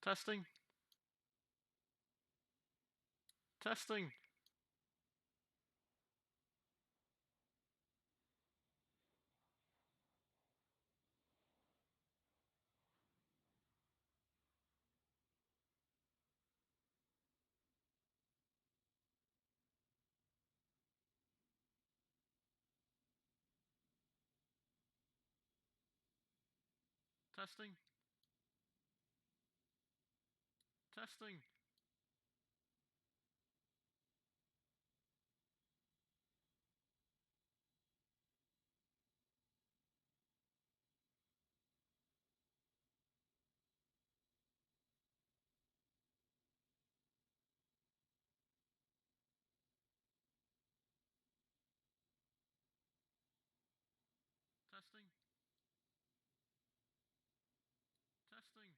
Testing. Testing. Testing. Testing. Testing. Testing.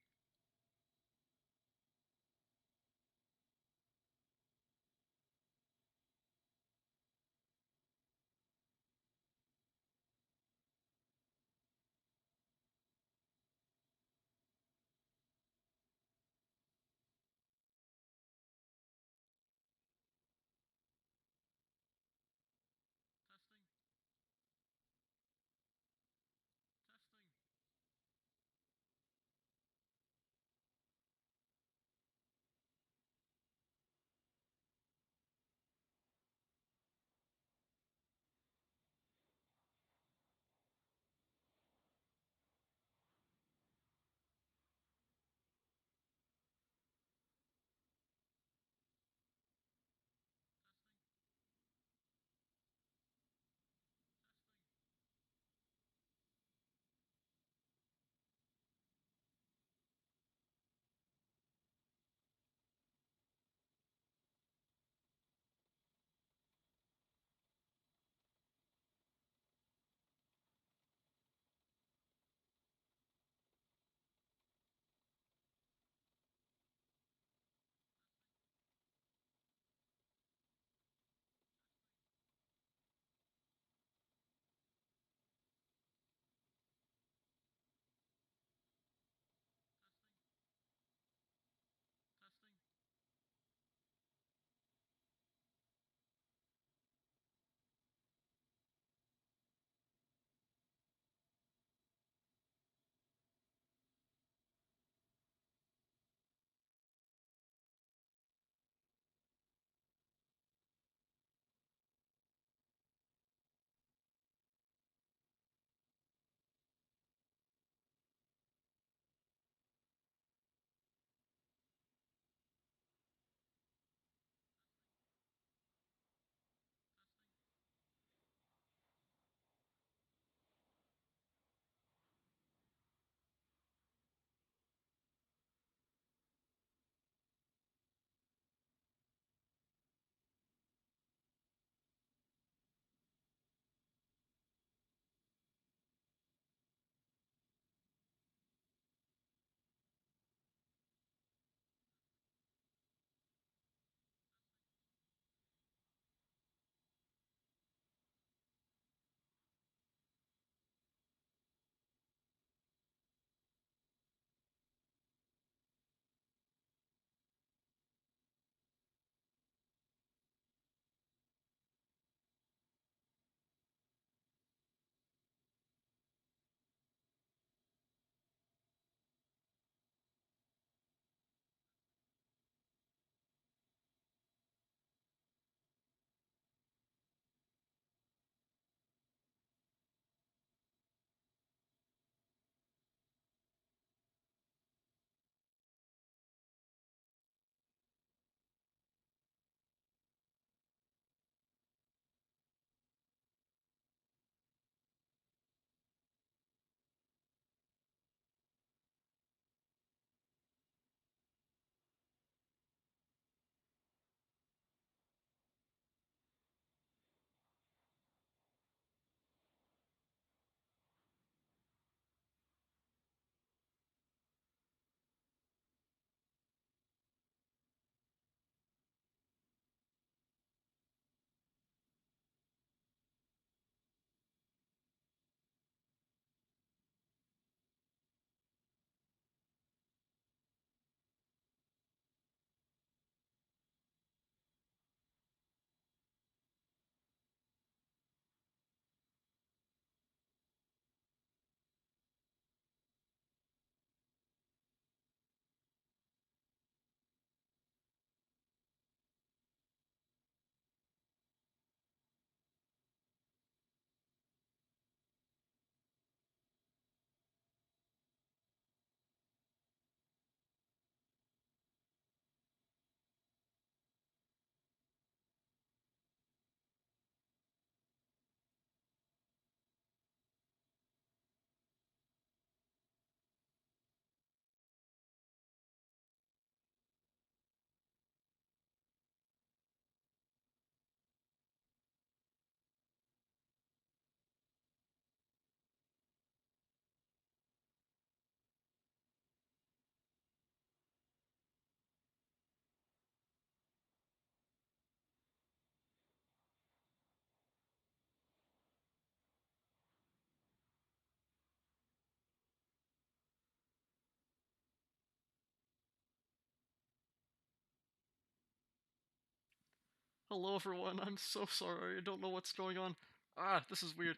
Hello everyone, I'm so sorry, I don't know what's going on. Ah, this is weird.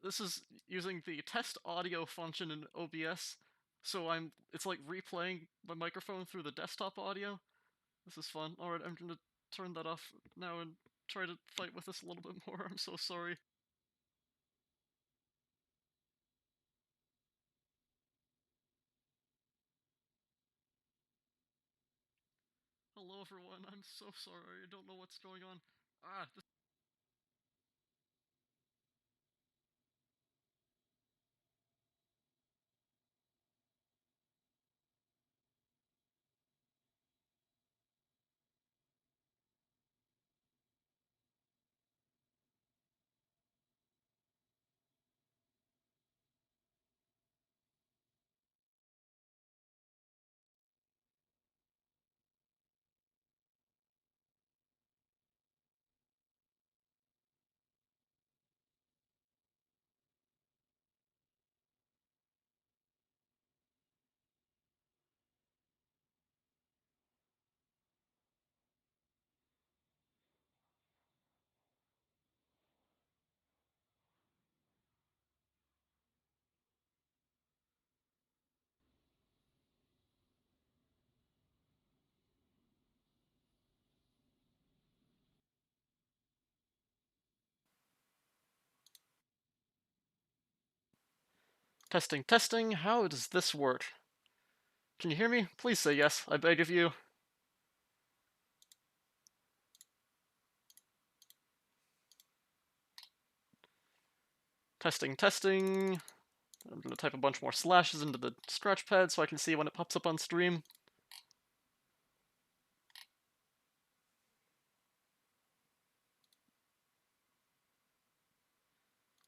This is using the test audio function in OBS, so it's like replaying my microphone through the desktop audio. This is fun. Alright, I'm gonna turn that off now and try to fight with this a little bit more. I'm so sorry. Hello everyone, I'm so sorry, I don't know what's going on. Ah, this testing, testing, how does this work? Can you hear me? Please say yes, I beg of you. Testing, testing. I'm gonna type a bunch more slashes into the scratch pad so I can see when it pops up on stream.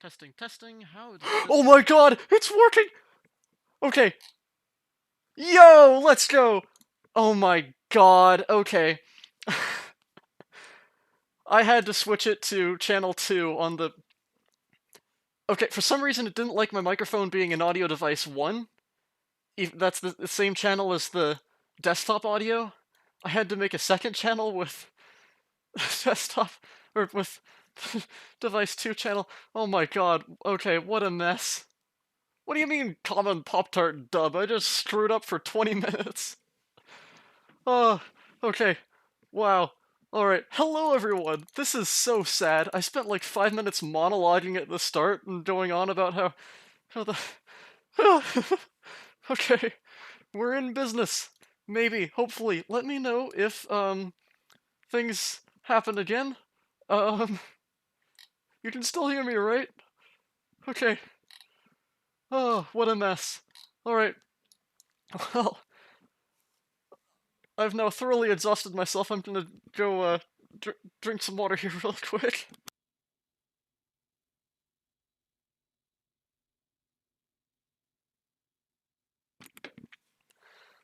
Testing, testing, how does this... Oh my god, it's working! Okay. Yo, let's go! Oh my god, okay. I had to switch it to channel 2 on the... Okay, for some reason it didn't like my microphone being an audio device 1. That's the same channel as the desktop audio. I had to make a second channel with desktop, or with device 2 channel. Oh my god, okay, what a mess. What do you mean, common Pop-Tart dub? I just screwed up for 20 minutes. Oh, okay. Wow. Alright, hello everyone! This is so sad. I spent like 5 minutes monologuing at the start and going on about how the... Okay, we're in business. Maybe, hopefully. Let me know if, things happen again. You can still hear me, right? Okay. Oh, what a mess. Alright. Well, I've now thoroughly exhausted myself. I'm gonna go, drink some water here real quick.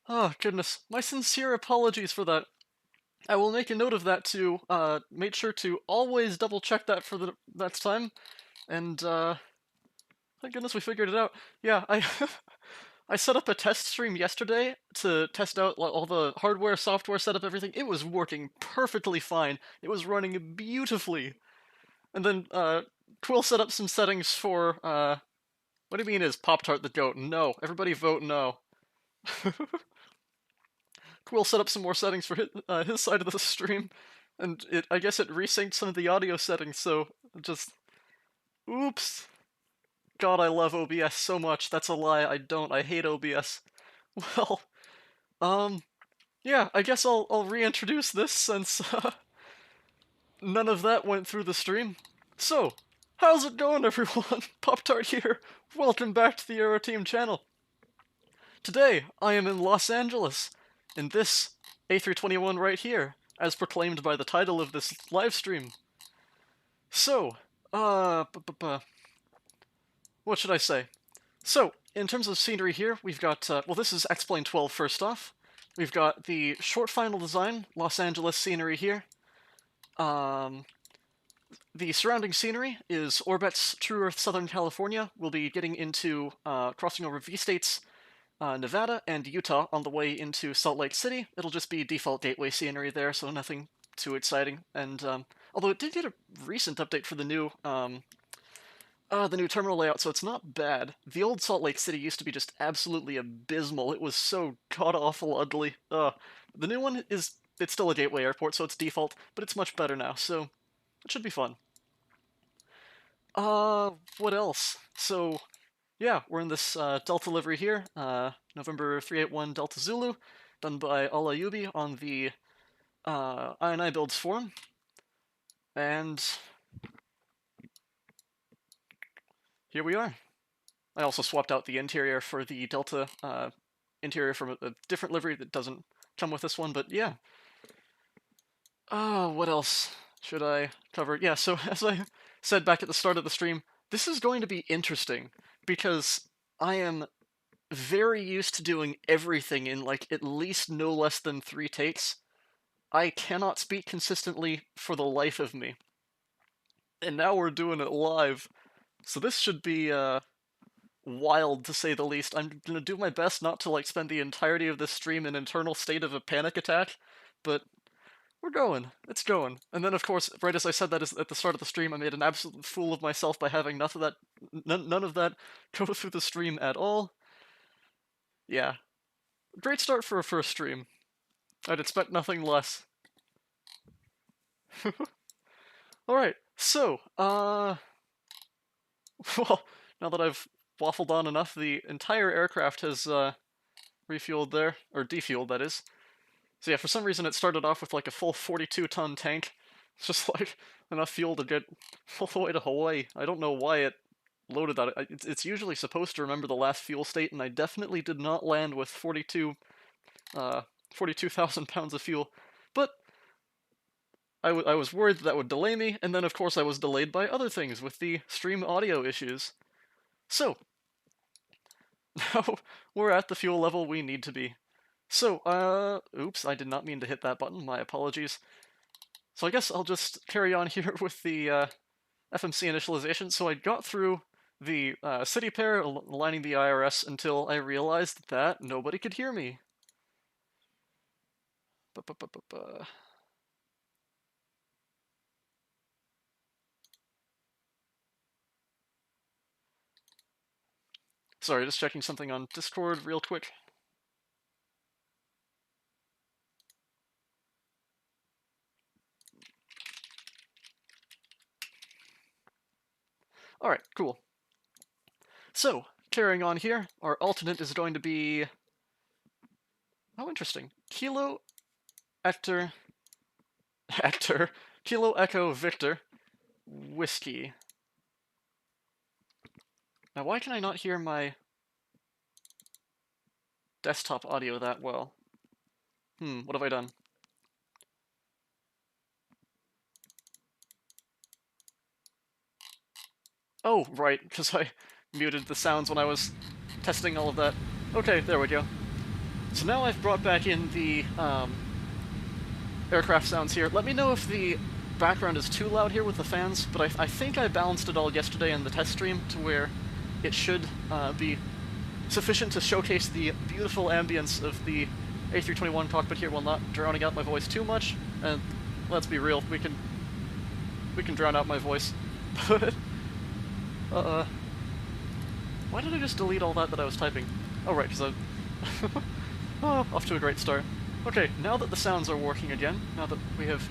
Oh, goodness. My sincere apologies for that. I will make a note of that to, make sure to always double-check that for the next time. And, thank goodness we figured it out. Yeah, I set up a test stream yesterday to test out all the hardware, software setup, everything. It was working perfectly fine. It was running beautifully. And then, Quill set up some settings for, what do you mean is Pop-Tart the goat? No. Everybody vote no. Quill set up some more settings for his side of the stream, and I guess it resynced some of the audio settings, so just... Oops. God, I love OBS so much. That's a lie. I don't. I hate OBS. Well, yeah, I guess I'll reintroduce this since, none of that went through the stream. So, how's it going, everyone? Pop-Tart here. Welcome back to the Aeroteam channel. Today, I am in Los Angeles, in this A321 right here, as proclaimed by the title of this live stream. So, what should I say? So, in terms of scenery here, we've got, well, this is X-Plane 12 first off. We've got the ShortFinal design, Los Angeles scenery here. The surrounding scenery is Orbx, TrueEarth, Southern California. We'll be getting into, crossing over VStates, Nevada, and Utah on the way into Salt Lake City. It'll just be default gateway scenery there, so nothing too exciting. And, Although it did get a recent update for the new terminal layout, so it's not bad. The old Salt Lake City used to be just absolutely abysmal. It was so god-awful ugly. The new one it's still a gateway airport, so it's default, but it's much better now, so it should be fun. What else? So, yeah, we're in this Delta livery here, November 381 Delta Zulu, done by Alayubi on the I&I Builds forum. And here we are. I also swapped out the interior for the Delta interior from a different livery that doesn't come with this one, but yeah. What else should I cover? Yeah, so as I said back at the start of the stream, this is going to be interesting, because I am very used to doing everything in, like, at least no less than 3 takes. I cannot speak consistently for the life of me. And now we're doing it live. So this should be, wild, to say the least. I'm gonna do my best not to, like, spend the entirety of this stream in an internal state of a panic attack, but we're going. It's going. And then, of course, right as I said that at the start of the stream, I made an absolute fool of myself by having none of that go through the stream at all. Yeah. Great start for a first stream. I'd expect nothing less. Alright, so, well, now that I've waffled on enough, the entire aircraft has, refueled there, or defueled, that is. So yeah, for some reason it started off with like a full 42-ton tank. It's just like enough fuel to get all the way to Hawaii. I don't know why it loaded that. It's usually supposed to remember the last fuel state, and I definitely did not land with 42,000 pounds of fuel. But I was worried that would delay me, and then of course I was delayed by other things with the stream audio issues. So, now we're at the fuel level we need to be. So, oops, I did not mean to hit that button, my apologies. So I guess I'll just carry on here with the FMC initialization. So I got through the city pair, aligning the IRS, until I realized that nobody could hear me. Sorry, just checking something on Discord real quick. Alright, cool. So, carrying on here, our alternate is going to be... Oh, interesting. Kilo Kilo Echo Victor Whiskey. Now, why can I not hear my desktop audio that well? What have I done? Oh, right, because I muted the sounds when I was testing all of that. Okay, there we go. So now I've brought back in the aircraft sounds here. Let me know if the background is too loud here with the fans, but I think I balanced it all yesterday in the test stream to where it should be sufficient to showcase the beautiful ambience of the A321 cockpit here while not drowning out my voice too much. And let's be real, we can drown out my voice. But why did I just delete all that I was typing? Oh, right, because oh, off to a great start. Okay, now that the sounds are working again, now that we have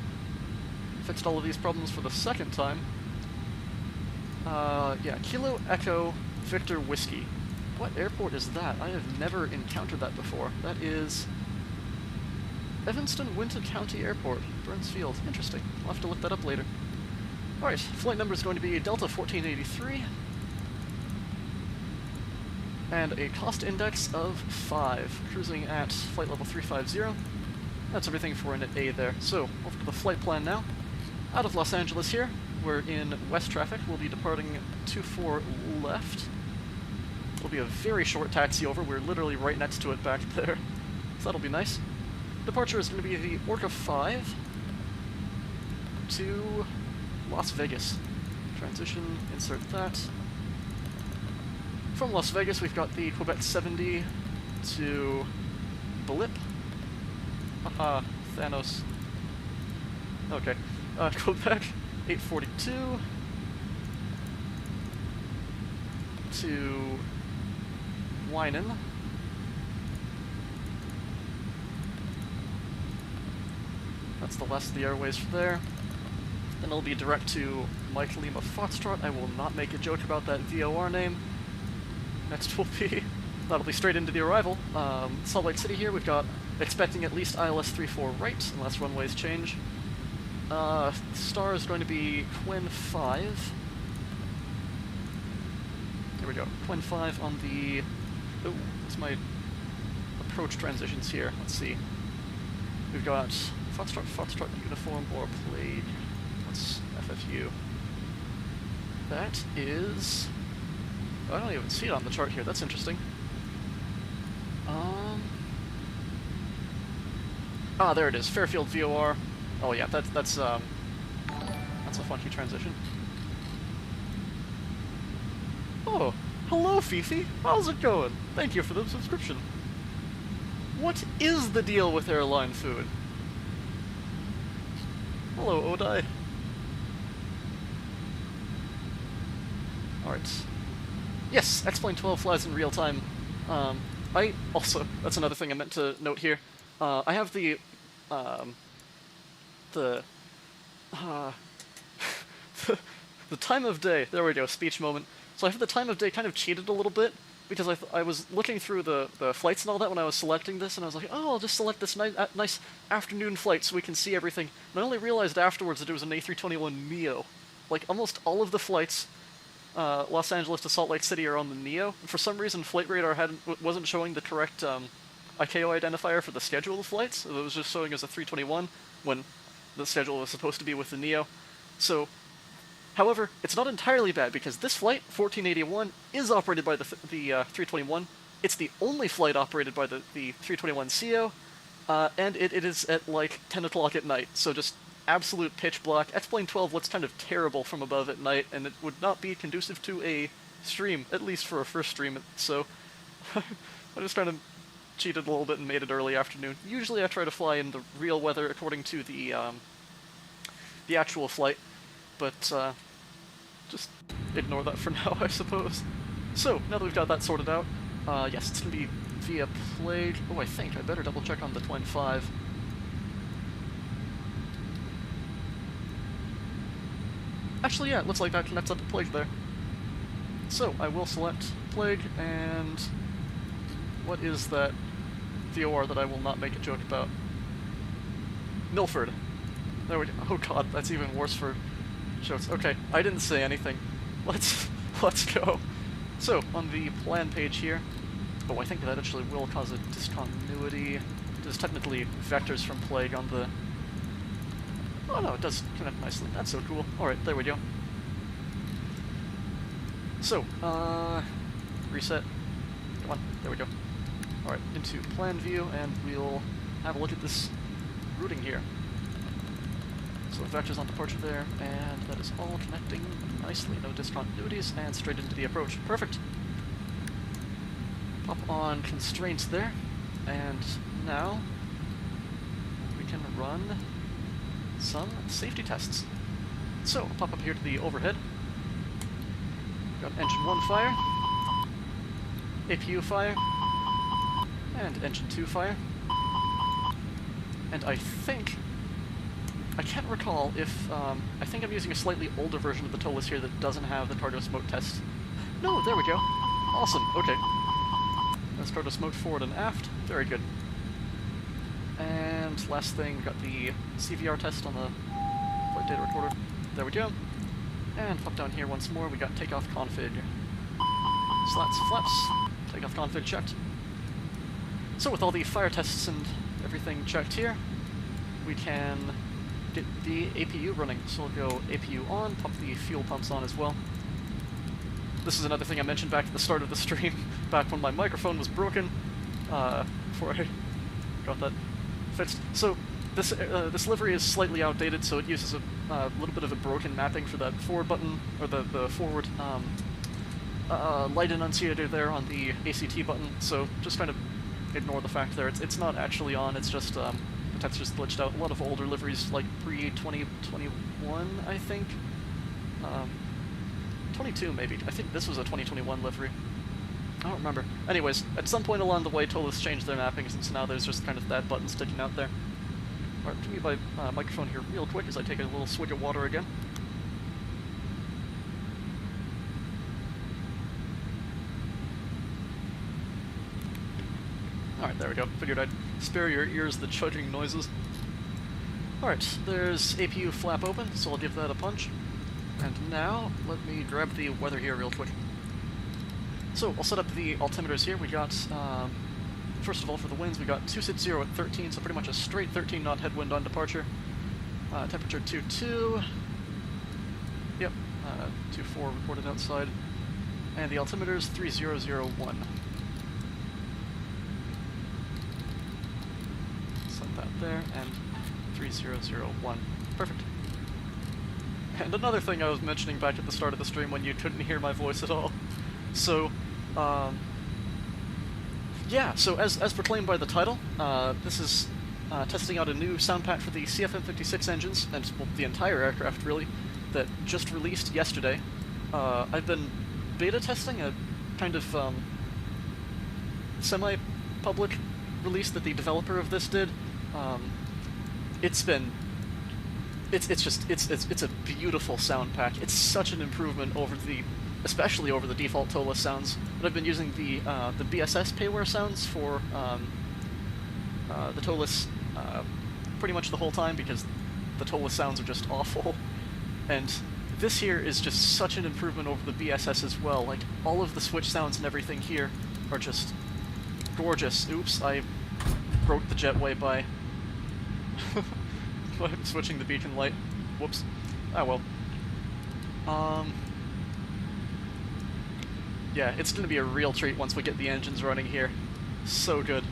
fixed all of these problems for the second time, yeah, Kilo Echo Victor Whiskey. What airport is that? I have never encountered that before. That is Evanston Winton County Airport, Burns Field. Interesting. I'll have to look that up later. Alright, flight number is going to be Delta 1483. And a cost index of 5, cruising at flight level 350. That's everything for an A there. So, over to the flight plan now. Out of Los Angeles here, we're in west traffic. We'll be departing 24 left. It'll be a very short taxi over. We're literally right next to it back there. So that'll be nice. Departure is going to be the Orca 5 to Las Vegas. Transition, insert that. From Las Vegas, we've got the Quebec 70 to Blip. Haha, Thanos. Okay. Quebec 842 to Winan. That's the last of the airways for there. Then it'll be direct to Mike Lima Foxtrot. I will not make a joke about that VOR name. Next will be, that'll be straight into the arrival. Salt Lake City here, we've got expecting at least ILS 34 right, unless runways change. Star is going to be Quinn 5. There we go, Quinn 5 on the... Oh, what's my approach transitions here? Let's see. We've got Foxtrot, Foxtrot, Uniform, or Plague. What's FFU? That is... I don't even see it on the chart here, that's interesting. Ah, there it is, Fairfield VOR. Oh yeah, that's a funky transition. Oh, hello Fifi, how's it going? Thank you for the subscription. What is the deal with airline food? Hello, Odai. Alright. Yes, X-Plane 12 flies in real time. I also, that's another thing I meant to note here. I have the time of day, there we go, speech moment. So I have the time of day kind of cheated a little bit, because I was looking through the flights and all that when I was selecting this, and I was like, oh, I'll just select this nice afternoon flight so we can see everything. And I only realized afterwards that it was an A321 Neo. Like, almost all of the flights, Los Angeles to Salt Lake City, are on the Neo. And for some reason, Flight Radar wasn't showing the correct ICAO identifier for the schedule of flights. It was just showing as a 321 when the schedule was supposed to be with the Neo. So, however, it's not entirely bad because this flight, 1481, is operated by the 321. It's the only flight operated by the 321CO, and it is at like 10 o'clock at night, so just absolute pitch black. X-Plane 12 looks kind of terrible from above at night, and it would not be conducive to a stream, at least for a first stream, so I just kind of cheated a little bit and made it early afternoon. Usually I try to fly in the real weather according to the actual flight, but just ignore that for now, I suppose. So, now that we've got that sorted out, yes, it's going to be via Plague. Oh, I think I better double check on the Twin 5. Actually, yeah, it looks like that connects up to Plague there. So, I will select Plague, and what is that VOR that I will not make a joke about? Milford. There we go. Oh god, that's even worse for shows. Okay, I didn't say anything. Let's go. So, on the plan page here, oh, I think that actually will cause a discontinuity. There's technically vectors from Plague on the... Oh no, it does connect nicely. That's so cool. Alright, there we go. So, reset. Come on, there we go. Alright, into plan view, and we'll have a look at this routing here. So vectors on departure there, and that is all connecting nicely, no discontinuities, and straight into the approach. Perfect. Pop on constraints there, and now we can run some safety tests. So, pop up here to the overhead. Got engine 1 fire, APU fire, and engine 2 fire. And I can't recall if, I think I'm using a slightly older version of the ToLiss here that doesn't have the cargo smoke test. No, there we go. Awesome, okay. That's cargo smoke forward and aft. Very good. And last thing, we got the CVR test on the flight data recorder. There we go. And pop down here once more, we got takeoff config. Slats, flaps, takeoff config checked. So with all the fire tests and everything checked here, we can get the APU running. So we'll go APU on, pop the fuel pumps on as well. This is another thing I mentioned back at the start of the stream, back when my microphone was broken, before I got that fixed. So this livery is slightly outdated, so it uses a little bit of a broken mapping for that forward button, or the forward light enunciator there on the ACT button, so just kind of ignore the fact there. It's not actually on, it's just textures glitched out. A lot of older liveries, like pre-2021, I think. 22 maybe. I think this was a 2021 livery. I don't remember. Anyways, at some point along the way, ToLiss changed their mappings, and so now there's just kind of that button sticking out there. Alright, give me my microphone here real quick as I take a little swig of water again. Alright, there we go. Figured I'd spare your ears the chugging noises. Alright, there's APU flap open, so I'll give that a punch. And now, let me grab the weather here real quick. So, I'll set up the altimeters here. We got, first of all, for the winds, we got 260 at 13, so pretty much a straight 13 knot headwind on departure. Temperature 2.2. Yep, 2.4 reported outside. And the altimeter's 3001. Set that there, and 3001. Perfect. And another thing I was mentioning back at the start of the stream when you couldn't hear my voice at all. So, yeah, so as proclaimed by the title, this is testing out a new Soundpack for the CFM56 engines, and well, the entire aircraft, really, that just released yesterday. I've been beta testing a kind of semi-public release that the developer of this did. It's a beautiful sound pack. It's such an improvement over especially over the default ToLiss sounds. But I've been using the BSS payware sounds for the ToLiss pretty much the whole time because the ToLiss sounds are just awful. And this here is just such an improvement over the BSS as well. Like, all of the switch sounds and everything here are just gorgeous. Oops, I broke the jetway by switching the beacon light. Whoops. Ah, well. Yeah, it's gonna be a real treat once we get the engines running here. So good.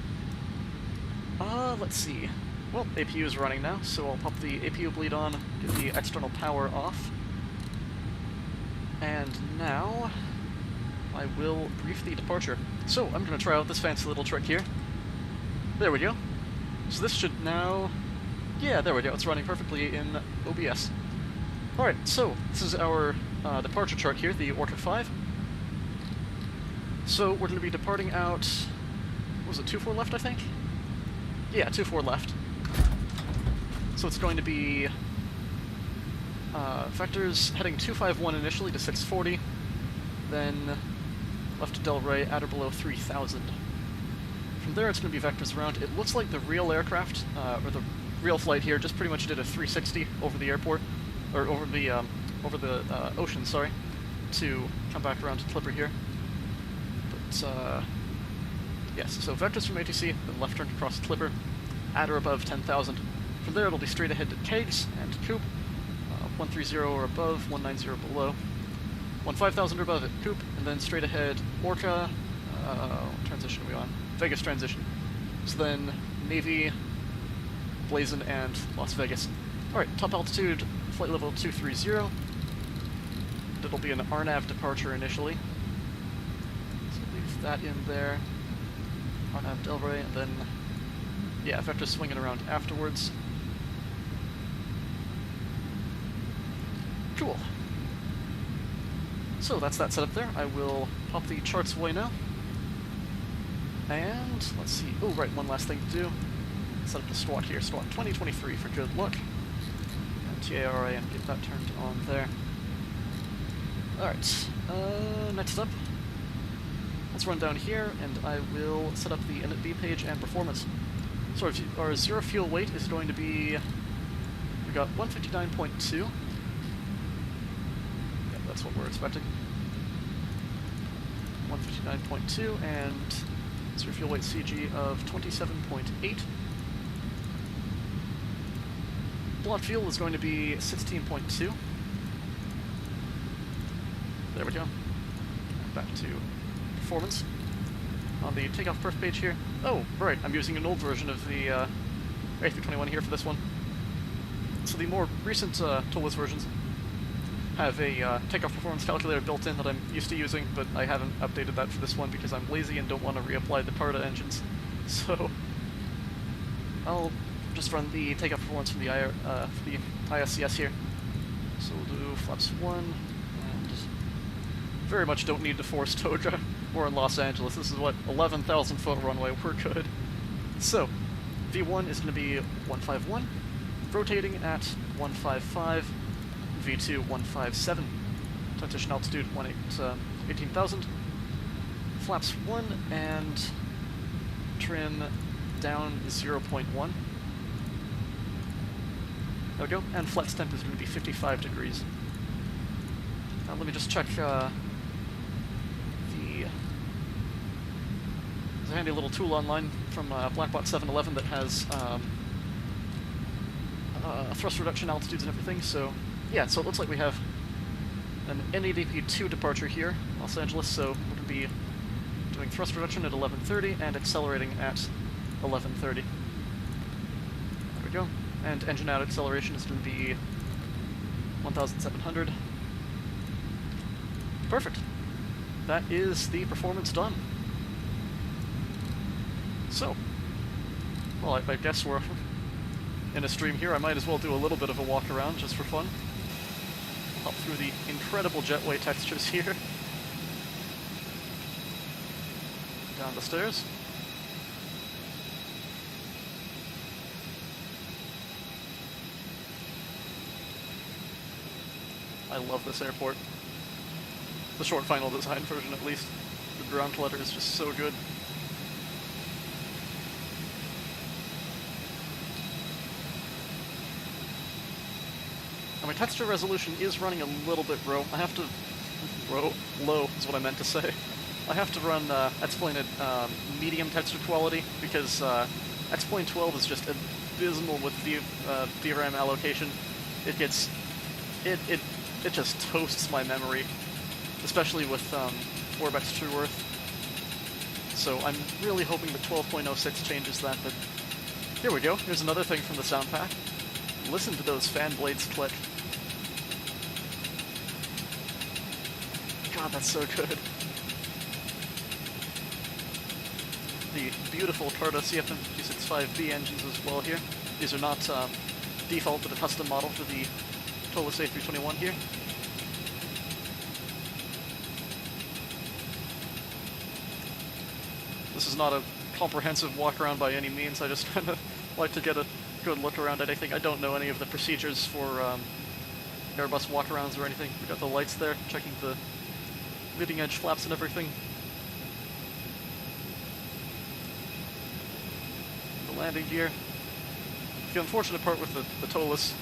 Let's see. Well, APU is running now, so I'll pop the APU bleed on, get the external power off. And now, I will brief the departure. So, I'm gonna try out this fancy little trick here. There we go. So this should now... Yeah, there we go, it's running perfectly in OBS. Alright, so, this is our departure chart here, the Orca 5. So, we're going to be departing out... What was it, 2-4 left, I think? Yeah, 2-4 left. So it's going to be... vectors heading 251 initially to 640, then left to Del Rey at or below 3000. From there it's going to be vectors around. It looks like the real aircraft, or the real flight here, just pretty much did a 360 over the airport, or over the ocean, sorry, to come back around to Clipper here. But, yes, so vectors from ATC, then left turn across Clipper, at or above 10,000. From there it'll be straight ahead to KLAX and Coop, 130 or above, 190 below, 15,000 or above at Coop, and then straight ahead Orca, what transition are we on? Vegas transition. So then Navy, Blazon, and Las Vegas. Alright, top altitude, flight level 230. It'll be an RNAV departure initially. So leave that in there. RNAV Del Rey, and then, yeah, vector swinging around afterwards. Cool. So that's that setup there. I will pop the charts away now. And, let's see, oh right, one last thing to do. Set up the SWAT here, SWAT 2023 for good luck. And TARA, and get that turned on there. Alright, next up, let's run down here, and I will set up the init B page and performance. So our zero fuel weight is going to be, we got 159.2. Yep, that's what we're expecting. 159.2, and zero fuel weight CG of 27.8. Block fuel is going to be 16.2. There we go. Back to performance. On the takeoff perf page here. Oh, right, I'm using an old version of the A321 here for this one. So the more recent ToLiss versions have a takeoff performance calculator built in that I'm used to using, but I haven't updated that for this one because I'm lazy and don't want to reapply the Parta engines. So I'll just run the takeoff performance from the ISCS here. So we'll do flaps 1, and very much don't need to force Toja. We're in Los Angeles. This is what, 11,000 foot runway. We're good. So V1 is going to be 151, rotating at 155, V2 157, transition altitude 18,000, flaps 1 and trim down 0.1. There we go, and flex temp is going to be 55 degrees. Now let me just check there's a handy little tool online from Blackbot 711 that has thrust reduction altitudes and everything, so yeah, so it looks like we have an NADP2 departure here, Los Angeles, so we're going to be doing thrust reduction at 1130 and accelerating at 1130. There we go. And engine out acceleration is going to be 1,700. Perfect. That is the performance done. So, well, I guess we're in a stream here. I might as well do a little bit of a walk around just for fun. Hop through the incredible jetway textures here. Down the stairs. I love this airport. The ShortFinal design version, at least. The ground clutter is just so good. Now my texture resolution is running a little bit low. I have to... low is what I meant to say. I have to run X-Plane at medium texture quality, because X-Plane 12 is just abysmal with VRAM allocation. It gets... It just toasts my memory, especially with Orbx TrueEarth. So I'm really hoping that 12.06 changes that, but here we go. Here's another thing from the Soundpack. Listen to those fan blades click. God, that's so good. The beautiful Carta CFM56 engines as well here. These are not default, but a custom model for the ToLiss A321 here. This is not a comprehensive walk around by any means. I just kind of like to get a good look around at anything. I don't know any of the procedures for Airbus walk-arounds or anything. We got the lights there, checking the leading edge flaps and everything. The landing gear. The unfortunate part with the ToLiss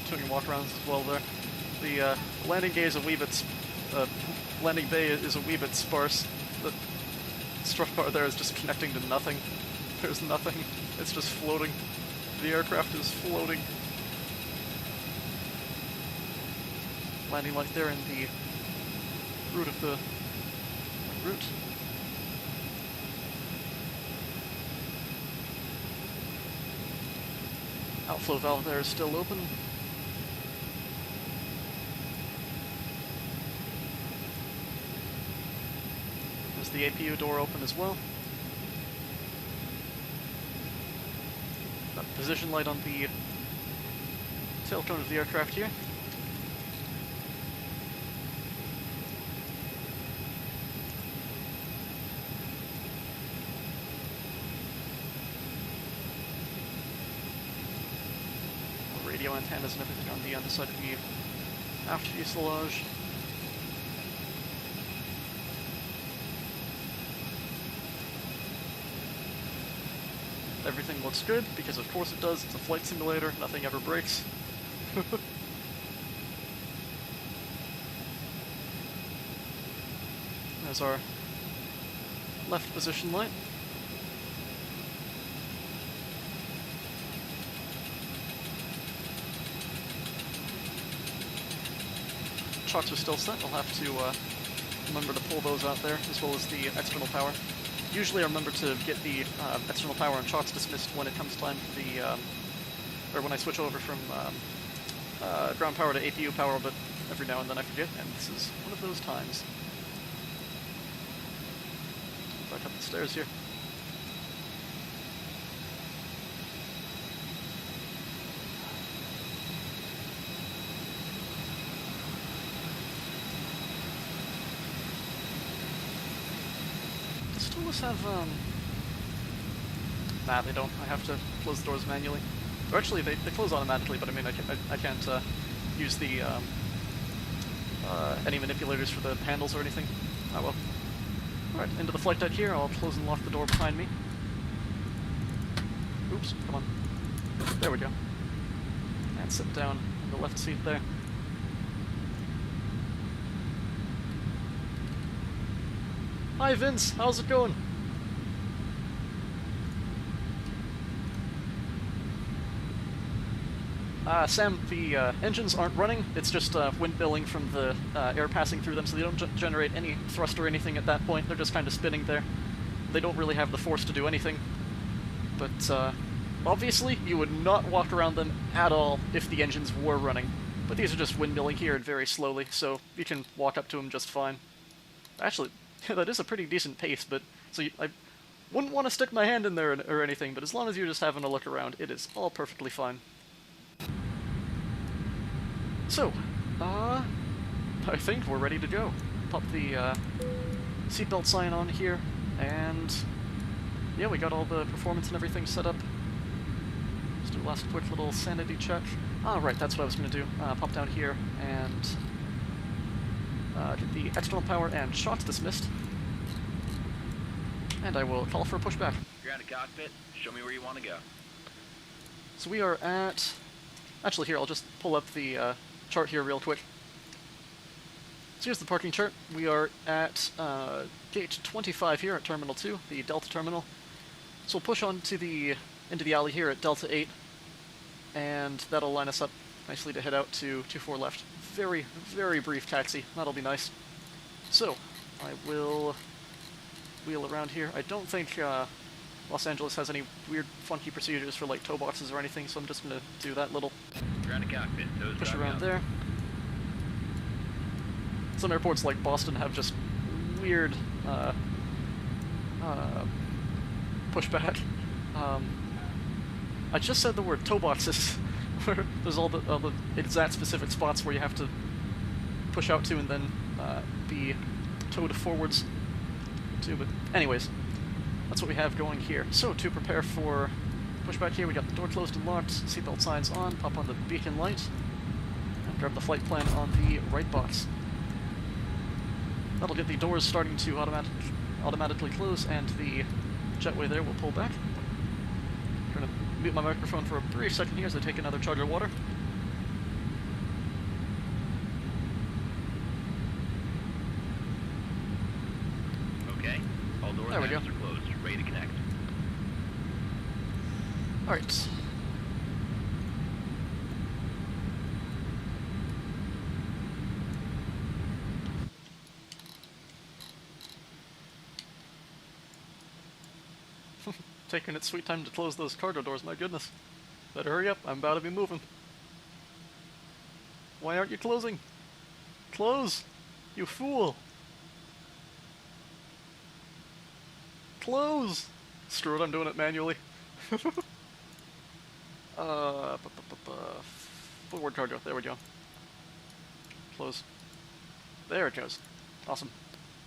tuning walk-arounds as well there. The landing bay is a wee bit sparse. The strut bar there is just connecting to nothing. There's nothing. It's just floating. The aircraft is floating. Landing light there in the root of the route. Outflow valve there is still open. There's the APU door open as well. Got the position light on the tail cone of the aircraft here. Radio antennas and everything on the underside of the aft fuselage. Everything looks good, because of course it does. It's a flight simulator, nothing ever breaks. There's our left position light. Chocks are still set. I'll have to remember to pull those out there, as well as the external power. Usually I remember to get the external power and chocks dismissed when it comes time for the, or when I switch over from ground power to APU power, but every now and then I forget, and this is one of those times. Back up the stairs here. ToLiss have, Nah, they don't. I have to close the doors manually. Or actually, they close automatically, but I mean, I can't, use the, any manipulators for the handles or anything. Oh well. Alright, into the flight deck here. I'll close and lock the door behind me. Oops, come on. There we go. And sit down in the left seat there. Hi Vince, how's it going? Sam, the engines aren't running. It's just wind billing from the air passing through them, so they don't generate any thrust or anything at that point. They're just kind of spinning there. They don't really have the force to do anything. But obviously, you would not walk around them at all if the engines were running. But these are just windmilling here and very slowly, so you can walk up to them just fine. Actually, that is a pretty decent pace, but I wouldn't want to stick my hand in there or anything, but as long as you're just having a look around, it is all perfectly fine. So, I think we're ready to go. Pop the seatbelt sign on here, and yeah, we got all the performance and everything set up. Just do a last quick little sanity check. Ah, right, that's what I was going to do. Pop down here and get the external power and shots dismissed. And I will call for a pushback. You're out of cockpit. Show me where you want to go. So we are at... Actually, here, I'll just pull up the chart here real quick. So here's the parking chart. We are at gate 25 here at Terminal 2, the Delta Terminal. So we'll push on to into the alley here at Delta 8, and that'll line us up nicely to head out to 24 left. Very, very brief taxi. That'll be nice. So, I will wheel around here. I don't think Los Angeles has any weird, funky procedures for, like, tow boxes or anything, so I'm just going to do that little push around there. Some airports, like Boston, have just weird pushback. I just said the word tow boxes, where there's all the exact specific spots where you have to push out to and then be towed forwards to, but anyways, that's what we have going here. So, to prepare for pushback here, we got the door closed and locked, seatbelt signs on, pop on the beacon light, and grab the flight plan on the right box. That'll get the doors starting to automatically close, and the jetway there will pull back. I'm going to mute my microphone for a brief second here as I take another chug of water. Okay, all doors there we go. Are closed. Ready to connect. Alright. Taking its sweet time to close those cargo doors, my goodness. Better hurry up, I'm about to be moving. Why aren't you closing? Close! You fool! Close! Screw it, I'm doing it manually. Forward cargo, there we go. Close. There it goes. Awesome.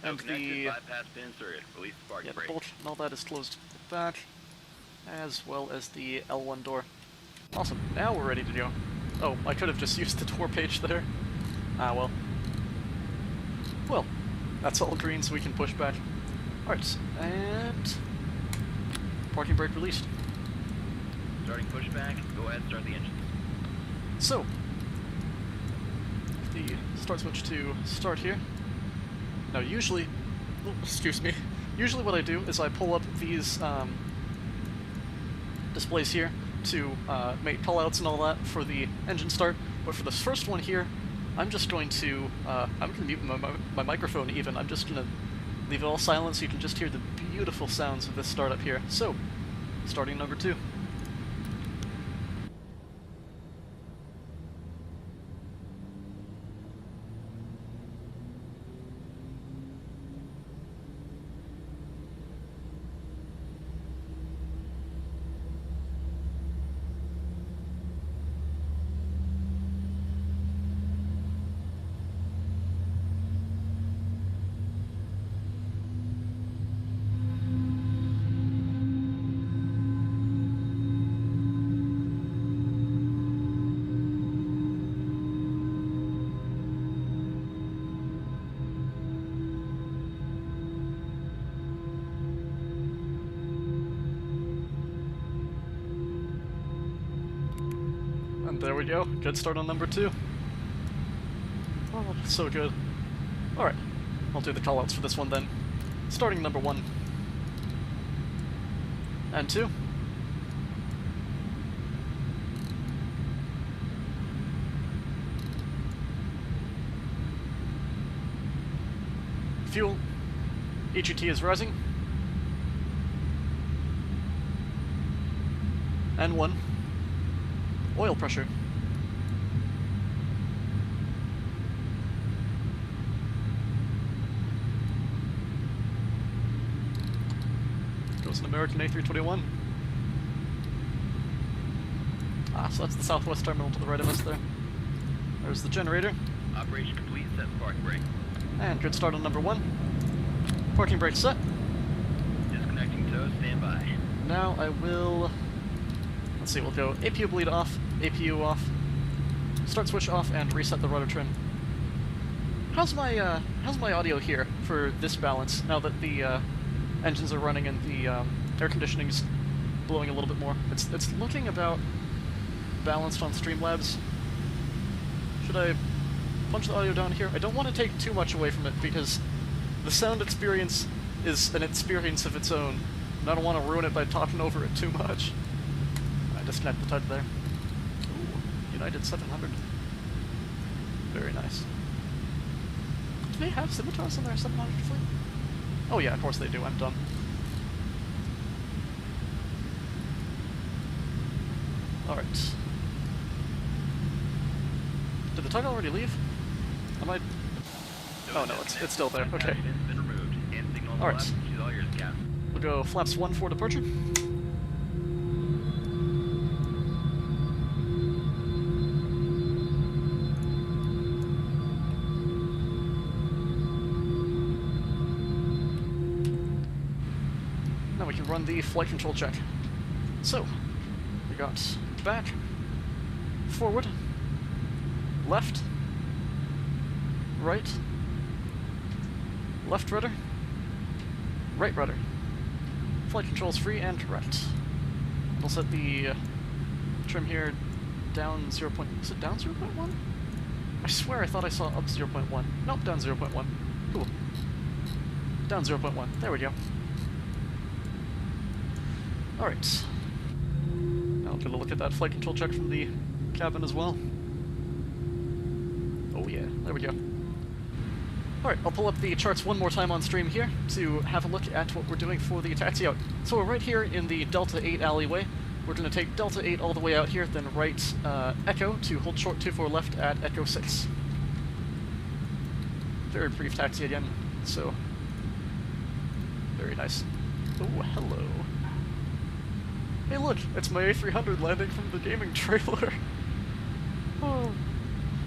And the bypass pin inserted. Release the parking brake. The bolt and all that is closed back, as well as the L1 door. Awesome. Now we're ready to go. Oh, I could have just used the door page there. Ah, well. Well, that's all green, so we can push back. Alright, and parking brake released. Starting pushback. Go ahead and start the engines. So, the start switch to start here. Now usually, oh, excuse me, usually what I do is I pull up these displays here to make callouts and all that for the engine start, but for this first one here, I'm just going to, mute my microphone even. I'm just going to leave it all silent so you can just hear the beautiful sounds of this startup here. So, starting number 2. And there we go. Good start on number 2. Oh, so good. Alright, I'll do the callouts for this one then. Starting number 1. And 2. Fuel. EGT is rising. And 1. Oil pressure. Goes an American A321. Ah, so that's the southwest terminal to the right of us there. There's the generator. Operation complete, set park brake. And good start on number 1. Parking brake set. Disconnecting tow, stand by. Now I will... Let's see, we'll go APU bleed off, APU off, start switch off, and reset the rudder trim. How's my audio here for this balance, now that the engines are running and the air conditioning's blowing a little bit more? It's looking about balanced on Streamlabs. Should I punch the audio down here? I don't want to take too much away from it, because the sound experience is an experience of its own, and I don't want to ruin it by talking over it too much. Disconnect the TUD there. Ooh, United 700. Very nice. Do they have scimitars on their 700 fleet? Oh yeah, of course they do. I'm done. Alright. Did the TUD already leave? Am I... Oh no, it's still there. Okay. Alright. We'll go flaps 1 for departure. We can run the flight control check. So, we got back, forward, left, right, left rudder, right rudder. Flight controls free and correct. We'll set the trim here down 0. Is it down 0.1? I swear I thought I saw up 0.1. Nope, down 0.1. Cool. Down 0.1. There we go. Alright. Now I'm gonna look at that flight control check from the cabin as well. Oh yeah, there we go. Alright, I'll pull up the charts one more time on stream here to have a look at what we're doing for the taxi out. So we're right here in the Delta 8 alleyway. We're gonna take Delta 8 all the way out here, then right Echo to hold short 24 left at Echo 6. Very brief taxi again, so... Very nice. Oh, hello. Hey look, it's my A300 landing from the gaming trailer. Oh.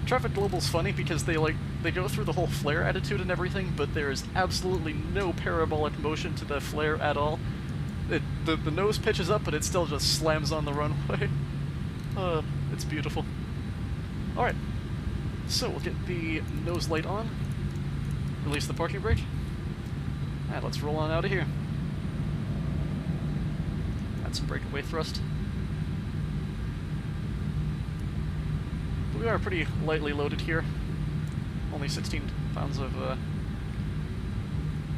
Traffic Global's funny because they go through the whole flare attitude and everything, but there is absolutely no parabolic motion to the flare at all. The nose pitches up, but it still just slams on the runway. It's beautiful. Alright, so we'll get the nose light on, release the parking brake, and let's roll on out of here. Some breakaway thrust. But we are pretty lightly loaded here. Only 16 pounds of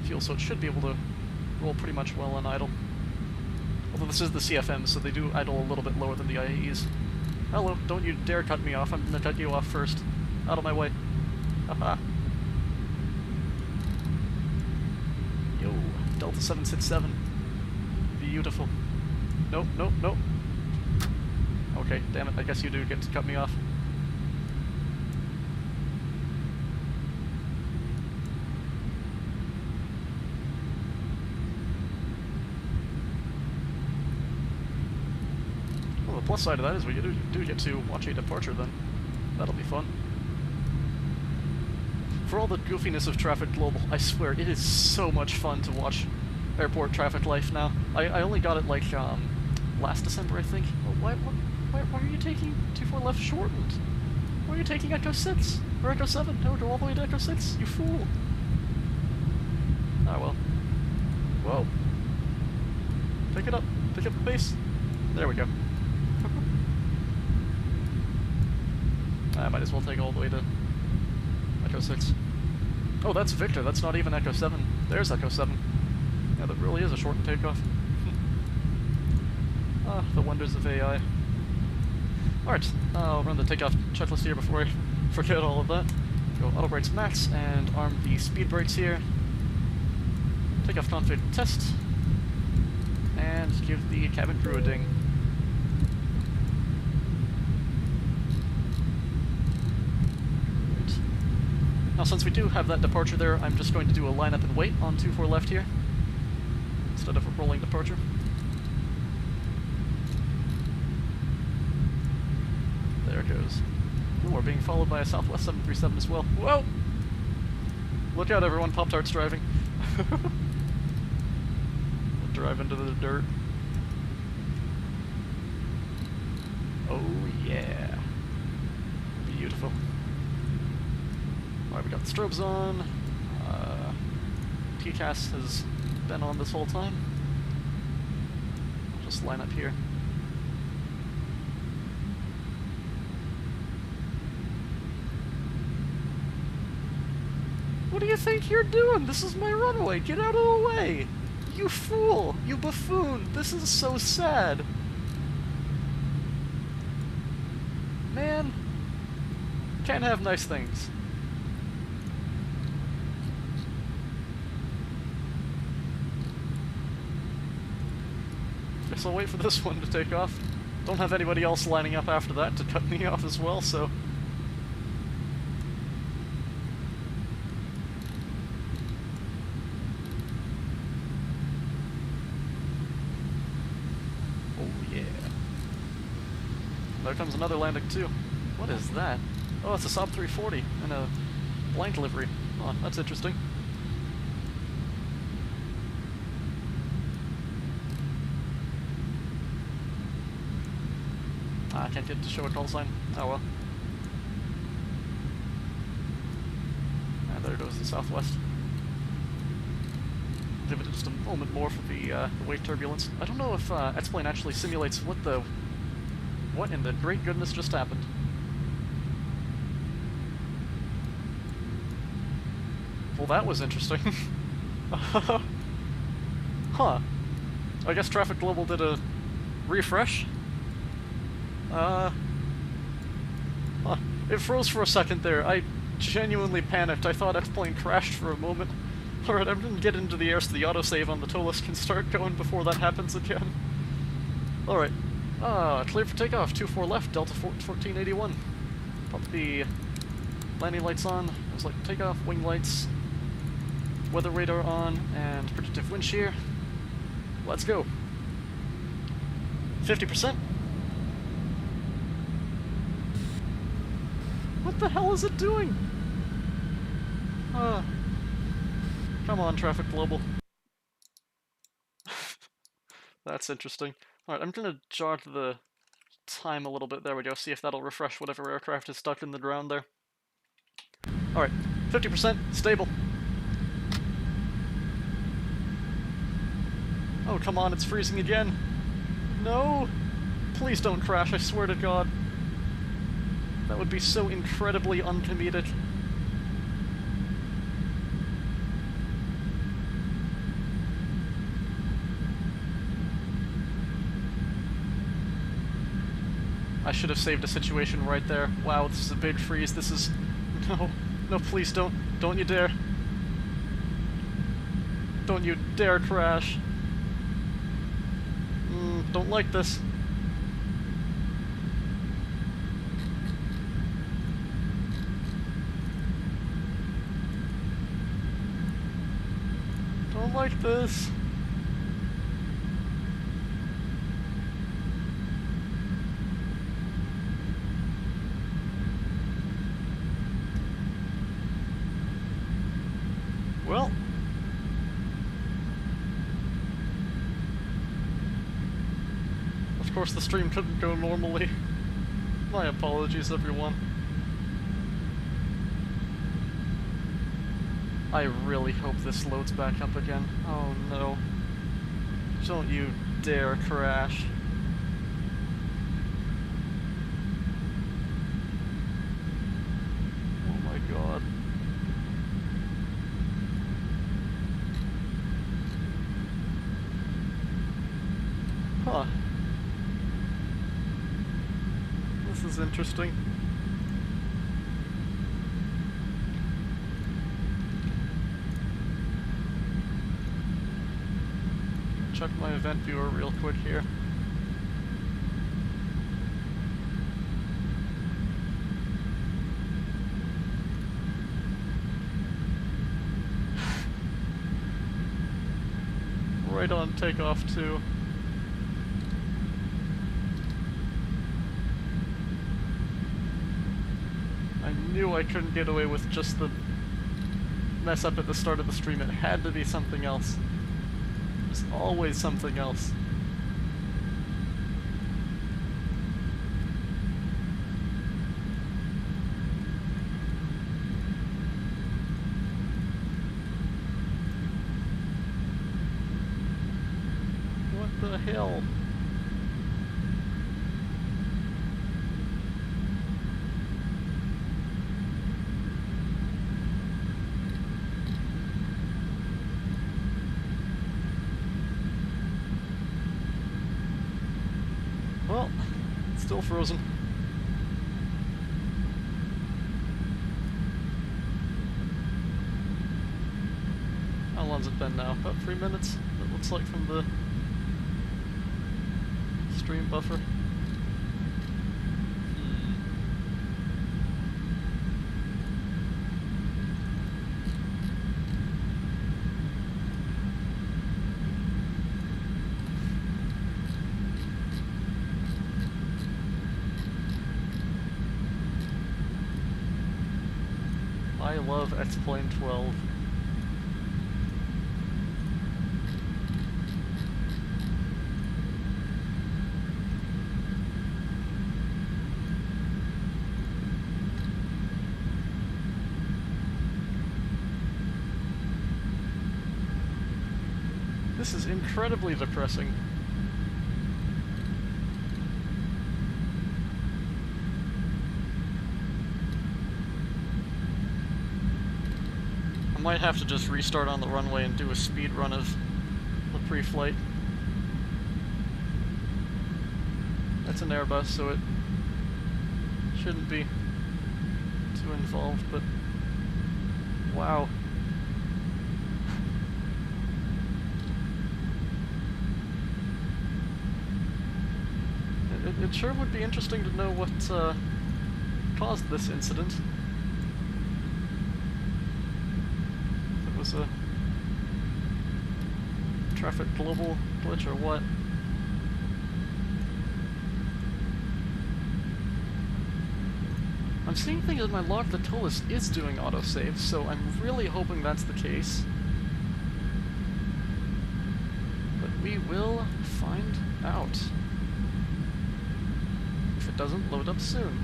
fuel, so it should be able to roll pretty much well on idle. Although this is the CFM, so they do idle a little bit lower than the IAEs. Hello, don't you dare cut me off. I'm gonna cut you off first. Out of my way. Haha. Yo, Delta 767. Beautiful. Nope, nope, nope. Okay, damn it, I guess you do get to cut me off. Well, the plus side of that is we do get to watch a departure then. That'll be fun. For all the goofiness of Traffic Global, I swear, it is so much fun to watch airport traffic life now. I only got it like, last December, I think. Well, why are you taking 24 left shortened? Why are you taking Echo 6? Or Echo 7? No, go all the way to Echo 6, you fool! Ah, well. Whoa. Pick it up. Pick up the pace. There we go. I might as well take all the way to Echo 6. Oh, that's Victor. That's not even Echo 7. There's Echo 7. Yeah, that really is a shortened takeoff. Ah, the wonders of AI. Alright, I'll run the takeoff checklist here before I forget all of that. Go auto brakes max and arm the speed brakes here. Takeoff config test. And give the cabin crew a ding. Right. Now since we do have that departure there, I'm just going to do a line up and wait on 2-4 left here, instead of a rolling departure. There it goes. Ooh, we're being followed by a Southwest 737 as well. Whoa! Look out everyone, Pop-Tart's driving. We'll drive into the dirt. Oh yeah. Beautiful. Alright, we got the strobes on. TCAS has been on this whole time. I'll just line up here. What do you think you're doing? This is my runway. Get out of the way. You fool. You buffoon. This is so sad. Man. Can't have nice things. Guess I'll wait for this one to take off. Don't have anybody else lining up after that to cut me off as well, so... There comes another landing too. What is that? Oh, it's a Saab 340 and a blank livery. Oh, that's interesting. I can't get to show a call sign. Oh well. And there goes the Southwest. Give it just a moment more for the wake turbulence. I don't know if X-Plane actually simulates what in the great goodness just happened? Well, that was interesting. Huh. I guess Traffic Global did a refresh. It froze for a second there. I genuinely panicked. I thought X-Plane crashed for a moment. Alright, I'm gonna get into the air so the autosave on the ToLiss can start going before that happens again. Alright. Clear for takeoff, 2-4 left, Delta 1481. Pop the landing lights on. There's like takeoff, wing lights, weather radar on, and predictive wind shear. Let's go. 50%. What the hell is it doing? Come on, Traffic Global. That's interesting. Alright, I'm gonna jog the time a little bit. There we go. See if that'll refresh whatever aircraft is stuck in the ground there. Alright, 50%, stable. Oh, come on, it's freezing again. No! Please don't crash, I swear to God. That would be so incredibly uncomedic. I should have saved a situation right there. Wow, this is a big freeze. This is... No. No, please don't. Don't you dare. Don't you dare crash. Don't like this. Don't like this. Well, of course the stream couldn't go normally. My apologies, everyone. I really hope this loads back up again. Oh no. Don't you dare crash. Huh. This is interesting. Check my event viewer real quick here. Right on takeoff too. I knew I couldn't get away with just the mess up at the start of the stream. It had to be something else. There's always something else. What the hell? Well, it's still frozen. How long's it been now? About 3 minutes, it looks like, from the stream buffer. I love X-Plane 12. This is incredibly depressing. I might have to just restart on the runway and do a speed run of the pre-flight. That's an Airbus, so it shouldn't be too involved, but wow. It sure would be interesting to know what caused this incident. If it was a traffic global glitch or what. I'm seeing things in my log that ToLiss is doing autosave, so I'm really hoping that's the case. But we will find out. If it doesn't load up soon.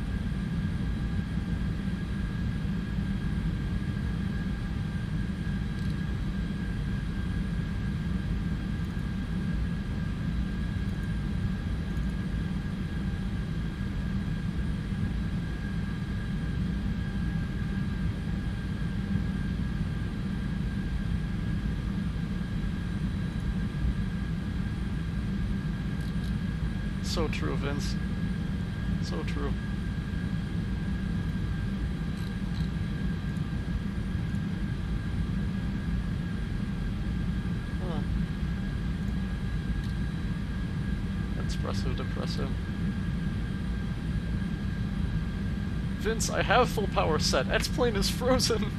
So true, Vince. So true. Huh. Espresso depresso. Vince, I have full power set. X-Plane is frozen.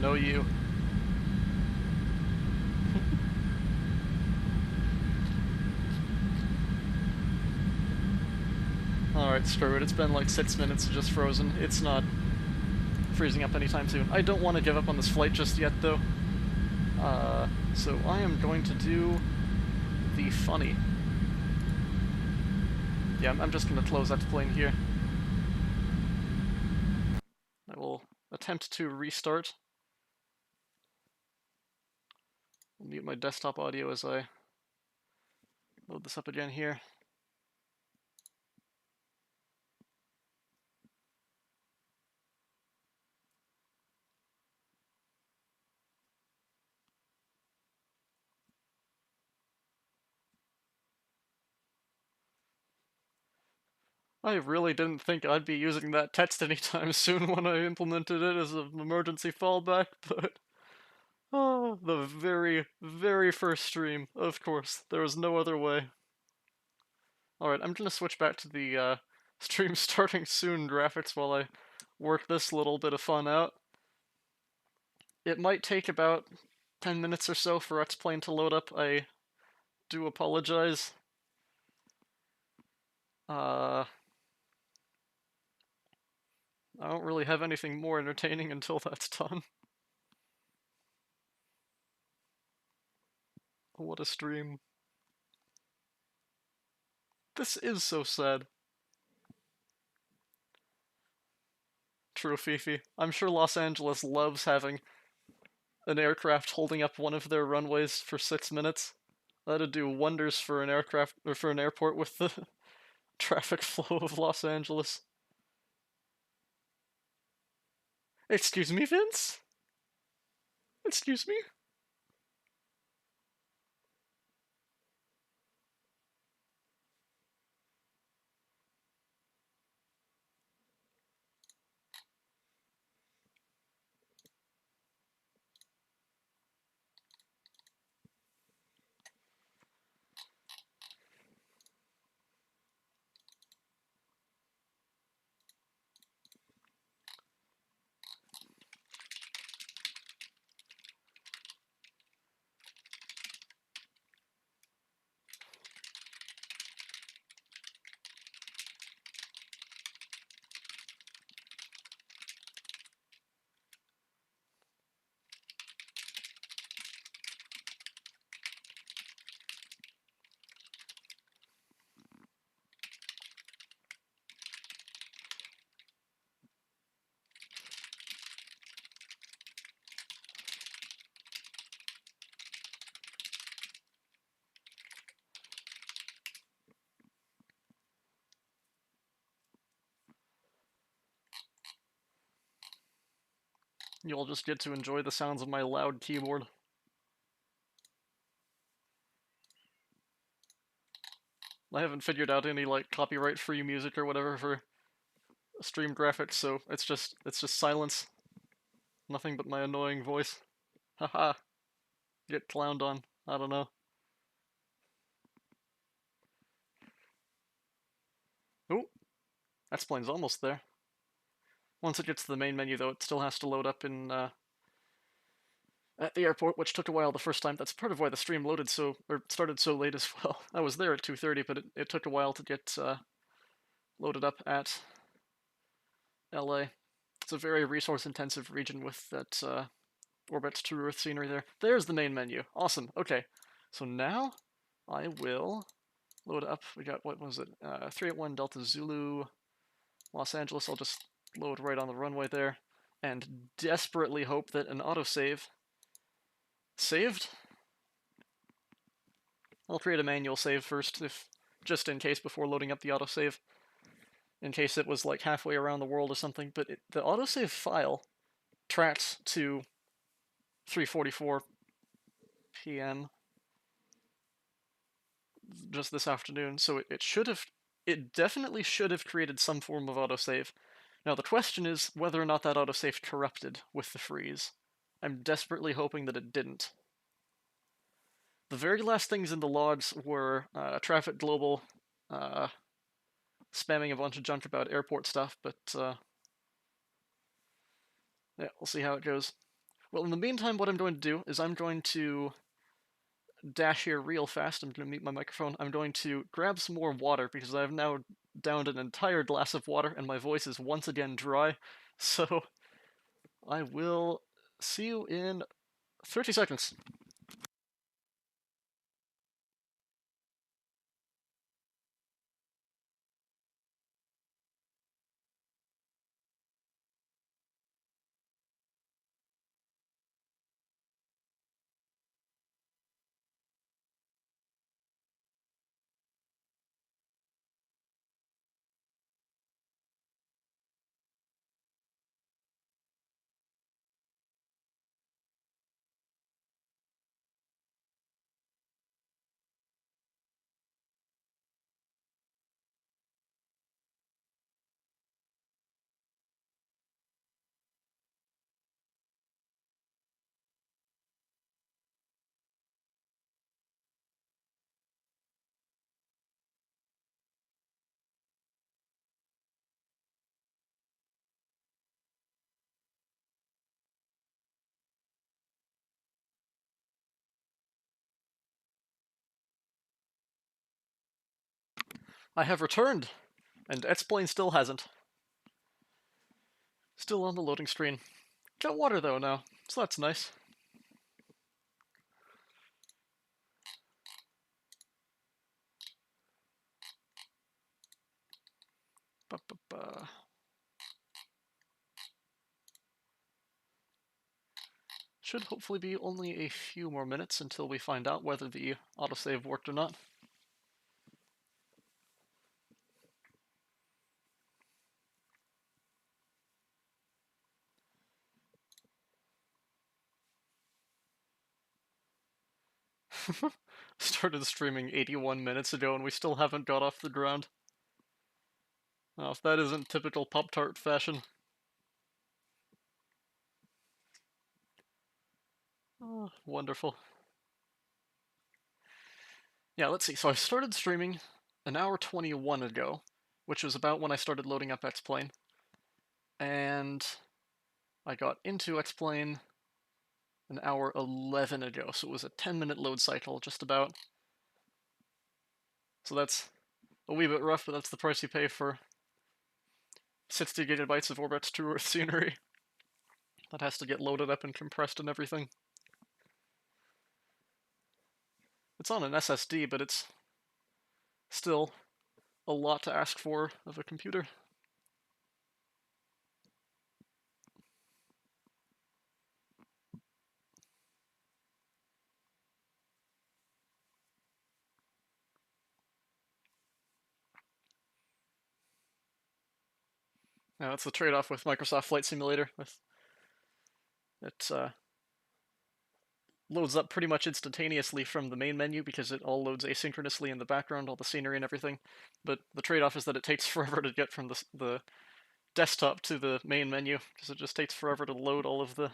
No, you. Alright, screw it. It's been like 6 minutes just frozen. It's not freezing up anytime soon. I don't want to give up on this flight just yet, though. So I am going to do the funny. Yeah, I'm just gonna close that plane here. I will attempt to restart. I'll mute my desktop audio as I load this up again here. I really didn't think I'd be using that text anytime soon when I implemented it as an emergency fallback, but oh, the very, very first stream, of course. There was no other way. Alright, I'm gonna switch back to the stream starting soon graphics while I work this little bit of fun out. It might take about 10 minutes or so for X-Plane to load up. I do apologize. I don't really have anything more entertaining until that's done. What a stream. This is so sad. True, Fifi. I'm sure Los Angeles loves having an aircraft holding up one of their runways for 6 minutes. That'd do wonders for an aircraft, or for an airport with the traffic flow of Los Angeles. Excuse me, Vince? Excuse me? You'll just get to enjoy the sounds of my loud keyboard. I haven't figured out any, like, copyright-free music or whatever for stream graphics, so it's just silence. Nothing but my annoying voice. Haha. Get clowned on. I don't know. Ooh, X-Plane's almost there. Once it gets to the main menu, though, it still has to load up in, at the airport, which took a while the first time. That's part of why the stream loaded so, or started so late as well. I was there at 2:30, but it took a while to get loaded up at LA. It's a very resource-intensive region with that Orbx TrueEarth scenery there. There's the main menu. Awesome. Okay, so now I will load up. We got, what was it? 381 Delta Zulu, Los Angeles. I'll just load right on the runway there and desperately hope that an autosave saved. I'll create a manual save first, if just in case, before loading up the autosave, in case it was like halfway around the world or something. But the autosave file tracks to 3:44 p.m. just this afternoon, so it definitely should have created some form of autosave. Now the question is whether or not that autosave corrupted with the freeze. I'm desperately hoping that it didn't. The very last things in the logs were Traffic Global spamming a bunch of junk about airport stuff, but yeah, we'll see how it goes. Well, in the meantime, what I'm going to do is I'm going to dash here real fast. I'm going to mute my microphone. I'm going to grab some more water because I've now downed an entire glass of water and my voice is once again dry. So I will see you in 30 seconds. I have returned, and X-Plane still hasn't. Still on the loading screen. Got water though now, so that's nice. Ba-ba-ba. Should hopefully be only a few more minutes until we find out whether the autosave worked or not. Started streaming 81 minutes ago and we still haven't got off the ground. Oh, if that isn't typical Pop-Tart fashion. Oh, wonderful. Yeah, let's see. So I started streaming an hour 21 ago, which was about when I started loading up X-Plane. And I got into X-Plane an hour 11 ago, so it was a 10-minute load cycle, just about. So that's a wee bit rough, but that's the price you pay for 60 gigabytes of Orbx TrueEarth scenery. That has to get loaded up and compressed and everything. It's on an SSD, but it's still a lot to ask for of a computer. Now that's the trade-off with Microsoft Flight Simulator. It loads up pretty much instantaneously from the main menu because it all loads asynchronously in the background, all the scenery and everything. But the trade-off is that it takes forever to get from the desktop to the main menu because it just takes forever to load all of the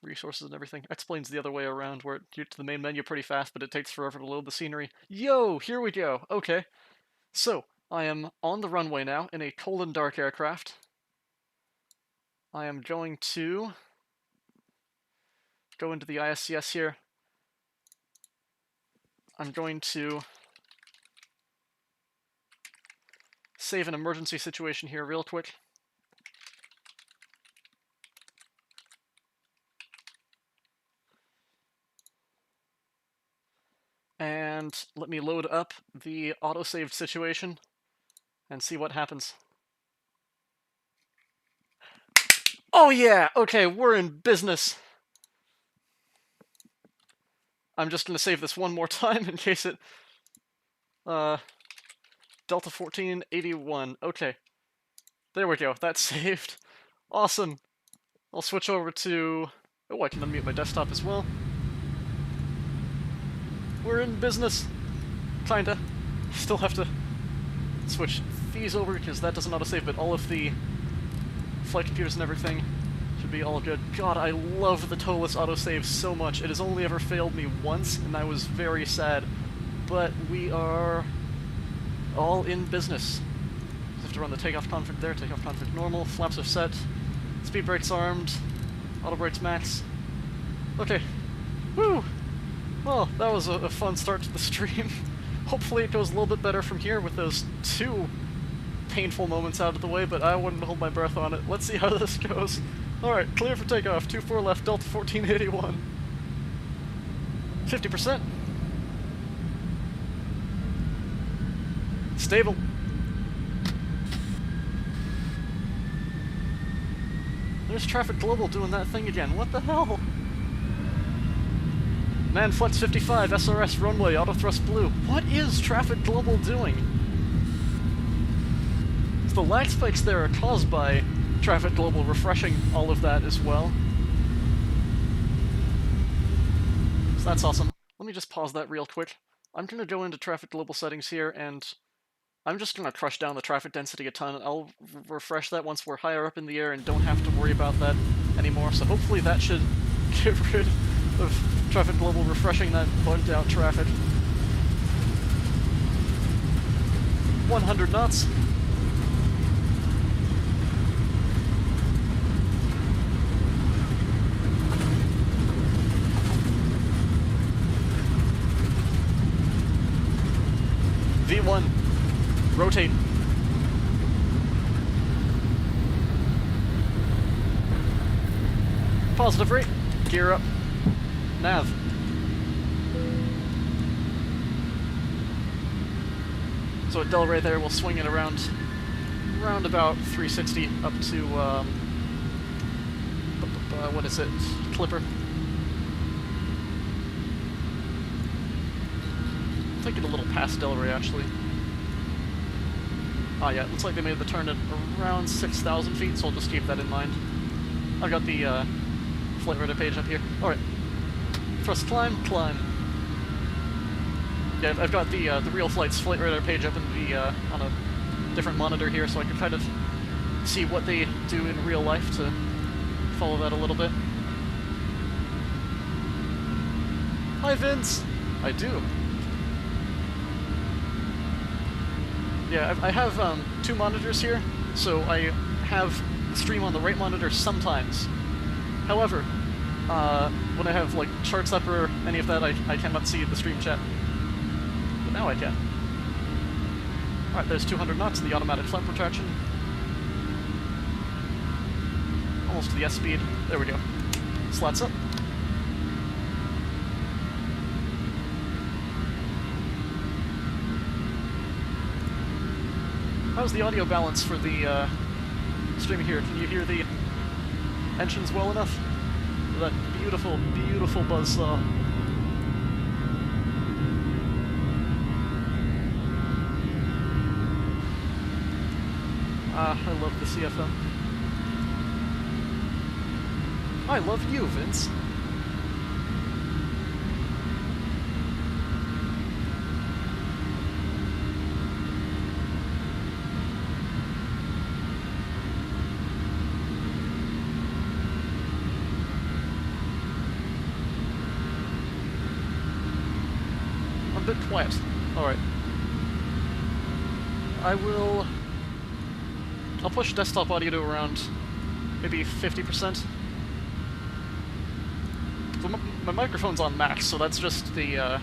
resources and everything. X-Plane's the other way around, where you get to the main menu pretty fast, but it takes forever to load the scenery. Yo, here we go. Okay, so I am on the runway now in a cold and dark aircraft. I am going to go into the ISCS here. I'm going to save an emergency situation here real quick. And let me load up the autosaved situation and see what happens. Oh yeah! Okay, we're in business! I'm just gonna save this one more time in case it... Delta 1481. Okay. There we go, that's saved. Awesome! I'll switch over to... Oh, I can unmute my desktop as well. We're in business! Kinda. Still have to switch these over because that doesn't autosave, but all of the flight computers and everything should be all good. God, I love the ToLiss autosave so much. It has only ever failed me once, and I was very sad. But we are all in business. Just have to run the takeoff config there, takeoff config normal, flaps are set, speed brakes armed, auto brakes max. Okay. Woo! Well, that was a fun start to the stream. Hopefully it goes a little bit better from here with those two painful moments out of the way, but I wouldn't hold my breath on it. Let's see how this goes. Alright, clear for takeoff. 24 left, Delta 1481. 50%. Stable. There's Traffic Global doing that thing again. What the hell? Man, Flex 55, SRS runway, auto thrust blue. What is Traffic Global doing? The lag spikes there are caused by Traffic Global refreshing all of that as well. So that's awesome. Let me just pause that real quick. I'm going to go into Traffic Global settings here, and I'm just going to crush down the traffic density a ton. I'll refresh that once we're higher up in the air and don't have to worry about that anymore. So hopefully that should get rid of Traffic Global refreshing that bugged out traffic. 100 knots. V1. Rotate. Positive rate. Gear up. Nav. So at Delray there, we'll swing it around about 360 up to, what is it? Clipper. I think it a little past Delray, actually. Ah, yeah, it looks like they made the turn at around 6,000 feet, so I'll just keep that in mind. I've got the flight radar page up here. Alright. Thrust climb, climb. Yeah, I've got the real flight's flight radar page up in the, on a different monitor here, so I can kind of see what they do in real life to follow that a little bit. Hi, Vince! I do. Yeah, I have two monitors here, so I have the stream on the right monitor sometimes. However, when I have like charts up or any of that, I cannot see the stream chat. But now I can. Alright, there's 200 knots, the automatic flap retraction. Almost to the S-speed. There we go. Slats up. How's the audio balance for the stream here? Can you hear the engines well enough? That beautiful, beautiful buzzsaw. Ah, I love the CFM. I love you, Vince. I'm a bit quiet. Alright. I'll push desktop audio to around maybe 50%. So my microphone's on max, so that's just the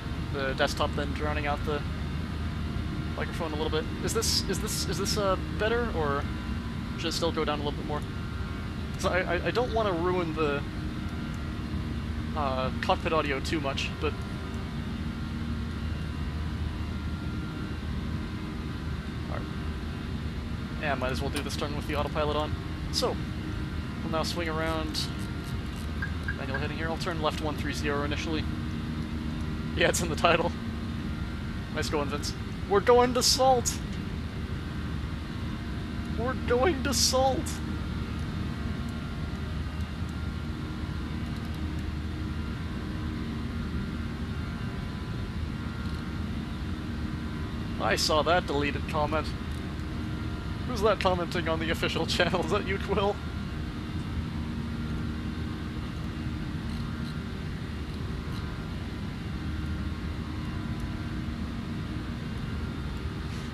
desktop then drowning out the microphone a little bit. Is this better, or should it still go down a little bit more? So I don't want to ruin the cockpit audio too much, but yeah, might as well do this turn with the autopilot on. So, we'll now swing around. Manual heading here. I'll turn left 130 initially. Yeah, it's in the title. Nice going, Vince. We're going to Salt! We're going to Salt! I saw that deleted comment. Who's that commenting on the official channel? Is that you, Quill?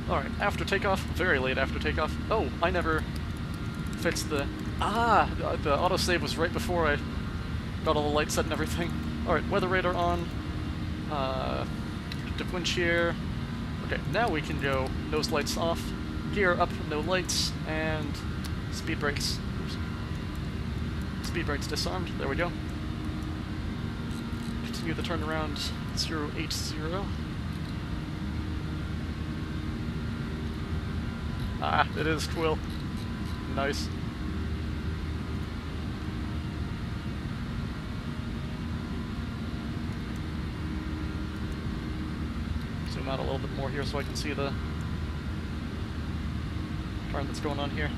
Alright, after takeoff. Very late after takeoff. Oh, I never fixed the... Ah! The autosave was right before I got all the lights set and everything. Alright, weather radar on. Predictive wind shear. Okay, now we can go nose lights off. Gear up, no lights, and speed brakes. Oops. Speed brakes disarmed. There we go. Continue the turnaround 080. Ah, it is Quill. Nice. Zoom out a little bit more here so I can see the turn that's going on here.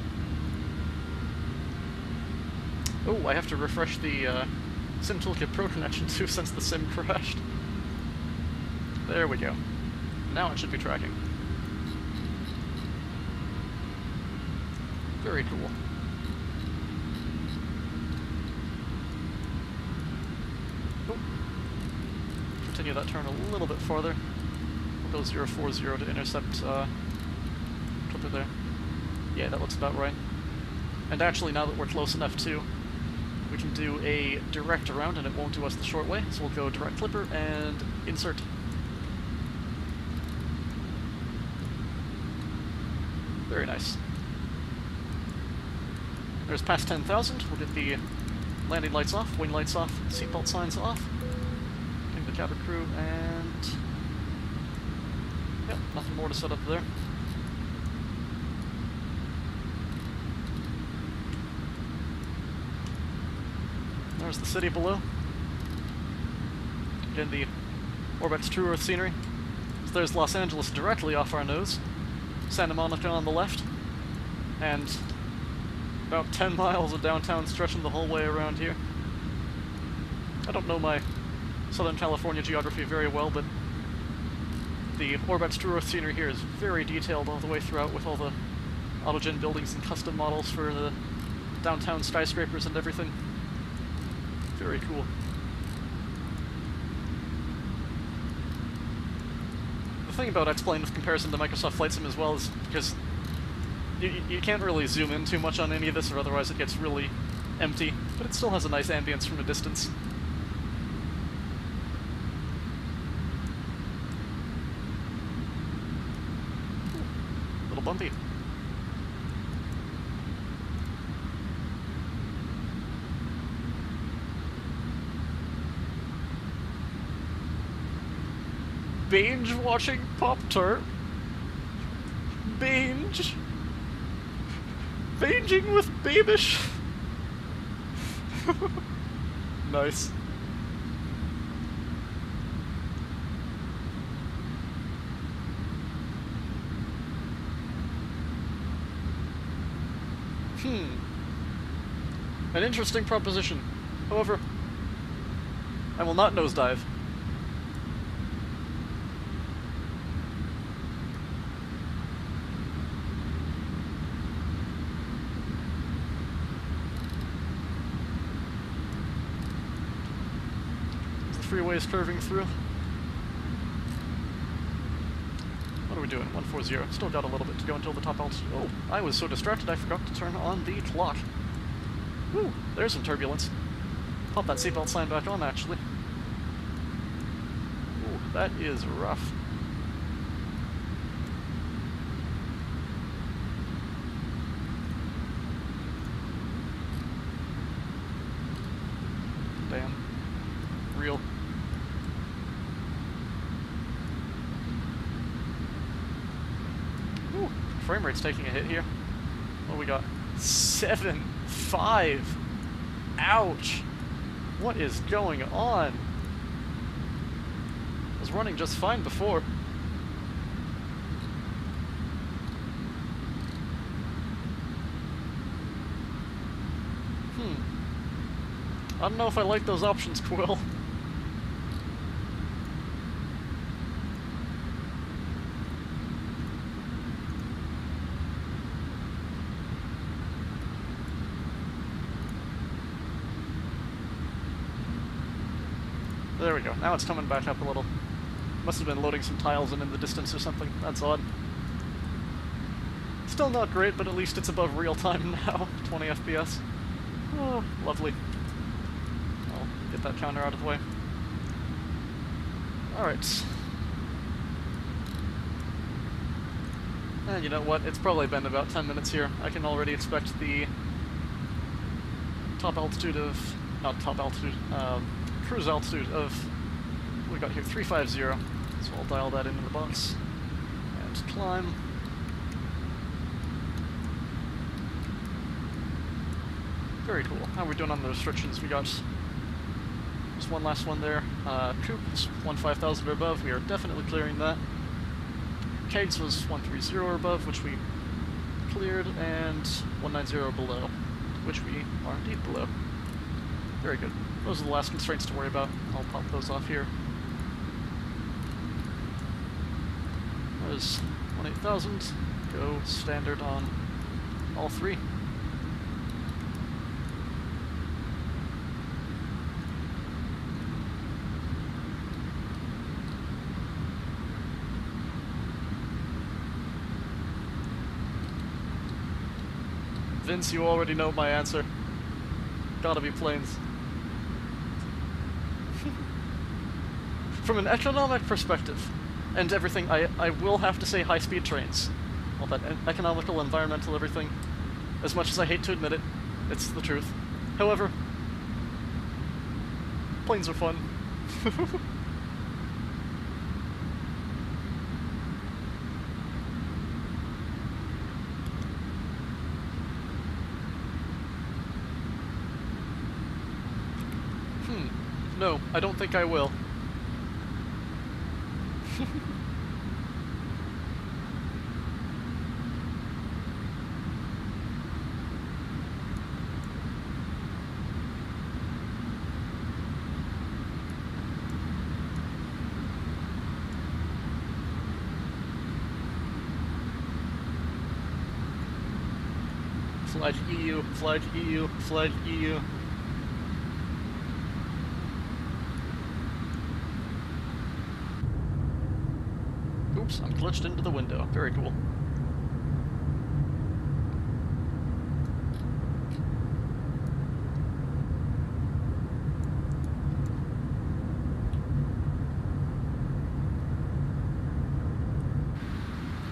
Oh, I have to refresh the Sim Toolkit Pro connection too since the sim crashed. There we go. Now it should be tracking. Very cool. Oh. Continue that turn a little bit farther. We'll go 040 to intercept clipper there. Yeah, that looks about right. And actually, now that we're close enough too, we can do a direct around and it won't do us the short way, so we'll go direct clipper and insert. Very nice. There's past 10,000. We'll get the landing lights off, wing lights off, seatbelt signs off. Getting the cabin crew, and... yep, nothing more to set up there. There's the city below. Again, the Orbx TrueEarth scenery. So there's Los Angeles directly off our nose. Santa Monica on the left. And about 10 miles of downtown stretching the whole way around here. I don't know my Southern California geography very well, but the Orbx TrueEarth scenery here is very detailed all the way throughout, with all the autogen buildings and custom models for the downtown skyscrapers and everything. Very cool. The thing about X-Plane with comparison to Microsoft Flight Sim as well is because you can't really zoom in too much on any of this, or otherwise it gets really empty, but it still has a nice ambience from a distance. Ooh, little bumpy. Binge watching Pop-Tart. Binge. Binging with Babish. Nice. An interesting proposition. However, I will not nosedive. Freeway is curving through. What are we doing? 140. Still got a little bit to go until the top altitude. Oh, I was so distracted I forgot to turn on the clock. Whew, there's some turbulence. Pop that seatbelt sign back on, actually. Ooh, that is rough. Damn. Real. Ooh, frame rate's taking a hit here. What do we got? 7.5. Ouch. What is going on? I was running just fine before. I don't know if I like those options, Quill. There we go. Now it's coming back up a little. Must have been loading some tiles in the distance or something. That's odd. Still not great, but at least it's above real time now. 20 FPS. Oh, lovely. I'll get that counter out of the way. Alright. And you know what? It's probably been about 10 minutes here. I can already expect the top altitude of... not top altitude, cruise altitude of... what we got here? 350. So I'll dial that into the box. And climb. Very cool. How are we doing on the restrictions? We got just one last one there. Coop is 15,000 or above. We are definitely clearing that. Kegs was 130 or above, which we cleared, and 190 or below, which we are indeed below. Very good. Those are the last constraints to worry about. I'll pop those off here. There's 18,000. Go standard on all three. Vince, you already know my answer. Gotta be planes. From an economic perspective, and everything, I will have to say high-speed trains. all that economical, environmental, everything. As much as I hate to admit it, it's the truth. However, planes are fun. No, I don't think I will. Flag EU, flag EU, flag EU. Oops, I'm glitched into the window. Very cool.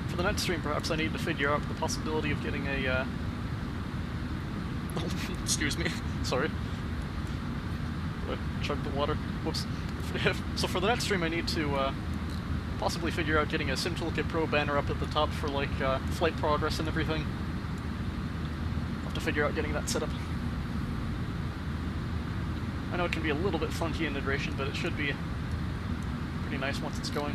For the next stream, perhaps I need to figure out the possibility of getting a, excuse me, sorry. I chugged the water. Whoops. So for the next stream, I need to, possibly figure out getting a SimToolkit Pro banner up at the top for, like, flight progress and everything. I'll have to figure out getting that set up. I know it can be a little bit funky in integration, but it should be pretty nice once it's going.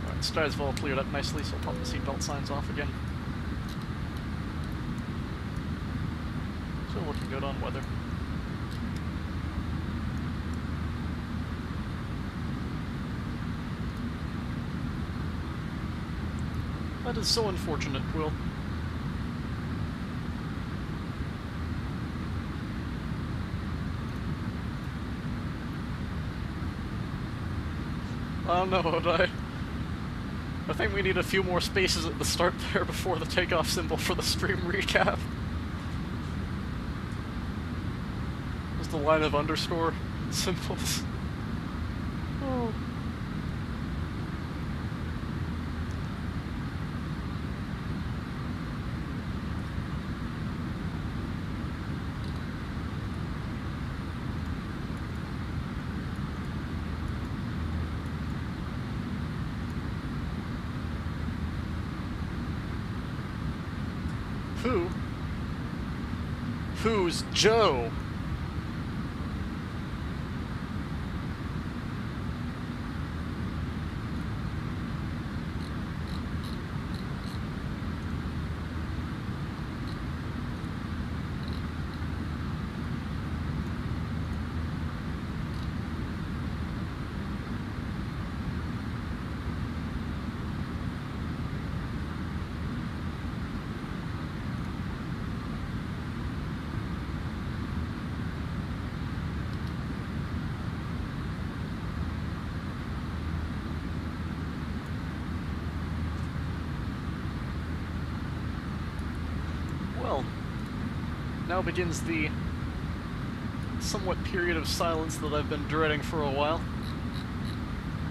Alright, skies have all cleared up nicely, so I'll pop the seatbelt signs off again. Still looking good on weather. That is so unfortunate, Quill. Oh no, I think we need a few more spaces at the start there before the takeoff symbol for the stream recap. There's the line of underscore symbols. Oh. Who's Joe? Now begins the somewhat period of silence that I've been dreading for a while.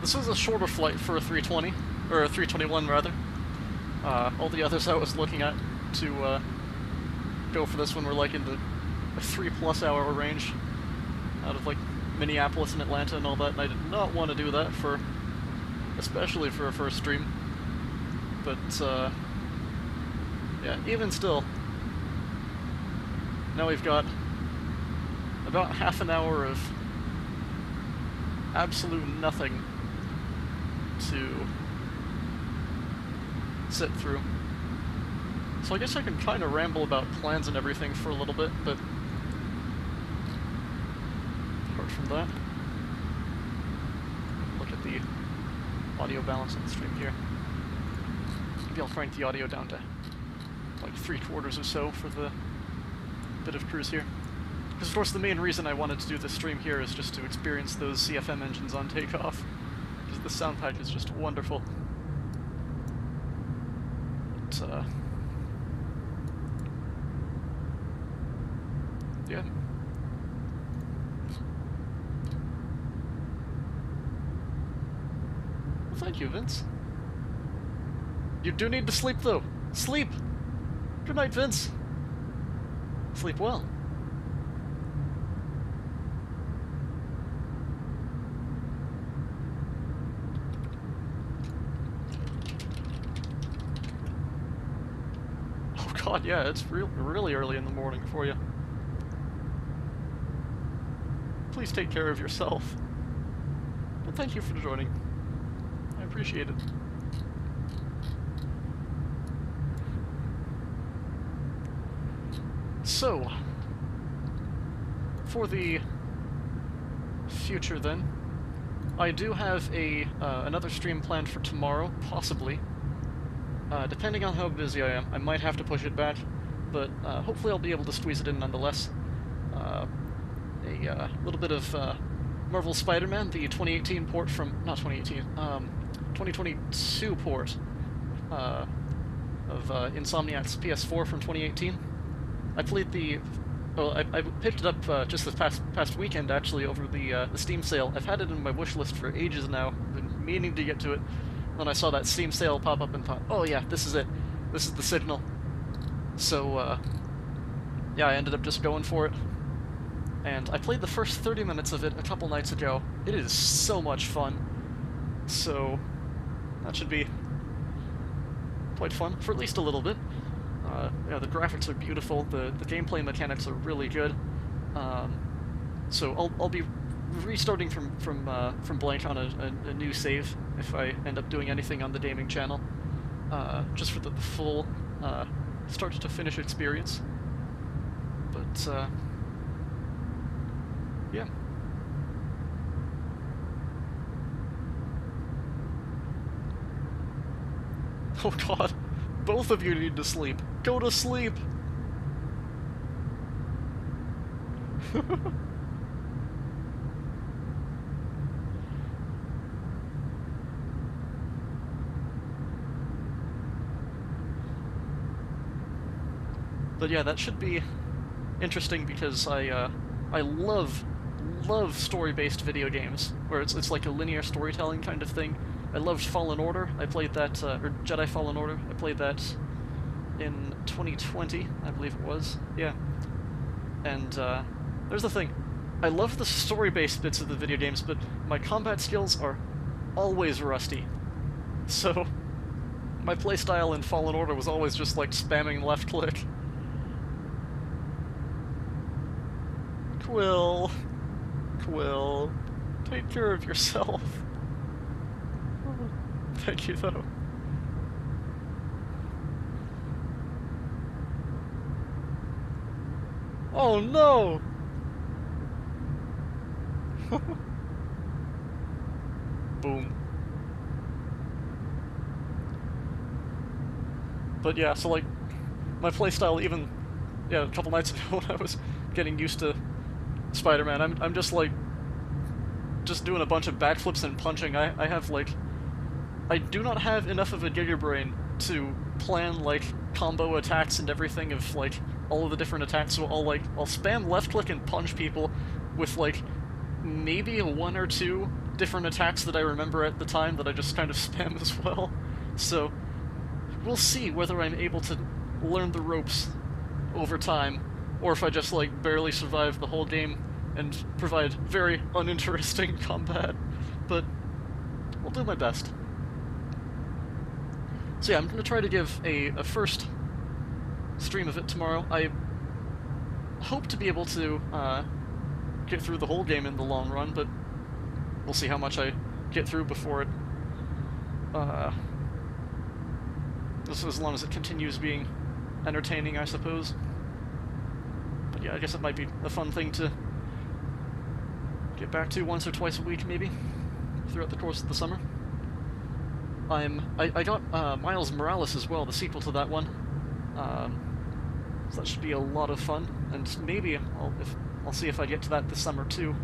This was a shorter flight for a 320, or a 321 rather. All the others I was looking at to go for this one were like in the 3+ hour range out of like Minneapolis and Atlanta and all that, and I did not want to do that for, especially for a first stream. But yeah, even still, now we've got about half an hour of absolute nothing to sit through. So I guess I can kind of ramble about plans and everything for a little bit, but apart from that, look at the audio balance on the stream here. Maybe I'll crank the audio down to like 3/4 or so for the bit of cruise here. Because of course the main reason I wanted to do this stream here is just to experience those CFM engines on takeoff. Because the Soundpack is just wonderful. But, yeah. Well, thank you, Vince. You do need to sleep, though. Sleep! Good night, Vince. Sleep well. Oh god, yeah, it's really early in the morning for you. Please take care of yourself. But thank you for joining. I appreciate it. So, for the future then, I do have another stream planned for tomorrow, possibly. Depending on how busy I am, I might have to push it back, but hopefully I'll be able to squeeze it in nonetheless. A little bit of Marvel Spider-Man, the 2018 port from... not 2018, 2022 port of Insomniac's PS4 from 2018. I played the... well, I picked it up just this past weekend, actually, over the Steam sale. I've had it in my wish list for ages now, been meaning to get to it. Then I saw that Steam sale pop up and thought, oh yeah, this is it. This is the signal. So, yeah, I ended up just going for it. And I played the first 30 minutes of it a couple nights ago. It is so much fun. So, that should be quite fun, for at least a little bit. Yeah, the graphics are beautiful, the gameplay mechanics are really good. So I'll be restarting from blank on a new save if I end up doing anything on the gaming channel, just for the full start to finish experience. But yeah. Oh god, both of you need to sleep. Go to sleep! But yeah, that should be interesting because I love story-based video games, where it's like a linear storytelling kind of thing. I loved Fallen Order. I played that, or Jedi Fallen Order. I played that in 2020, I believe it was. Yeah. And there's the thing. I love the story-based bits of the video games, but my combat skills are always rusty. So my playstyle in Fallen Order was always just like spamming left click. Quill, take care of yourself. Thank you, though. Oh no! Boom. But yeah, so like, my playstyle even, yeah, a couple nights ago when I was getting used to Spider-Man, I'm just like, just doing a bunch of backflips and punching. I have like, I do not have enough of a Giga Brain to plan like combo attacks and everything of like all of the different attacks, so I'll spam left click and punch people with like maybe one or two different attacks that I remember at the time that I just kind of spam as well. So we'll see whether I'm able to learn the ropes over time, or if I just like barely survive the whole game and provide very uninteresting combat. But I'll do my best. So yeah, I'm going to try to give a first stream of it tomorrow. I hope to be able to get through the whole game in the long run, but we'll see how much I get through before it... as long as it continues being entertaining, I suppose. But yeah, I guess it might be a fun thing to get back to once or twice a week, maybe, throughout the course of the summer. I got Miles Morales as well, the sequel to that one. So that should be a lot of fun, and maybe I'll see if I get to that this summer too,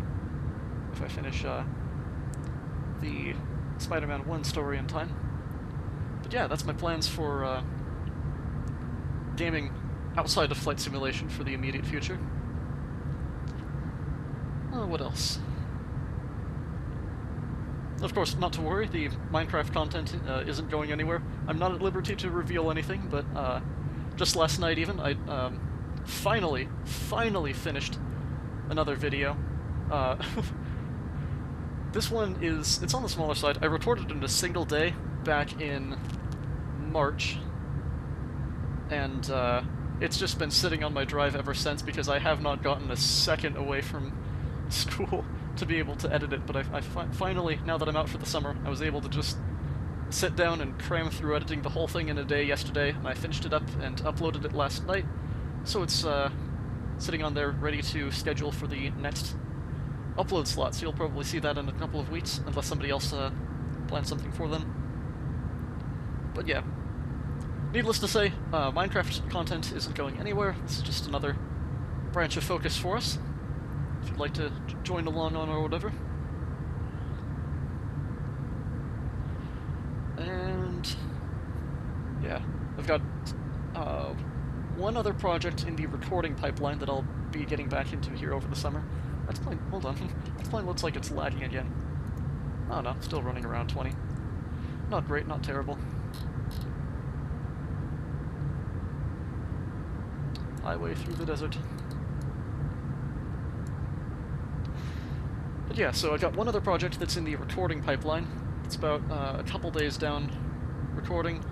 if I finish the Spider-Man 1 story in time. But yeah, that's my plans for gaming outside of flight simulation for the immediate future. What else? of course, not to worry, the Minecraft content isn't going anywhere. I'm not at liberty to reveal anything, but just last night even, I finally finished another video. This one it's on the smaller side. I recorded it in a single day back in March, and it's just been sitting on my drive ever since because I have not gotten a second away from school to be able to edit it, but I finally, now that I'm out for the summer, I was able to just sit down and cram through editing the whole thing in a day yesterday, and I finished it up and uploaded it last night, so it's sitting on there ready to schedule for the next upload slot, so you'll probably see that in a couple of weeks, unless somebody else plans something for them. But yeah, needless to say, Minecraft content isn't going anywhere. This is just another branch of focus for us, if you'd like to join along on or whatever. And yeah, I've got one other project in the recording pipeline that I'll be getting back into here over the summer. That's playing, hold on, that's playing looks like it's lagging again. Oh no, still running around 20. Not great, not terrible. Highway through the desert. But yeah, so I got one other project that's in the recording pipeline. It's about a couple days down recording,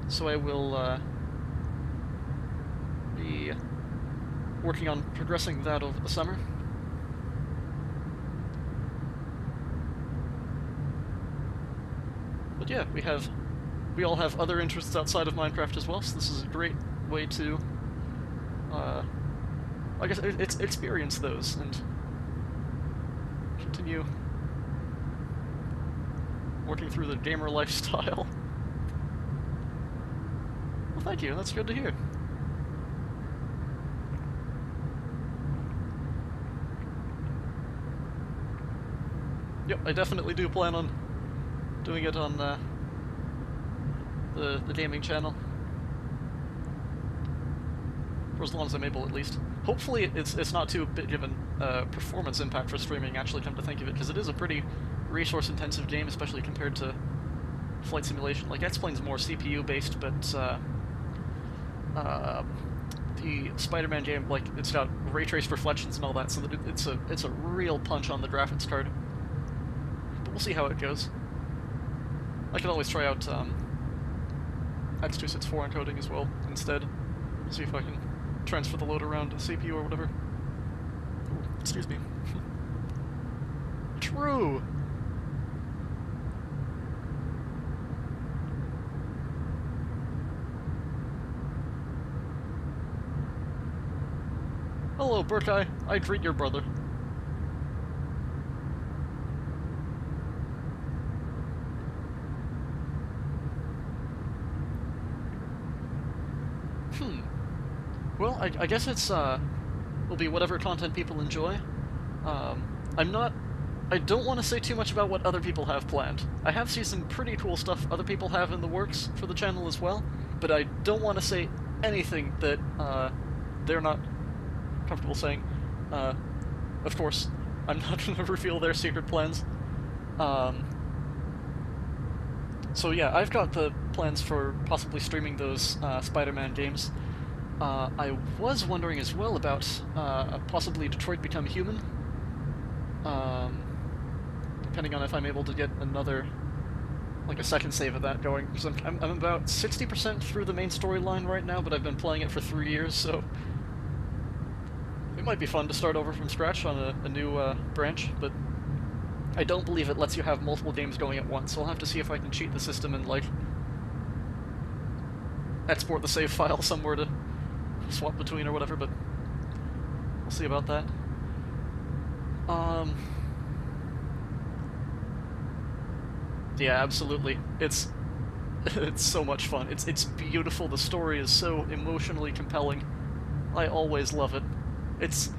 so I will be working on progressing that over the summer. But yeah, we all have other interests outside of Minecraft as well, so this is a great way to I guess it's experience those and continue working through the gamer lifestyle. Well, thank you, that's good to hear. Yep, I definitely do plan on doing it on the gaming channel. For as long as I'm able, at least. Hopefully it's not too big of a performance impact for streaming, actually, come to think of it, because it is a pretty resource-intensive game, especially compared to flight simulation. Like, X-Plane's more CPU-based, but the Spider-Man game, like, it's got ray trace reflections and all that, so that it's a real punch on the graphics card. But we'll see how it goes. I could always try out X264 encoding as well instead. See if I can transfer the load around to CPU or whatever. Ooh, excuse me. True! Hello, Burkeye. I greet your brother. Well, I guess it's, will be whatever content people enjoy. I don't want to say too much about what other people have planned. I have seen some pretty cool stuff other people have in the works for the channel as well, but I don't want to say anything that, they're not comfortable saying. Of course, I'm not going to reveal their secret plans. So yeah, I've got the plans for possibly streaming those, Spider-Man games. I was wondering as well about possibly Detroit Become Human, depending on if I'm able to get another, like a second save of that going, because I'm about 60% through the main storyline right now, but I've been playing it for 3 years, so it might be fun to start over from scratch on a new branch, but I don't believe it lets you have multiple games going at once, so I'll have to see if I can cheat the system and, like, export the save file somewhere to swap between or whatever, but we'll see about that. Yeah, absolutely. It's so much fun. It's beautiful. The story is so emotionally compelling. I always love it. It's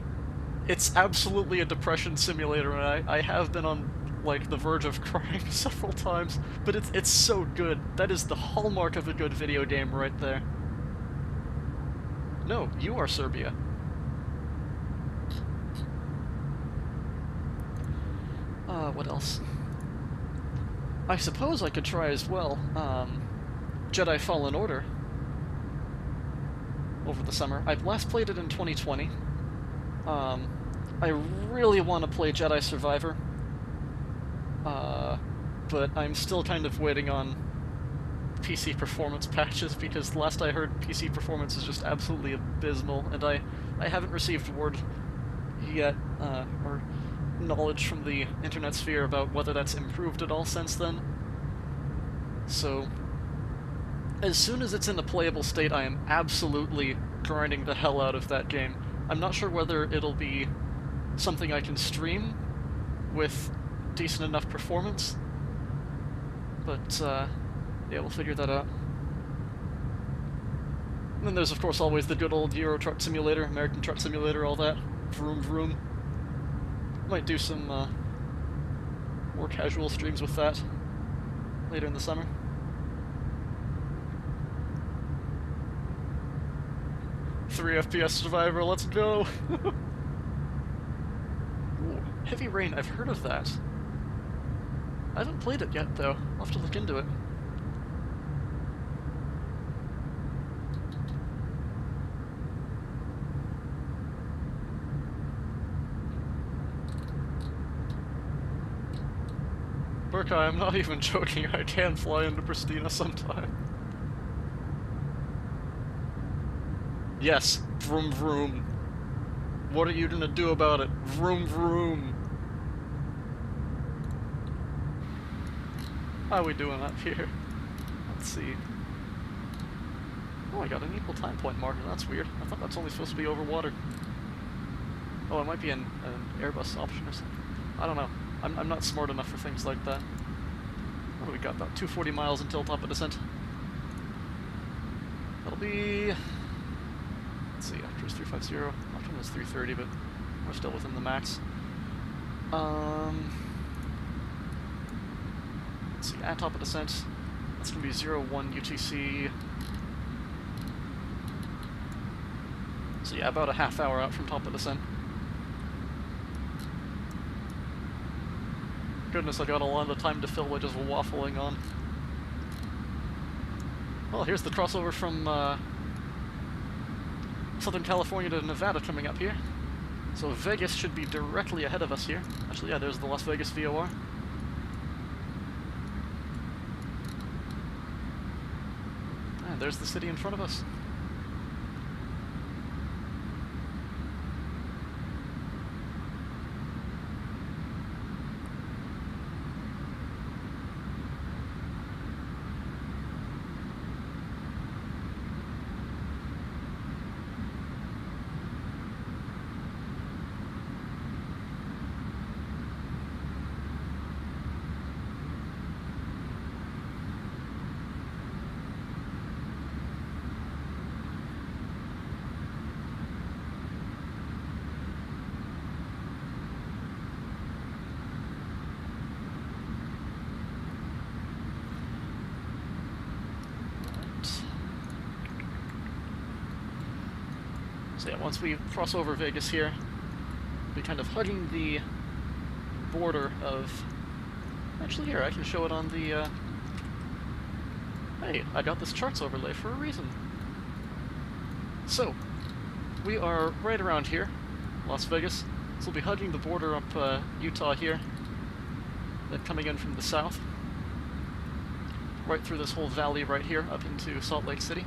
absolutely a depression simulator, and I have been on, like, the verge of crying several times, but it's so good. That is the hallmark of a good video game right there. No, you are Serbia. What else? I suppose I could try as well, Jedi Fallen Order over the summer. I've last played it in 2020. I really want to play Jedi Survivor, but I'm still kind of waiting on PC performance patches, because last I heard PC performance is just absolutely abysmal, and I haven't received word yet, or knowledge from the internet sphere about whether that's improved at all since then. So, as soon as it's in a playable state, I am absolutely grinding the hell out of that game. I'm not sure whether it'll be something I can stream with decent enough performance, but yeah, we'll figure that out. And then there's, of course, always the good old Euro Truck Simulator, American Truck Simulator, all that. Vroom vroom. Might do some more casual streams with that later in the summer. Three FPS Survivor, let's go! Ooh, Heavy Rain, I've heard of that. I haven't played it yet, though. I'll have to look into it. Burkai, I'm not even joking, I can fly into Pristina sometime. Yes, vroom vroom. What are you gonna do about it? Vroom vroom. How are we doing up here? Let's see. Oh, I got an equal time point marker, that's weird. I thought that's only supposed to be over water. Oh, it might be an Airbus option or something. I don't know. I'm not smart enough for things like that. Oh, we got about 240 miles until top of descent. That'll be... Let's see, cruise 350. Option was 330, but we're still within the max. Let's see, at top of descent, that's going to be 01 UTC. So yeah, about a half hour out from top of descent. Goodness, I got a lot of time to fill by just waffling on. Well, here's the crossover from Southern California to Nevada coming up here. So Vegas should be directly ahead of us here. Actually, yeah, there's the Las Vegas VOR. And there's the city in front of us. So yeah, once we cross over Vegas here, we'll be kind of hugging the border of... Actually, here, I can show it on the... Hey, I got this charts overlay for a reason. So, we are right around here, Las Vegas. So we'll be hugging the border up Utah here, then coming in from the south, right through this whole valley right here, up into Salt Lake City.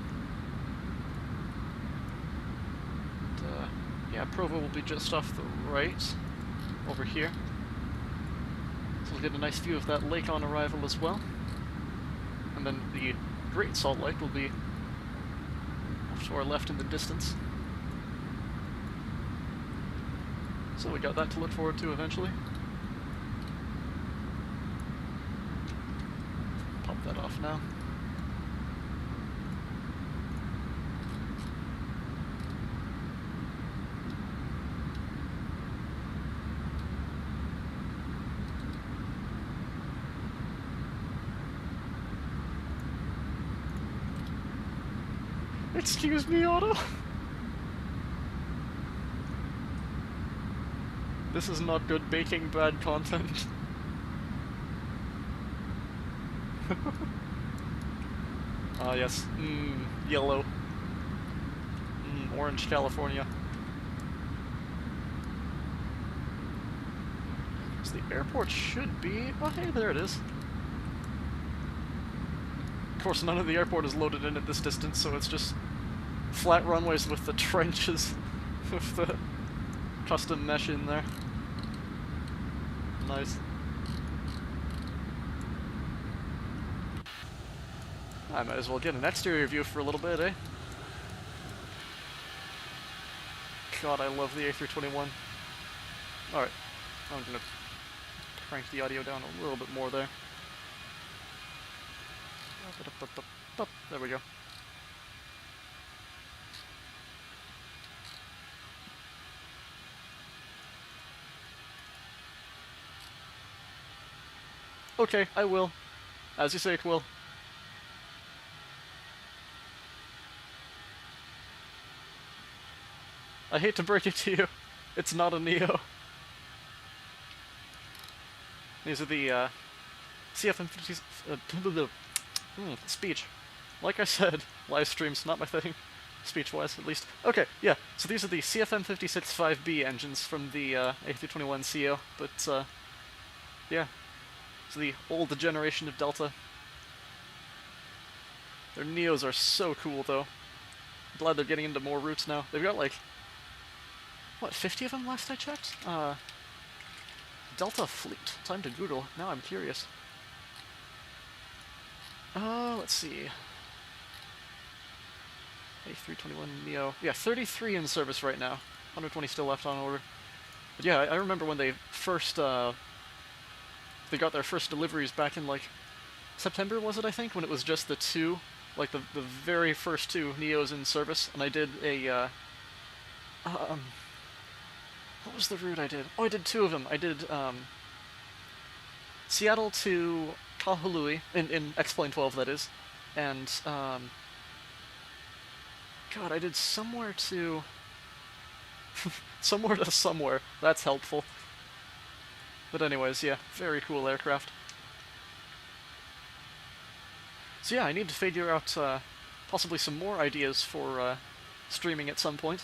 Yeah, Provo will be just off the right, over here. So we'll get a nice view of that lake on arrival as well. And then the Great Salt Lake will be off to our left in the distance. So we got that to look forward to eventually. Pop that off now. Excuse me, Otto? This is not good baking bad content. Ah, yes. Yellow. Orange, California. So the airport should be... Oh, hey, there it is. Of course, none of the airport is loaded in at this distance, so it's just flat runways with the trenches with the custom mesh in there. Nice. I might as well get an exterior view for a little bit, eh? God, I love the A321. Alright, I'm gonna crank the audio down a little bit more there. There we go. Okay, I will. As you say, it will. I hate to break it to you, it's not a Neo. These are the CFM56 speech. Like I said, live streams, not my thing, speech-wise at least. Okay, yeah, so these are the CFM56 5B engines from the A321 CEO, but yeah, so the old generation of Delta. Their Neos are so cool, though. I'm glad they're getting into more routes now. They've got like, what, 50 of them last I checked? Delta fleet. Time to Google. Now I'm curious. Let's see. A321 Neo. Yeah, 33 in service right now. 120 still left on order. But yeah, I remember when they first, they got their first deliveries back in, like, September, was it, I think? When it was just the two, like, the very first two Neos in service. And I did a, what was the route I did? Oh, I did two of them. I did, Seattle to Kahului, in X-Plane 12, that is. And, God, I did somewhere to... somewhere to somewhere. That's helpful. But anyways, yeah, very cool aircraft. So yeah, I need to figure out, possibly some more ideas for, streaming at some point.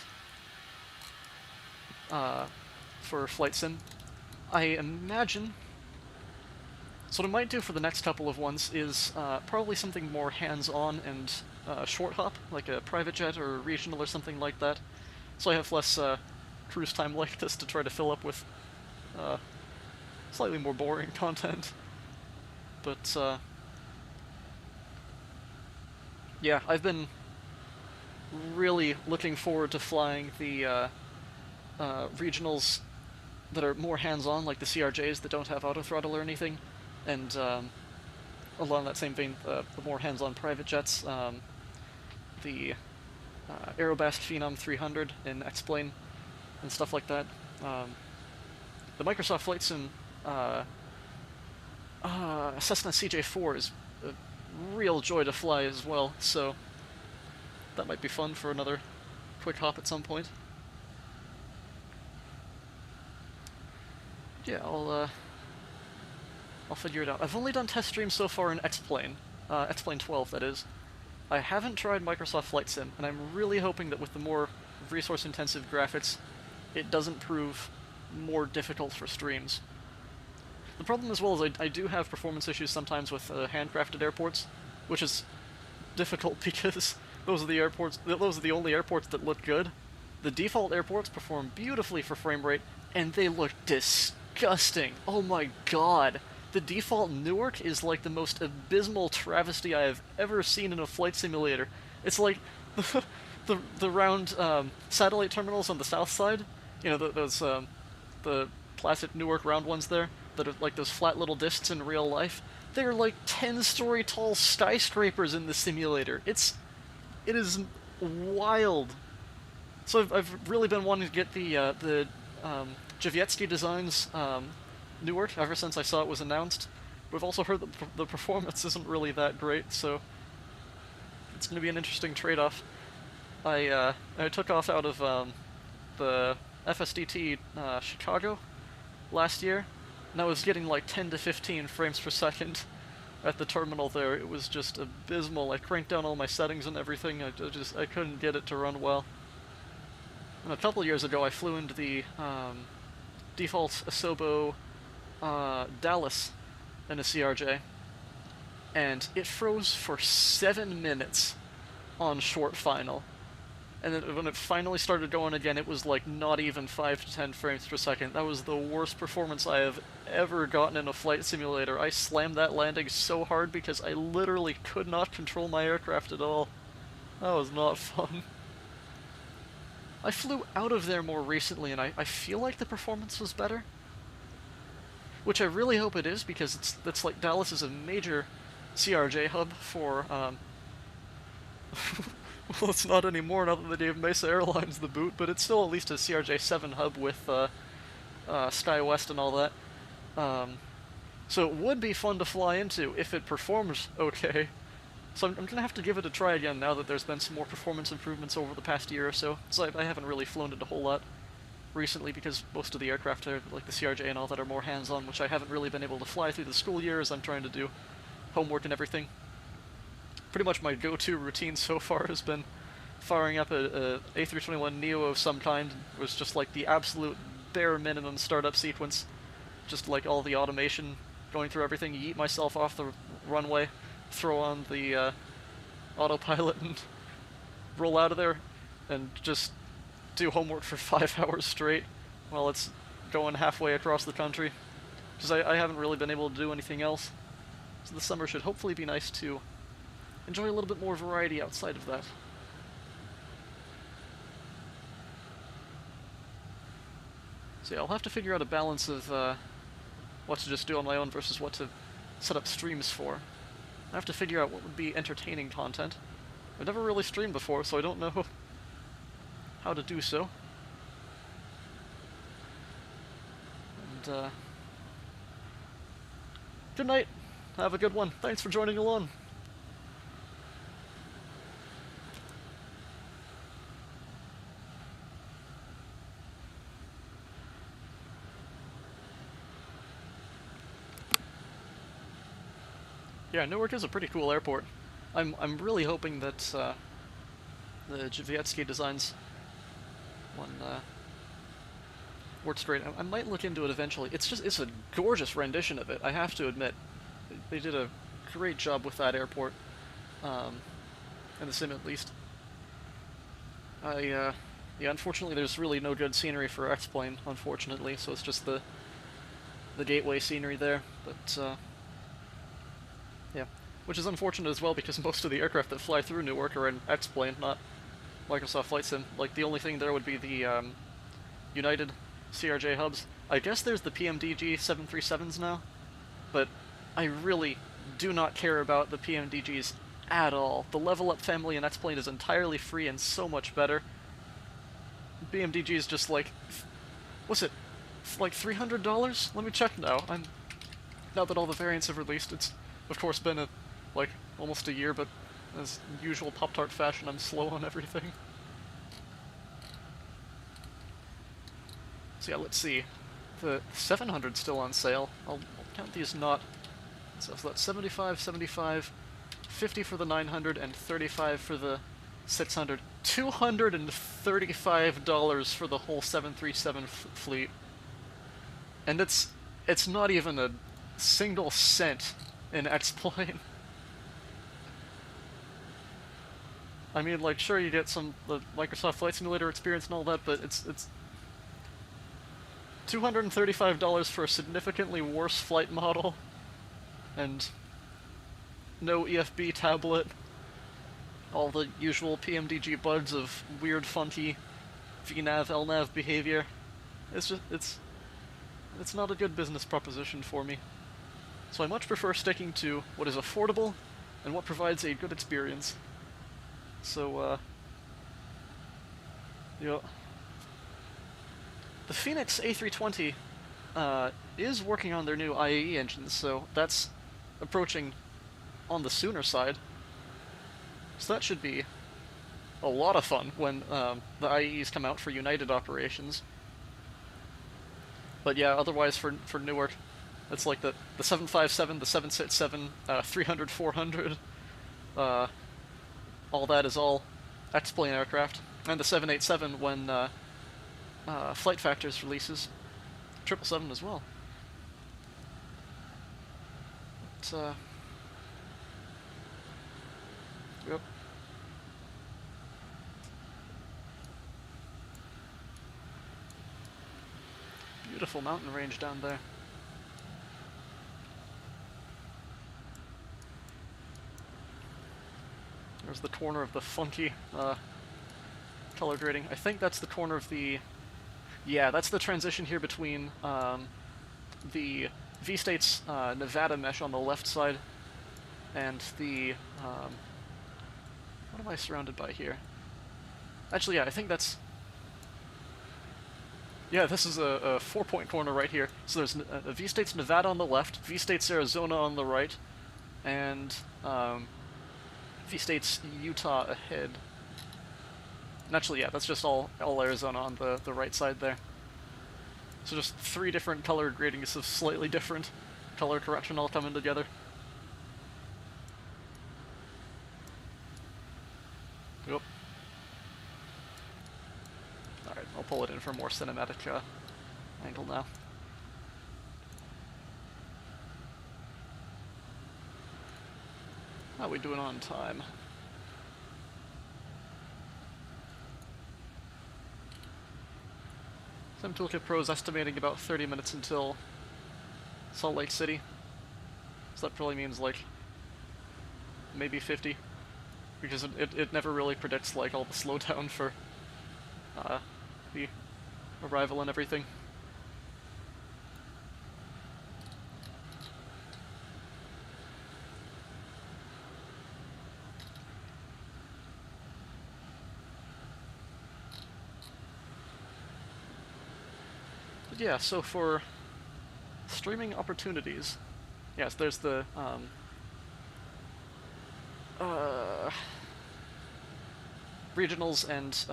For Flight Sim. I imagine... So what I might do for the next couple of ones is, probably something more hands-on and, short hop, like a private jet or a regional or something like that. So I have less, cruise time like this to try to fill up with, slightly more boring content. But, yeah, I've been really looking forward to flying the, regionals that are more hands-on, like the CRJs that don't have auto-throttle or anything, and along that same vein, the more hands-on private jets, the Aerobast Phenom 300 in X-Plane, and stuff like that. The Microsoft Flight Sim Cessna CJ4 is a real joy to fly as well, so that might be fun for another quick hop at some point. Yeah, I'll figure it out. I've only done test streams so far in X-Plane, X-Plane 12, that is. I haven't tried Microsoft Flight Sim, and I'm really hoping that with the more resource-intensive graphics, it doesn't prove more difficult for streams. The problem as well is I do have performance issues sometimes with handcrafted airports, which is difficult because those are the only airports that look good. The default airports perform beautifully for frame rate, and they look disgusting. Oh my god. The default Newark is like the most abysmal travesty I have ever seen in a flight simulator. It's like the round satellite terminals on the south side. You know, those the classic Newark round ones there that are like those flat little discs in real life. They're like 10-story tall skyscrapers in the simulator. It is wild. So I've really been wanting to get the Javietsky Designs Newark ever since I saw it was announced. We've also heard that the performance isn't really that great, so it's going to be an interesting trade-off. I took off out of the FSDT Chicago last year, and I was getting like 10 to 15 frames per second at the terminal there. It was just abysmal. I cranked down all my settings and everything. I couldn't get it to run well. And a couple years ago, I flew into the default Asobo Dallas in a CRJ, and it froze for 7 minutes on ShortFinal. And then when it finally started going again, it was like not even 5 to 10 frames per second. That was the worst performance I have ever gotten in a flight simulator. I slammed that landing so hard because I literally could not control my aircraft at all. That was not fun. I flew out of there more recently, and I feel like the performance was better. Which I really hope it is, because it's like Dallas is a major CRJ hub for, well, it's not anymore now that they gave Mesa Airlines the boot, but it's still at least a CRJ-7 hub with SkyWest and all that. So it would be fun to fly into if it performs okay. So I'm going to have to give it a try again now that there's been some more performance improvements over the past year or so. So I haven't really flown it a whole lot recently because most of the aircraft are, like the CRJ and all that, are more hands-on, which I haven't really been able to fly through the school year as I'm trying to do homework and everything. Pretty much my go-to routine so far has been firing up a A321 Neo of some kind. It was just like the absolute bare minimum startup sequence. Just like all the automation going through everything, yeet myself off the runway, throw on the autopilot and roll out of there, and just do homework for 5 hours straight while it's going halfway across the country. Because I haven't really been able to do anything else. So the summer should hopefully be nice to enjoy a little bit more variety outside of that. So yeah, I'll have to figure out a balance of what to just do on my own versus what to set up streams for. I have to figure out what would be entertaining content. I've never really streamed before, so I don't know how to do so. And, good night. Have a good one. Thanks for joining along. Yeah, Newark is a pretty cool airport. I'm really hoping that the Javietsky designs one works great. I might look into it eventually. It's a gorgeous rendition of it, I have to admit. They did a great job with that airport, in the sim at least. Yeah, unfortunately there's really no good scenery for X-Plane, unfortunately, so it's just the gateway scenery there, but yeah. Which is unfortunate as well, because most of the aircraft that fly through Newark are in X-Plane, not Microsoft Flight Sim. Like, the only thing there would be the United CRJ hubs. I guess there's the PMDG 737s now, but I really do not care about the PMDGs at all. The Level Up family in X-Plane is entirely free and so much better. PMDG is just like, what's it, like $300? Let me check now. Now that all the variants have released, it's of course been like almost a year, but as usual Pop-Tart fashion, I'm slow on everything. So yeah, let's see. The 700's still on sale. I'll count these not. So that's 75, 75, 50 for the 900, and 35 for the 600. $235 for the whole 737 fleet. And it's not even a single cent in X-Plane. I mean, like, sure, you get some the Microsoft Flight Simulator experience and all that, but it's $235 for a significantly worse flight model, and no EFB tablet, all the usual PMDG bugs of weird, funky VNav, LNav behavior. It's not a good business proposition for me. So I much prefer sticking to what is affordable and what provides a good experience. So, yeah. The Phoenix A320 is working on their new IAE engines, so that's approaching on the sooner side. So that should be a lot of fun when the IAEs come out for United operations. But yeah, otherwise for Newark, It's like the 757, the 767, 300, 400, all that is all X-plane aircraft. And the 787 when Flight Factors releases 777 as well. But, yep. Beautiful mountain range down there. There's the corner of the funky color grading. I think that's the corner of the... Yeah, that's the transition here between the VStates Nevada mesh on the left side and the... what am I surrounded by here? Actually, yeah, I think that's... Yeah, this is a 4-point corner right here. So there's a VStates Nevada on the left, VStates Arizona on the right, and VStates Utah ahead. And actually, yeah, that's just all Arizona on the right side there. So just 3 different color gradings of slightly different color correction all coming together. Yep. Alright, I'll pull it in for a more cinematic angle now. How are we doing on time? Sim Toolkit Pro is estimating about 30 minutes until Salt Lake City. So that probably means like maybe 50. Because it never really predicts like all the slowdown for the arrival and everything. But yeah, so for streaming opportunities, yes, there's the regionals and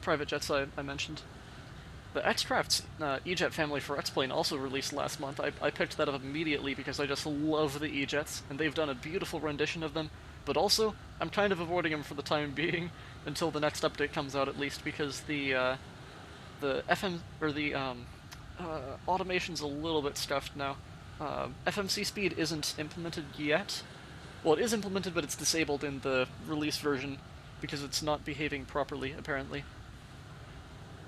private jets I mentioned. The Xcraft's E-Jet family for X-Plane also released last month. I picked that up immediately because I just love the E-Jets, and they've done a beautiful rendition of them. But also, I'm kind of avoiding them for the time being until the next update comes out, at least, because the FM or the automation's a little bit scuffed now. FMC speed isn't implemented yet. Well, it is implemented, but it's disabled in the release version because it's not behaving properly, apparently.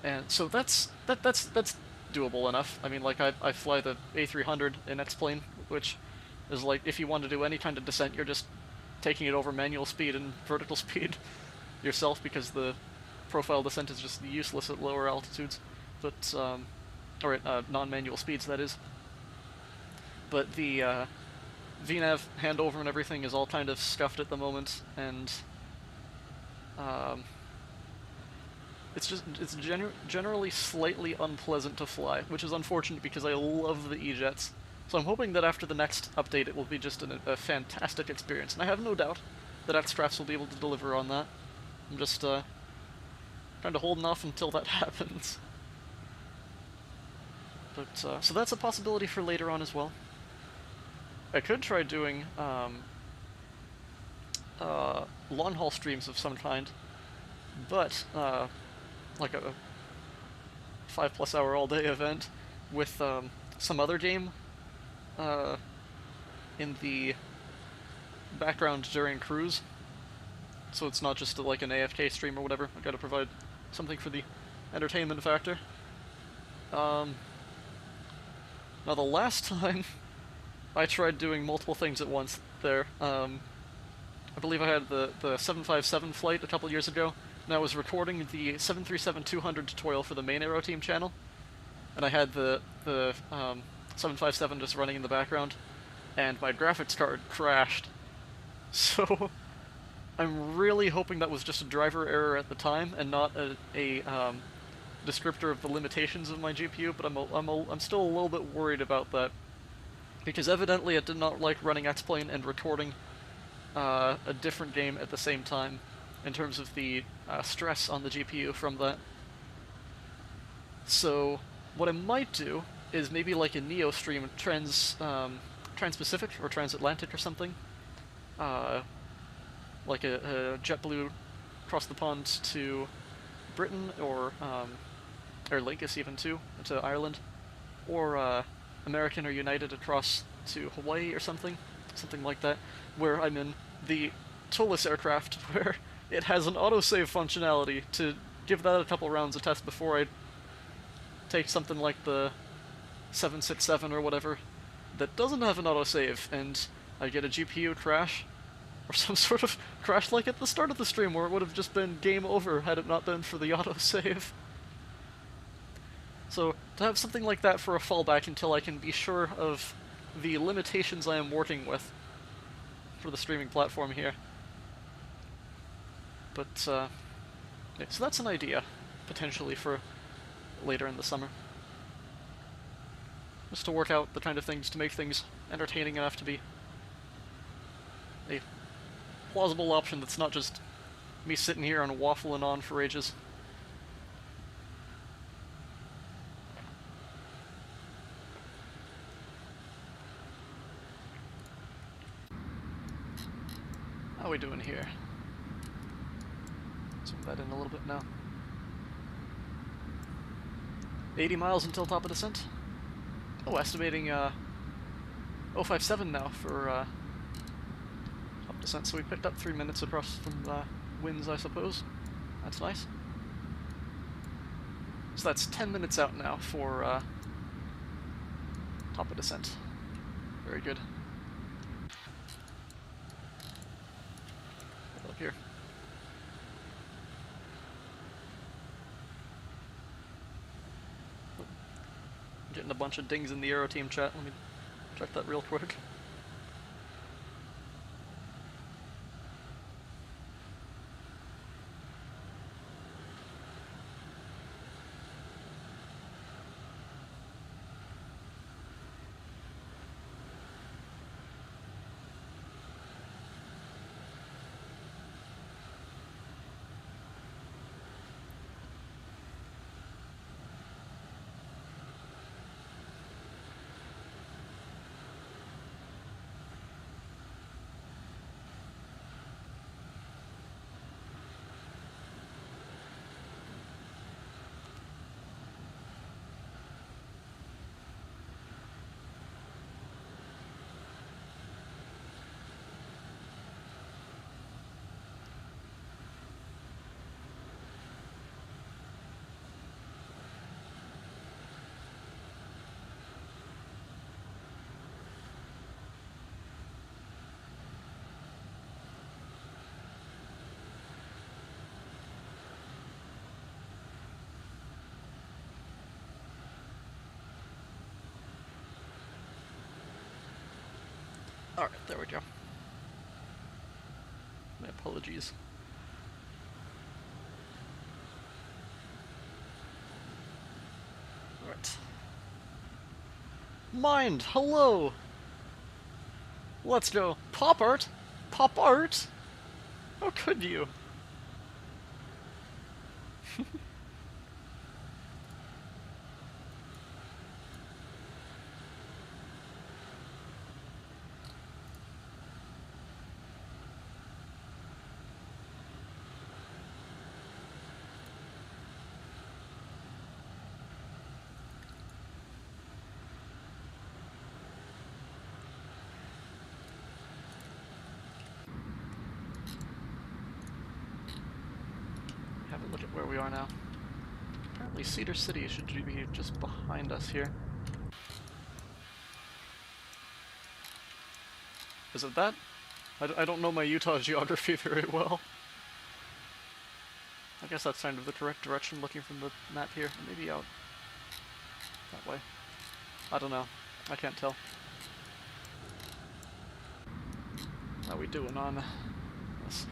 And so that's doable enough. I mean, like, I fly the A300 in X-Plane, which is like, if you want to do any kind of descent, you're just taking it over manual speed and vertical speed yourself, because the profile descent is just useless at lower altitudes. But, or at non-manual speeds, that is. But the VNav handover and everything is all kind of scuffed at the moment, and it's generally slightly unpleasant to fly, which is unfortunate because I love the E-Jets. So I'm hoping that after the next update it will be just a fantastic experience, and I have no doubt that Xcrafts will be able to deliver on that. I'm just kind of holding off until that happens. But so that's a possibility for later on as well. I could try doing long-haul streams of some kind, but like a 5+ hour all-day event with some other game in the background during cruise. So it's not just like an AFK stream or whatever. I've got to provide something for the entertainment factor. Now the last time I tried doing multiple things at once there, I believe I had the 757 flight a couple years ago, and I was recording the 737-200 tutorial for the main Aeroteam channel, and I had the 757 just running in the background, and my graphics card crashed. So I'm really hoping that was just a driver error at the time, and not a descriptor of the limitations of my GPU, but I'm still a little bit worried about that, because evidently it did not like running X-Plane and recording a different game at the same time, in terms of the stress on the GPU from that. So what I might do is maybe like a Neo stream trans-Pacific or transatlantic or something. Like a JetBlue across the pond to Britain, or Aer Lingus even too, to Ireland, or American or United across to Hawaii or something like that, where I'm in the ToLiss aircraft, where it has an autosave functionality to give that a couple rounds of test before I take something like the 767 or whatever that doesn't have an autosave, and I get a GPU crash, or some sort of crash like at the start of the stream where it would have just been game over had it not been for the autosave. So, to have something like that for a fallback until I can be sure of the limitations I am working with for the streaming platform here. But, yeah, so that's an idea, potentially, for later in the summer. Just to work out the kind of things to make things entertaining enough to be a plausible option that's not just me sitting here and waffling on for ages. How are we doing here? Zoom that in a little bit now. 80 miles until top of descent. Oh, estimating 057 now for top descent, so we picked up 3 minutes across from winds, I suppose. That's nice. So that's 10 minutes out now for top of descent. Very good. Up here. Getting a bunch of dings in the Aeroteam chat. Let me check that real quick. Alright, there we go. My apologies. Alright. Mind, hello! Let's go. Pop art? Pop art? How could you? Have a look at where we are now. Apparently Cedar City should be just behind us here. Is it that? I don't know my Utah geography very well. I guess that's kind of the correct direction looking from the map here. Maybe out that way. I don't know. I can't tell. How we doing on this?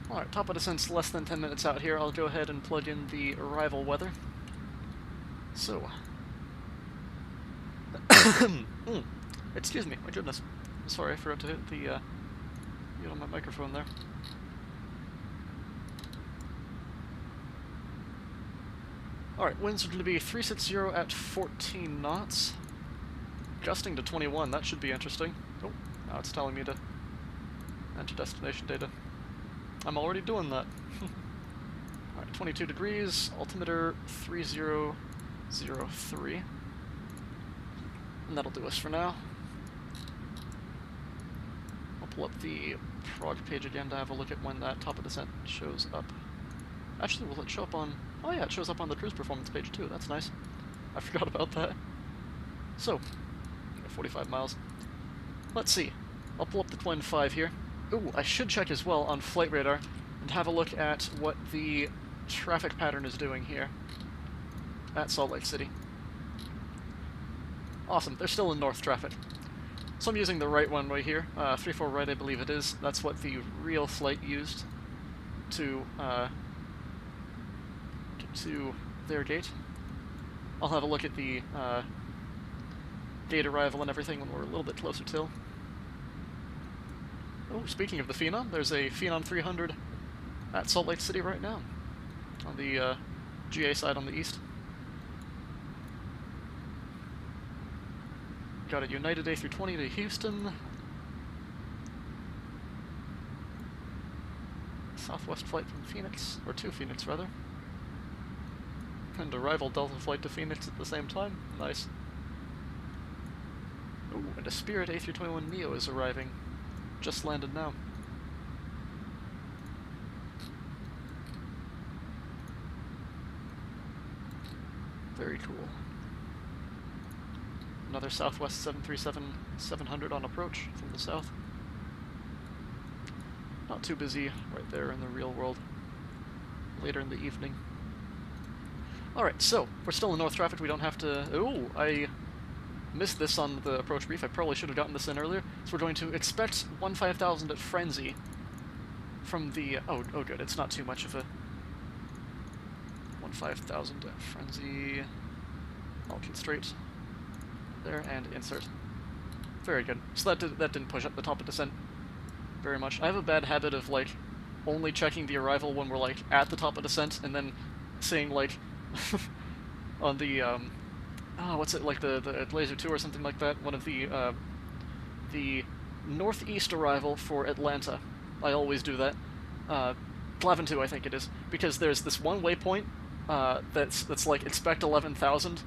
Alright, top of descent's less than 10 minutes out here. I'll go ahead and plug in the arrival weather. So. Excuse me, my goodness. Sorry, I forgot to hit the mute on my microphone there. Alright, winds are going to be 360 at 14 knots. Gusting to 21, that should be interesting. Oh, now it's telling me to enter destination data. I'm already doing that. Alright, 22 degrees, altimeter 3003. And that'll do us for now. I'll pull up the prog page again to have a look at when that top of descent shows up. Actually, will it show up on... Oh yeah, it shows up on the cruise performance page too, that's nice. I forgot about that. So, 45 miles. Let's see. I'll pull up the Twin 5 here. Ooh, I should check as well on flight radar and have a look at what the traffic pattern is doing here at Salt Lake City. Awesome, they're still in north traffic. So I'm using the right one right here, 34 right I believe it is. That's what the real flight used to get to their gate. I'll have a look at the gate arrival and everything when we're a little bit closer till. Oh, speaking of the Phenom, there's a Phenom 300 at Salt Lake City right now, on the GA side on the east. Got a United A320 to Houston. Southwest flight from Phoenix, or to Phoenix rather. And a rival Delta flight to Phoenix at the same time. Nice. Ooh, and a Spirit A321neo is arriving. Just landed now. Very cool. Another Southwest 737-700 on approach from the south. Not too busy right there in the real world. Later in the evening. Alright, so, we're still in north traffic, we don't have to... Ooh, I missed this on the approach brief, I probably should have gotten this in earlier. So we're going to expect 15,000 at Frenzy from the... Oh good, it's not too much of a... 15,000 at Frenzy... I'll constraight there, and insert. Very good. So that didn't push up the top of descent very much. I have a bad habit of, like, only checking the arrival when we're, like, at the top of descent, and then seeing, like, on the, what's it, like, the Laser 2 or something like that, one of the northeast arrival for Atlanta. I always do that. Glavin 2, I think it is, because there's this one waypoint, that's like, expect 11,000,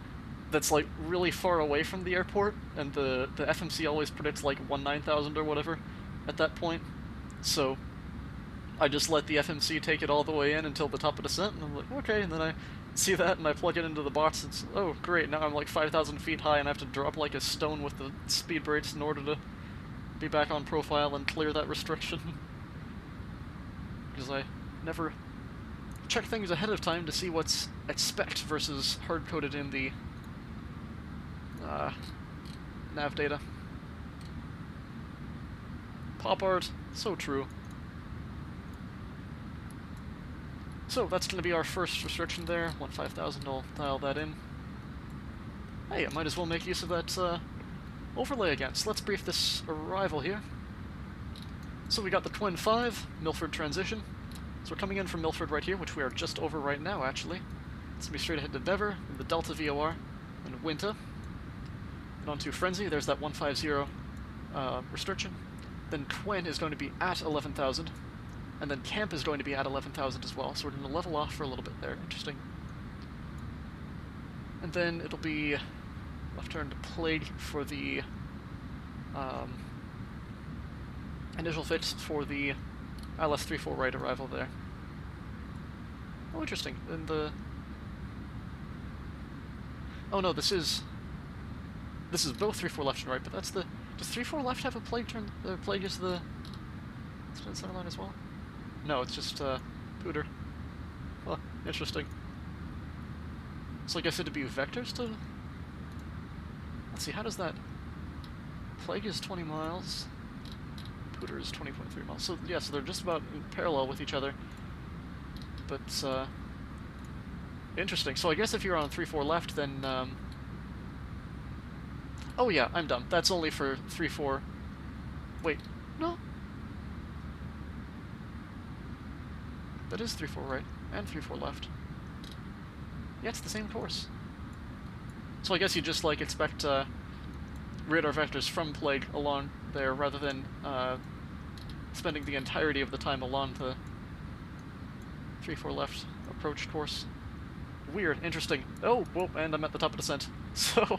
that's like really far away from the airport, and the FMC always predicts like 19,000 or whatever at that point. So I just let the FMC take it all the way in until the top of descent, and I'm like, okay, and then I see that and I plug it into the box, and it's, oh great, now I'm like 5,000 feet high and I have to drop like a stone with the speed brakes in order to be back on profile and clear that restriction. Because I never check things ahead of time to see what's expect versus hard-coded in the nav data. Pop art, so true. So that's going to be our first restriction there, 15,000, I'll dial that in. Hey, I might as well make use of that overlay again, so let's brief this arrival here. So we got the Twin 5, Milford transition. So we're coming in from Milford right here, which we are just over right now, actually. It's going to be straight ahead to Bever, and the Delta VOR, and Winta. And onto Frenzy, there's that 150 restriction. Then Twin is going to be at 11,000, and then Camp is going to be at 11,000 as well, so we're going to level off for a little bit there. Interesting. And then it'll be left turn to Plague for the initial fix for the ILS-34 right arrival there. Oh, interesting. And the... Oh no, this is both 3-4 left and right, but that's the... Does 3-4 left have a Plague turn? The Plague is the... spin center line as well? No, it's just, Pooter. Huh, interesting. So I guess it'd be vectors to... Let's see, how does that... Plague is 20 miles. Pooter is 20.3 miles. So, yeah, so they're just about in parallel with each other. But, interesting. So I guess if you're on 3-4 left, then, Oh yeah, I'm dumb. That's only for 3-4... Wait, no? That is 3-4 right, and 3-4 left. Yeah, it's the same course. So I guess you just, like, expect, radar vectors from Plague along there rather than spending the entirety of the time along the 3-4 left approach course. Weird, interesting. Oh, whoa, and I'm at the top of descent. So,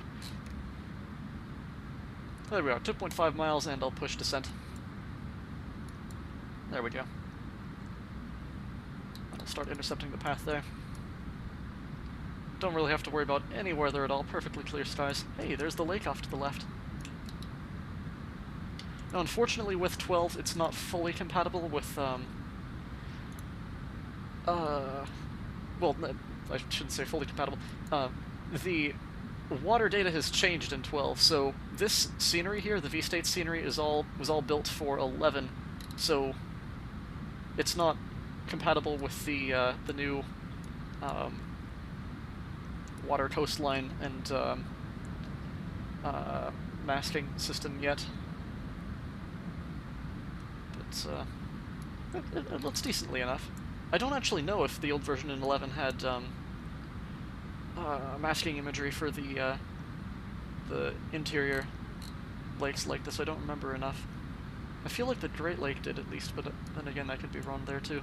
there we are, 2.5 miles, and I'll push descent. There we go. I'll start intercepting the path there. Don't really have to worry about any weather at all, perfectly clear skies. Hey, there's the lake off to the left. Now, unfortunately with 12, it's not fully compatible with, well, I shouldn't say fully compatible. The water data has changed in 12, so this scenery here, the VStates scenery, was all built for 11, so it's not compatible with the new water coastline and masking system yet. But it looks decently enough. I don't actually know if the old version in 11 had masking imagery for the interior lakes like this. I don't remember enough. I feel like the Great Lake did at least, but then again, I could be wrong there too.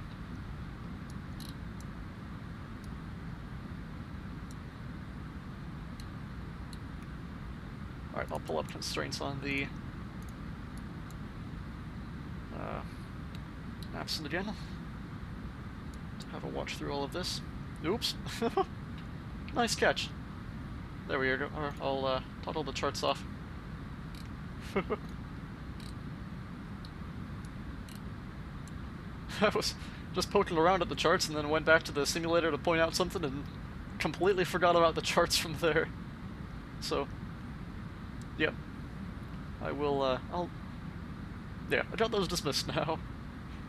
Alright, I'll pull up constraints on the maps again. Have a watch through all of this. Oops. Nice catch. There we go. I'll toggle the charts off. I was just poking around at the charts and then went back to the simulator to point out something and completely forgot about the charts from there. So, yep. I will, yeah, I got those dismissed now.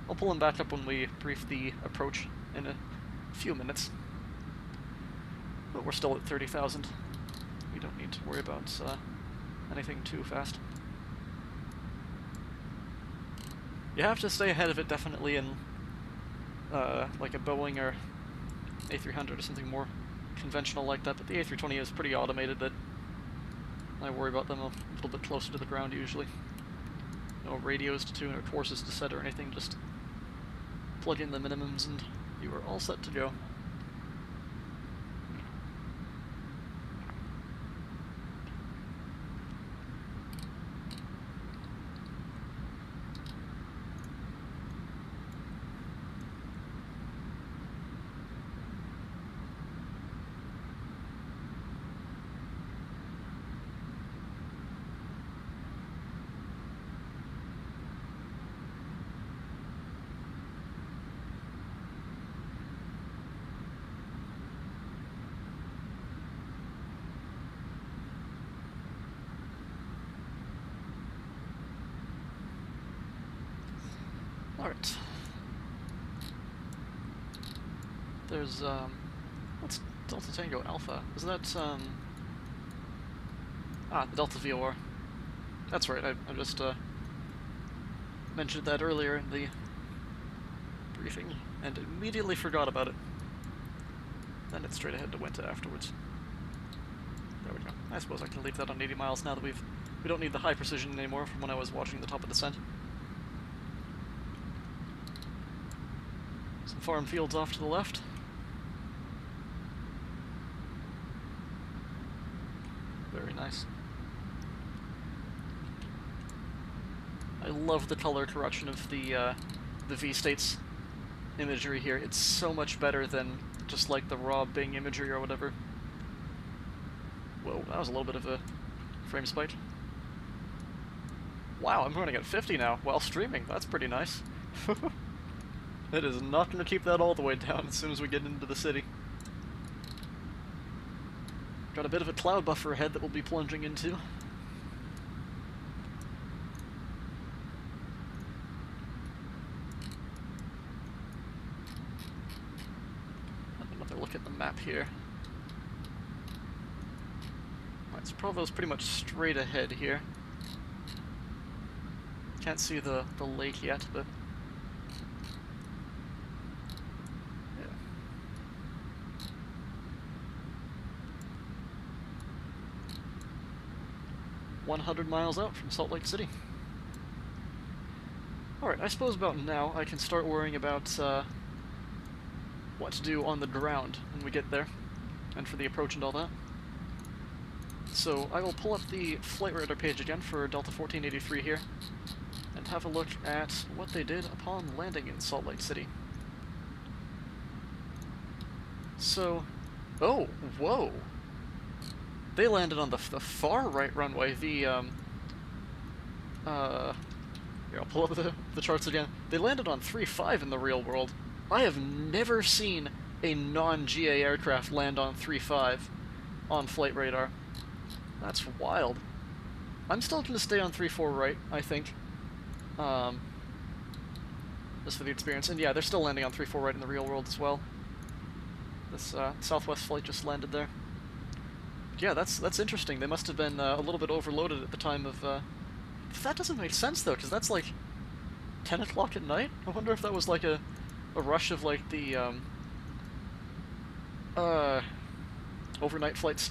I'll pull them back up when we brief the approach in a few minutes. But we're still at 30,000. We don't need to worry about anything too fast. You have to stay ahead of it definitely in like a Boeing or A300 or something more conventional like that, but the A320 is pretty automated that I worry about them a little bit closer to the ground usually. No radios to tune or courses to set or anything, just plug in the minimums and you are all set to go. Alright. There's, what's Delta Tango Alpha? Is that, the Delta VOR. That's right, I just, mentioned that earlier in the briefing, and immediately forgot about it. Then it's straight ahead to Winter afterwards. There we go. I suppose I can leave that on 80 miles now that we don't need the high precision anymore from when I was watching the top of descent. Some farm fields off to the left. Very nice. I love the color correction of the VStates imagery here. It's so much better than just like the raw Bing imagery or whatever. Whoa, that was a little bit of a frame spike. Wow, I'm running at 50 now while streaming. That's pretty nice. It is not going to keep that all the way down as soon as we get into the city. Got a bit of a cloud buffer ahead that we'll be plunging into. Another look at the map here. Alright, so Provo's pretty much straight ahead here. Can't see the lake yet, but 100 miles out from Salt Lake City. Alright, I suppose about now I can start worrying about what to do on the ground when we get there, and for the approach and all that. So I will pull up the flight radar page again for Delta 1483 here, and have a look at what they did upon landing in Salt Lake City. So, oh, whoa! They landed on the far right runway, the, here, I'll pull up the charts again. They landed on 3.5 in the real world. I have never seen a non-GA aircraft land on 3.5 on flight radar. That's wild. I'm still going to stay on 3.4 right, I think. Just for the experience. And yeah, they're still landing on 3.4 right in the real world as well. This Southwest flight just landed there. Yeah, that's interesting. They must have been a little bit overloaded at the time of... That doesn't make sense, though, because that's like 10 o'clock at night? I wonder if that was like a rush of like the overnight flights,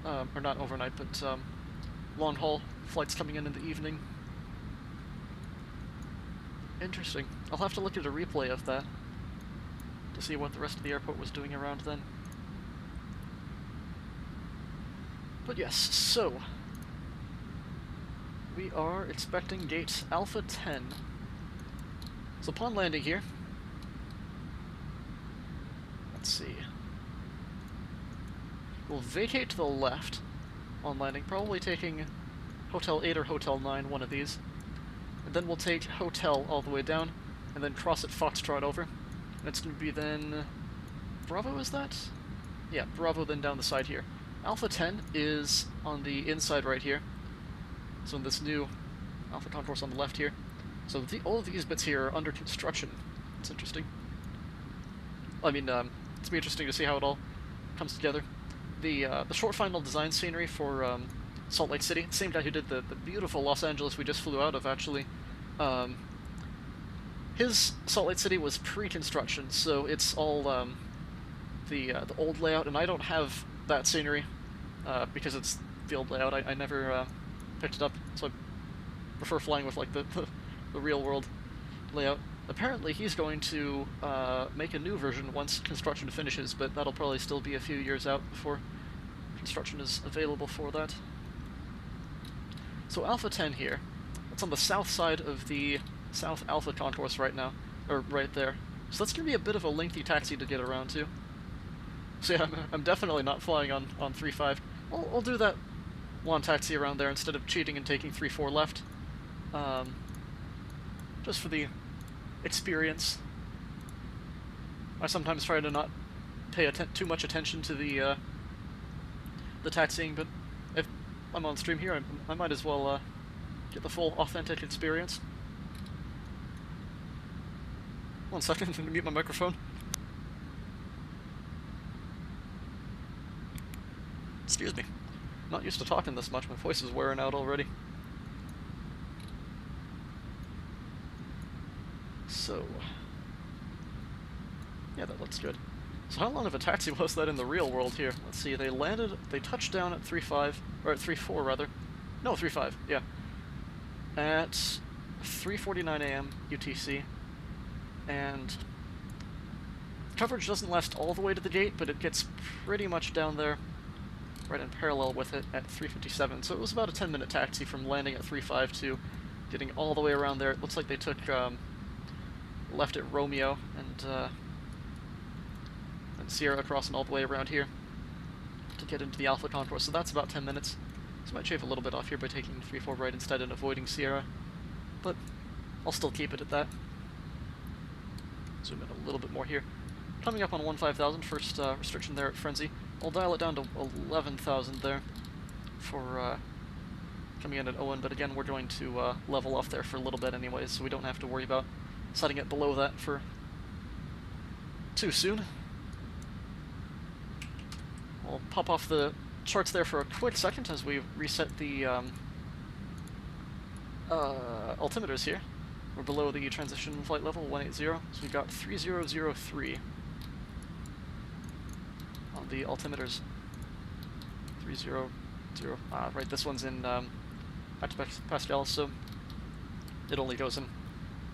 or not overnight, but long-haul flights coming in the evening. Interesting. I'll have to look at a replay of that to see what the rest of the airport was doing around then. But yes, so we are expecting gate Alpha 10. So upon landing here, let's see, we'll vacate to the left on landing, probably taking Hotel 8 or Hotel 9, one of these. And then we'll take Hotel all the way down, and then cross at Foxtrot over. And it's going to be then... Bravo, is that? Yeah, Bravo then down the side here. Alpha 10 is on the inside right here. So in this new Alpha concourse on the left here. So all of these bits here are under construction. It's interesting. I mean, it's be interesting to see how it all comes together. The ShortFinal design scenery for Salt Lake City, same guy who did the beautiful Los Angeles we just flew out of, actually. His Salt Lake City was pre-construction, so it's all the old layout, and I don't have that scenery because it's the old layout. I never picked it up, so I prefer flying with like the real world layout. Apparently he's going to make a new version once construction finishes, but that'll probably still be a few years out before construction is available for that. So Alpha 10 here, it's on the south side of the South Alpha concourse right now, or right there. So that's going to be a bit of a lengthy taxi to get around to. So yeah, I'm definitely not flying on 3.5. I'll do that one taxi around there instead of cheating and taking 3.4 left. Just for the experience. I sometimes try to not pay too much attention to the taxiing, but if I'm on stream here, I might as well get the full authentic experience. 1 second, I'm going to mute my microphone. Excuse me. I'm not used to talking this much, my voice is wearing out already. So, yeah, that looks good. So how long of a taxi was that in the real world here? Let's see, they touched down at 3.5, or at 3.4 rather. No, 3.5, yeah. At 3:49 AM UTC, and coverage doesn't last all the way to the gate, but it gets pretty much down there, right in parallel with it at 3:57. So it was about a 10-minute taxi from landing at 3.5 to getting all the way around there. It looks like they took left at Romeo and Sierra crossing all the way around here to get into the Alpha concourse. So that's about 10 minutes. So I might shave a little bit off here by taking 3.4 right instead and avoiding Sierra, but I'll still keep it at that. Zoom in a little bit more here. Coming up on 15,000, first restriction there at Frenzy. I'll dial it down to 11,000 there for coming in at Owen, but again, we're going to level off there for a little bit anyways, so we don't have to worry about setting it below that for too soon. I'll pop off the charts there for a quick second as we reset the altimeters here. We're below the transition flight level, 180, so we've got 3003 on the altimeters. 300, right, this one's in hectopascal, so it only goes in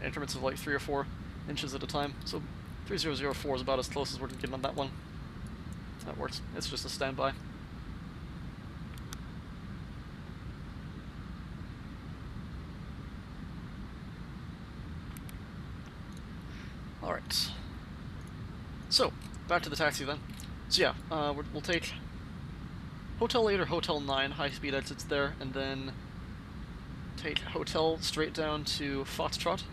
increments of like 3 or 4 inches at a time. So 3004 is about as close as we're getting on that one. That works. It's just a standby. Alright. So, back to the taxi then. So yeah, we'll take Hotel 8 or Hotel 9 high-speed exits there, and then take Hotel straight down to Foxtrot.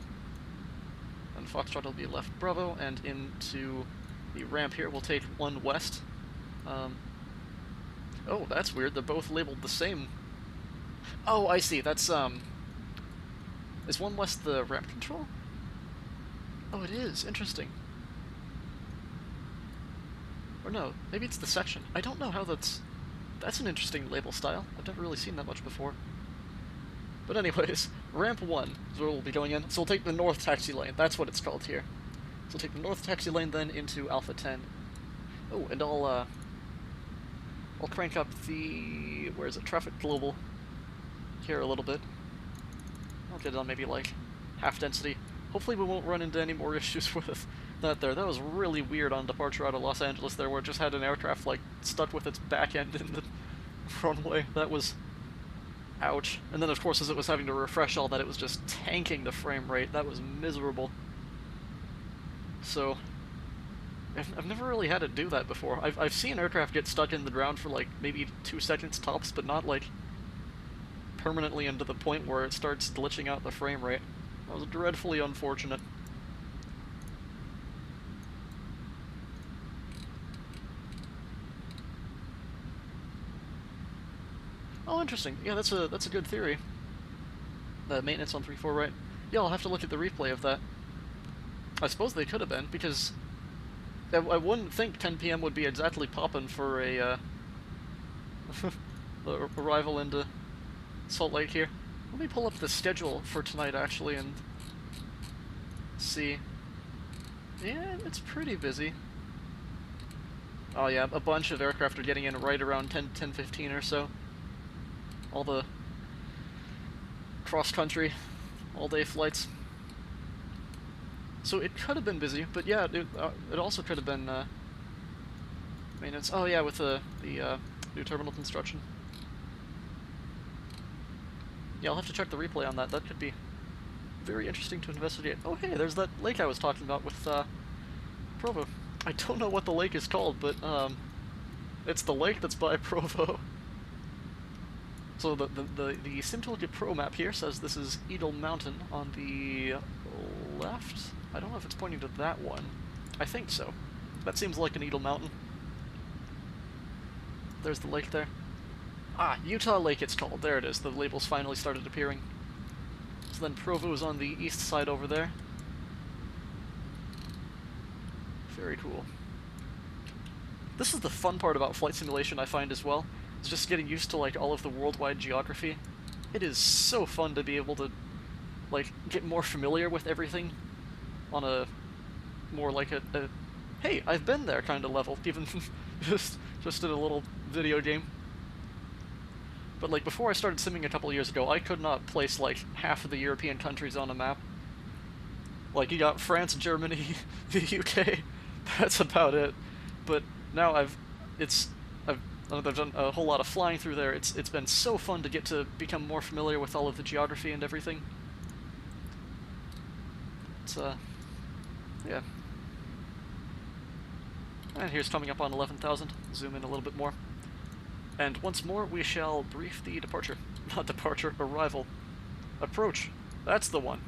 And Foxtrot will be left Bravo, and into the ramp here we'll take 1 west. Oh, that's weird, they're both labeled the same. Oh, I see, that's, is 1 west the ramp control? Oh, it is, interesting. Or no, maybe it's the section. I don't know how that's an interesting label style. I've never really seen that much before. But anyways, ramp 1 is where we'll be going in. So we'll take the north taxi lane, that's what it's called here. So we'll take the north taxi lane then into Alpha 10. Oh, and I'll crank up the, where is it, traffic global here a little bit. I'll get it on maybe like half density. Hopefully we won't run into any more issues with that there. That was really weird on departure out of Los Angeles there, where it just had an aircraft like stuck with its back end in the runway. That was ouch. And then of course as it was having to refresh all that, it was just tanking the frame rate. That was miserable. So I've never really had it do that before. I've seen aircraft get stuck in the ground for like maybe 2 seconds tops, but not like permanently into the point where it starts glitching out the frame rate. That was dreadfully unfortunate. Oh, interesting. Yeah, that's a good theory. The maintenance on 3-4, right? Yeah, I'll have to look at the replay of that. I suppose they could have been, because I wouldn't think 10 PM would be exactly poppin' for a arrival into Salt Lake here. Let me pull up the schedule for tonight, actually, and see. Yeah, it's pretty busy. Oh yeah, a bunch of aircraft are getting in right around 10:15 or so. All the cross-country, all-day flights. So it could have been busy, but yeah, it also could have been maintenance. Oh yeah, with the new terminal construction. Yeah, I'll have to check the replay on that. That could be very interesting to investigate. Oh hey, there's that lake I was talking about with Provo. I don't know what the lake is called, but it's the lake that's by Provo. So the SimToolkit Pro map here says this is Eagle Mountain on the left. I don't know if it's pointing to that one. I think so. That seems like an Eagle Mountain. There's the lake there. Ah, Utah Lake it's called. There it is. The labels finally started appearing. So then Provo is on the east side over there. Very cool. This is the fun part about flight simulation, I find, as well. It's just getting used to, like, all of the worldwide geography. It is so fun to be able to, like, get more familiar with everything on a more like a hey, I've been there kind of level, even just in a little video game. But, like, before I started simming a couple of years ago, I could not place, like, half of the European countries on a map. Like, you got France, Germany, the UK, that's about it. But now I've done a whole lot of flying through there. It's been so fun to get to become more familiar with all of the geography and everything. It's, yeah. And here's coming up on 11,000. Zoom in a little bit more. And once more, we shall brief the departure. Not departure, arrival. Approach. That's the one.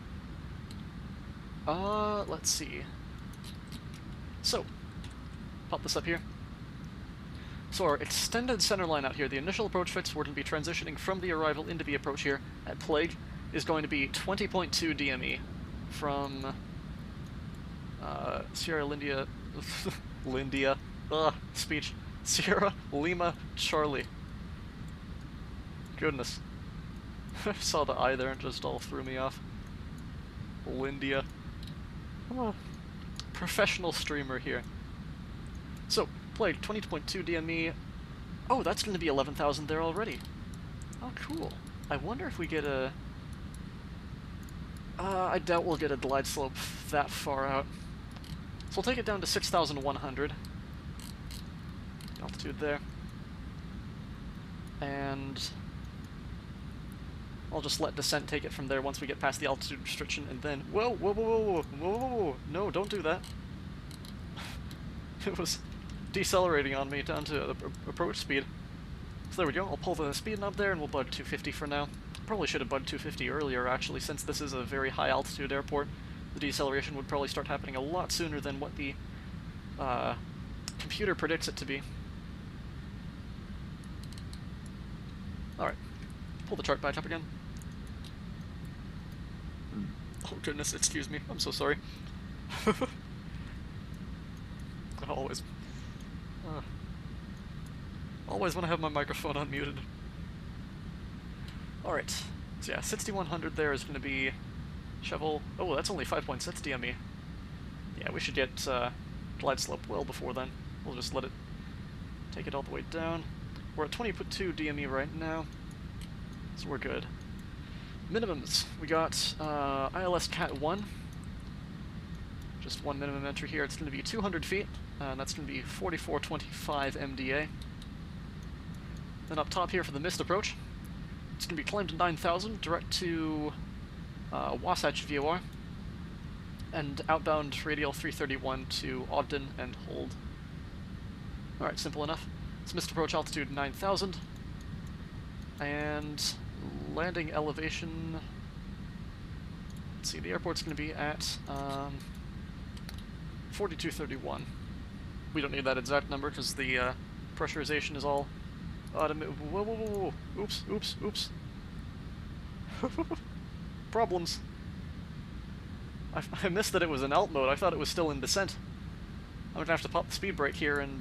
Let's see. So, pop this up here. So our extended center line out here, the initial approach fix, we're going to be transitioning from the arrival into the approach here at Plague, is going to be 20.2 DME from Sierra Lindia, speech, Sierra Lima Charlie. Goodness. I saw the I there and just all threw me off. Lindia. Oh, professional streamer here. So, Plague, 20.2 DME. Oh, that's going to be 11,000 there already. Oh, cool. I wonder if we get a... I doubt we'll get a glide slope that far out. So we'll take it down to 6,100. Altitude there. And I'll just let descent take it from there once we get past the altitude restriction, and then... Whoa, whoa, whoa, whoa, whoa, whoa, whoa. No, don't do that. It was decelerating on me down to approach speed. So there we go, I'll pull the speed knob there and we'll bud 250 for now. Probably should have bud 250 earlier actually, since this is a very high altitude airport. The deceleration would probably start happening a lot sooner than what the computer predicts it to be. Alright, pull the chart back up again. Oh goodness, excuse me, I'm so sorry. Always. Always when I have my microphone unmuted. Alright, so yeah, 6100 there is going to be shovel. Oh, that's only 5.6 DME. Yeah, we should get glide slope well before then. We'll just let it take it all the way down. We're at 20.2 DME right now, so we're good. Minimums, we got ILS Cat 1. Just one minimum entry here. It's going to be 200 feet, and that's going to be 4425 MDA. Then up top here for the missed approach, it's going to be climbed to 9,000, direct to Wasatch VOR, and outbound radial 331 to Ogden and hold. Alright, simple enough. It's missed approach altitude 9,000, and landing elevation, let's see, the airport's going to be at 4231. We don't need that exact number because the pressurization is all automated. Whoa, whoa, whoa, whoa. Oops, oops, oops. Problems. I missed that it was in alt mode. I thought it was still in descent. I'm going to have to pop the speed brake here and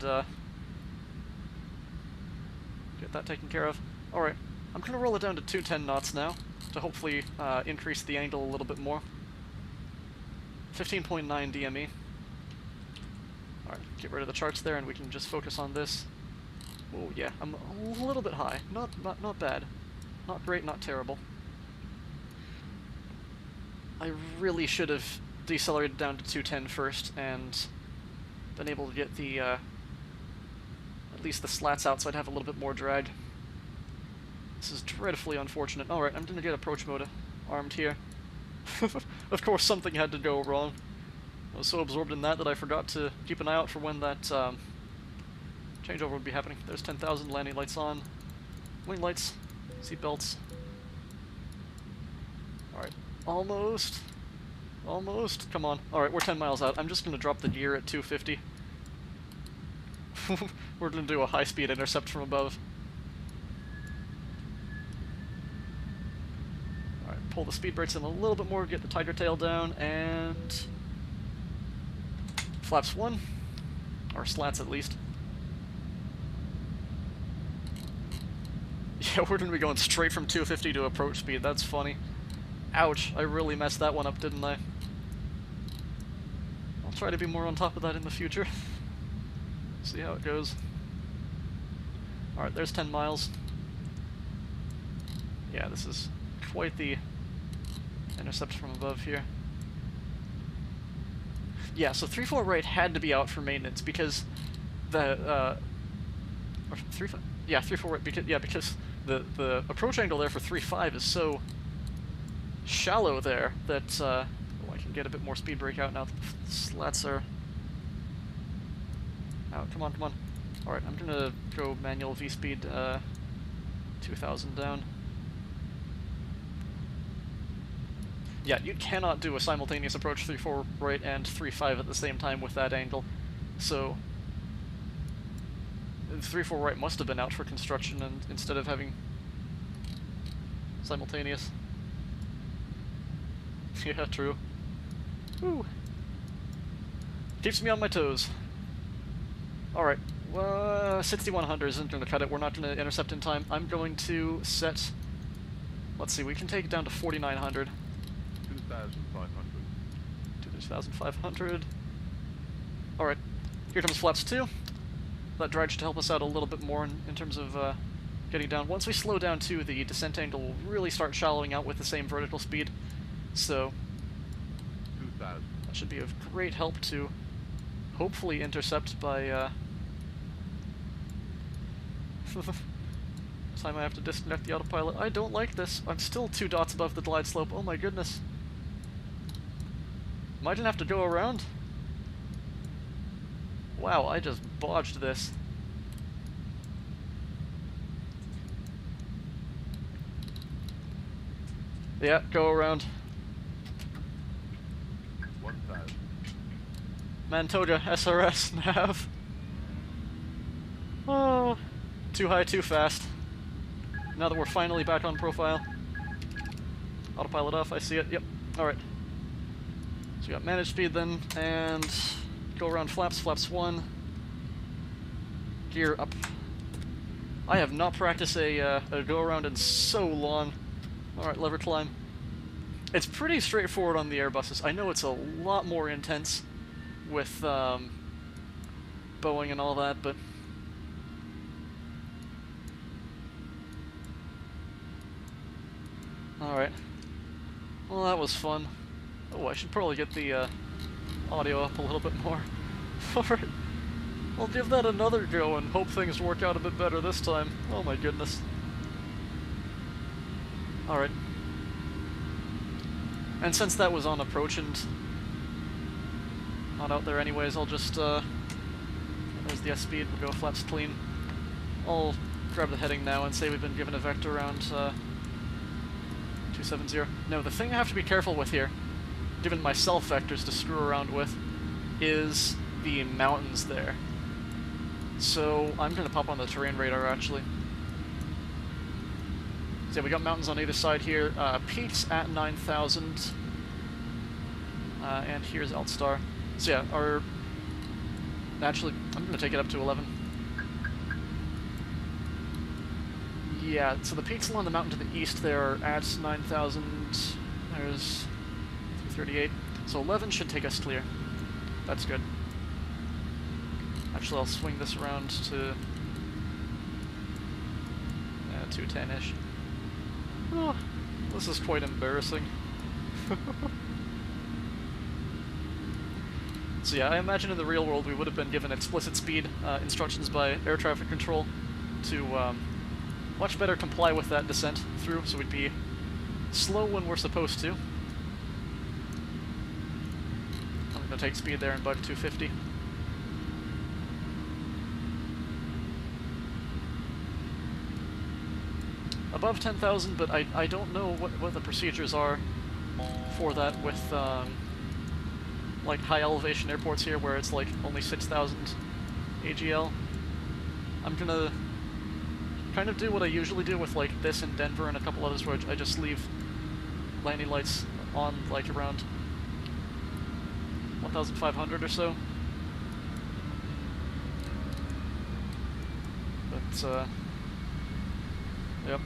get that taken care of. Alright, I'm going to roll it down to 210 knots now to hopefully increase the angle a little bit more. 15.9 DME. Alright, get rid of the charts there and we can just focus on this. Oh yeah, I'm a little bit high. Not bad. Not great, not terrible. I really should have decelerated down to 210 first and been able to get the at least the slats out so I'd have a little bit more drag. This is dreadfully unfortunate. Alright, I'm gonna get approach mode armed here. Of course something had to go wrong. I was so absorbed in that I forgot to keep an eye out for when that changeover would be happening. There's 10,000, landing lights on, wing lights, seat belts. Alright, almost, come on. Alright, we're 10 miles out. I'm just going to drop the gear at 250. We're going to do a high-speed intercept from above. Alright, pull the speed brakes in a little bit more, get the tiger tail down, and flaps 1, or slats at least. Yeah, we're gonna be going straight from 250 to approach speed, that's funny. Ouch, I really messed that one up, didn't I? I'll try to be more on top of that in the future. See how it goes. Alright, there's 10 miles. Yeah, this is quite the intercept from above here. Yeah, so 3-4 right had to be out for maintenance because the, or 3-5? Yeah, 3-4 right, because the approach angle there for 3-5 is so shallow there that, oh, I can get a bit more speed brake out now that the slats are out. Come on, come on. Alright, I'm gonna go manual V-speed, 2,000 down. Yeah, you cannot do a simultaneous approach 3-4 right and 3-5 at the same time with that angle, so 3-4 right must have been out for construction and instead of having simultaneous. Yeah, true. Woo. Keeps me on my toes. Alright, 6100 isn't going to cut it. We're not going to intercept in time. I'm going to set... Let's see, we can take it down to 4900. 2,500. Alright, here comes flaps 2. That drag should help us out a little bit more in terms of getting down. Once we slow down too, the descent angle will really start shallowing out with the same vertical speed. So 2000. that should be of great help to hopefully intercept by time I have to disconnect the autopilot. I don't like this. I'm still 2 dots above the glide slope. Oh my goodness. Might have to go around. Wow, I just bodged this. Yeah, go around. 1000. Mantoga, SRS, nav. Oh, too high, too fast. Now that we're finally back on profile. Autopilot off, I see it, yep, alright. So we got manage speed then, and go around flaps, flaps 1. Gear up. I have not practiced a go around in so long. Alright, lever climb. It's pretty straightforward on the Airbuses. I know it's a lot more intense with Boeing and all that, but alright. Well, that was fun. Oh, I should probably get the audio up a little bit more. Alright. I'll give that another go and hope things work out a bit better this time. Oh my goodness. Alright. And since that was on approach and not out there anyways, I'll just, there's the S-speed, we'll go flaps clean. I'll grab the heading now and say we've been given a vector around 270. No, the thing I have to be careful with here, given myself vectors to screw around with, is the mountains there. So I'm going to pop on the terrain radar actually. So yeah, we got mountains on either side here. Peaks at 9,000. And here's Altstar. So yeah, our... Actually, I'm going to take it up to 11. Yeah, so the peaks along the mountain to the east there are at 9,000. There's 338. So 11 should take us clear. That's good. Actually, I'll swing this around to 210-ish. Oh, this is quite embarrassing. So yeah, I imagine in the real world we would have been given explicit speed instructions by air traffic control to much better comply with that descent through, so we'd be slow when we're supposed to. I'm going to take speed there and bug 250. Above 10,000, but I don't know what the procedures are for that with like high elevation airports here where it's like only 6,000 AGL. I'm gonna kind of do what I usually do with like this in Denver and a couple others where I just leave landing lights on like around 1,500 or so. But yep.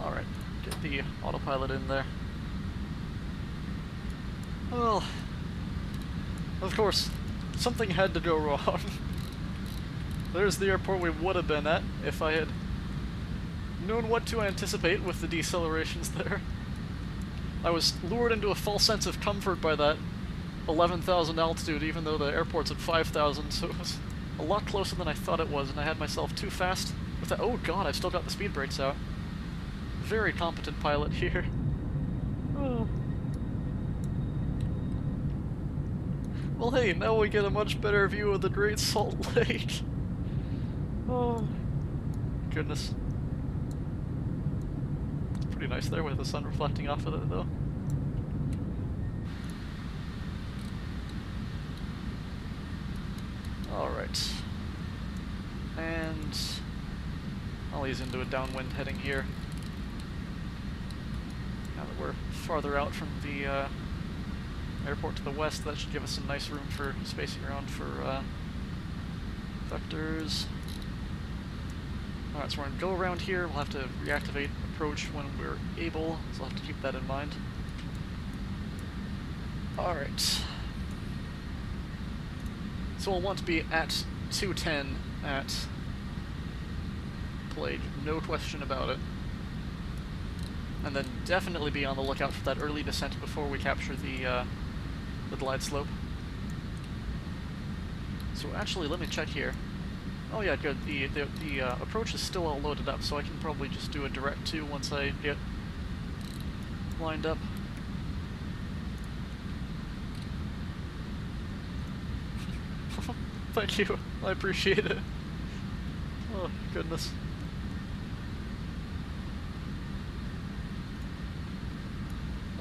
Alright, get the autopilot in there. Well, of course, something had to go wrong. There's the airport we would have been at if I had known what to anticipate with the decelerations there. I was lured into a false sense of comfort by that 11,000 altitude, even though the airport's at 5,000, so it was a lot closer than I thought it was, and I had myself too fast with that. Oh god, I've still got the speed brakes out. Very competent pilot here. Oh. Well hey, now we get a much better view of the Great Salt Lake. Oh, goodness. Pretty nice there with the sun reflecting off of it though. Alright. And I'll ease into a downwind heading here. Now that we're farther out from the airport to the west, that should give us some nice room for spacing around for vectors. Alright, so we're going to go around here. We'll have to reactivate approach when we're able, so I'll have to keep that in mind. Alright. So we'll want to be at 210 at Plague, no question about it. And then definitely be on the lookout for that early descent before we capture the glide slope. So actually, let me check here. Oh yeah, good. The approach is still all loaded up, so I can probably just do a direct 2 once I get lined up. Thank you. I appreciate it. Oh, goodness.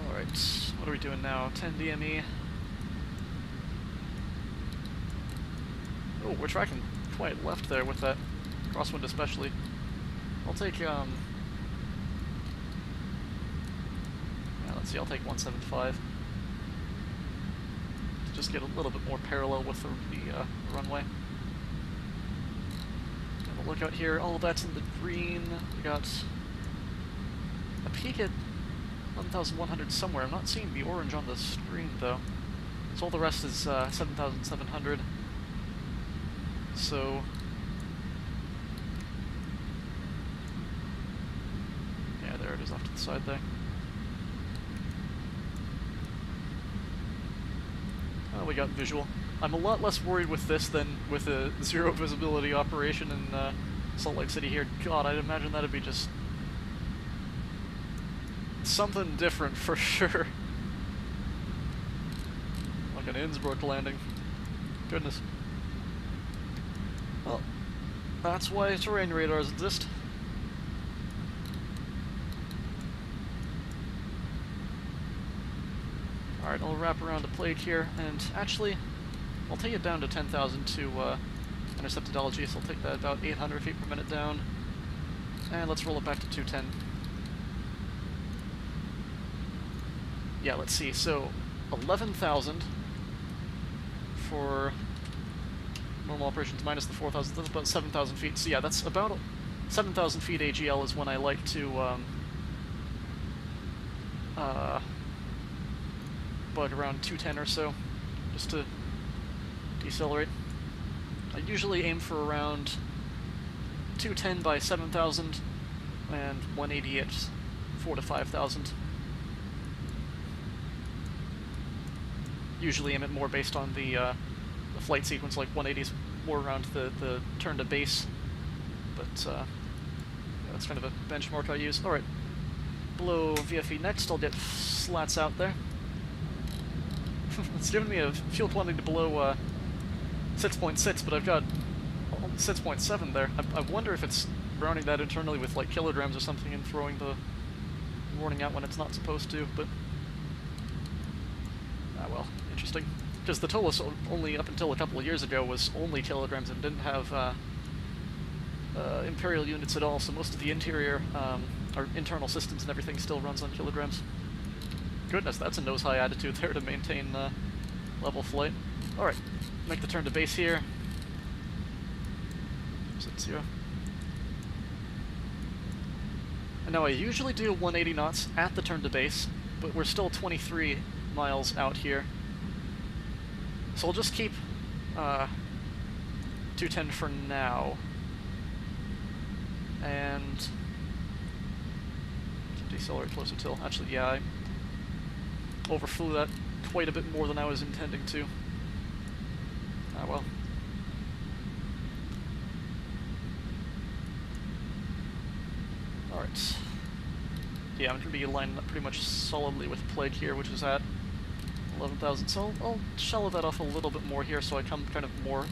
Alright, what are we doing now? 10 DME. Oh, we're tracking quite left there with that crosswind especially. I'll take, yeah, let's see, I'll take 175. To just get a little bit more parallel with the runway. Have a look out here, all of that's in the green. We got a peak at 11,100 somewhere. I'm not seeing the orange on the screen though. So all the rest is 7,700. So yeah, there it is off to the side there. Oh, we got visual. I'm a lot less worried with this than with a zero visibility operation in Salt Lake City here. God, I'd imagine that'd be just something different for sure. Like an Innsbruck landing. Goodness. Well, that's why terrain radars exist. Alright, I'll wrap around the plate here, and actually, I'll take it down to 10,000 to intercepted LG, so I'll take that about 800 feet per minute down. And let's roll it back to 210. Yeah, let's see, so 11,000 for normal operations minus the 4,000, that's about 7,000 feet. So yeah, that's about 7,000 feet AGL is when I like to bug around 210 or so, just to decelerate. I usually aim for around 210 by 7,000 and 180 at 4 to 5,000. Usually aim it more based on the flight sequence, like 180 is more around the turn to base, but yeah, that's kind of a benchmark I use. Alright, below VFE next, I'll get slats out there. It's giving me a fuel quantity to below 6.6, but I've got 6.7 there. I wonder if it's rounding that internally with like kilograms or something and throwing the warning out when it's not supposed to, but ah well, interesting. Because the ToLiss only up until a couple of years ago was only kilograms and didn't have imperial units at all, so most of the interior, our internal systems and everything still runs on kilograms. Goodness, that's a nose-high attitude there to maintain level flight. Alright, make the turn to base here. Set 0. And now I usually do 180 knots at the turn to base, but we're still 23 miles out here. So I'll just keep 210 for now. And decelerate closer till. Actually, yeah, I overflew that quite a bit more than I was intending to. Ah well. Alright. Yeah, I'm going to be lining up pretty much solidly with Plague here, which is at 11,000. So I'll shallow that off a little bit more here so I come kind of more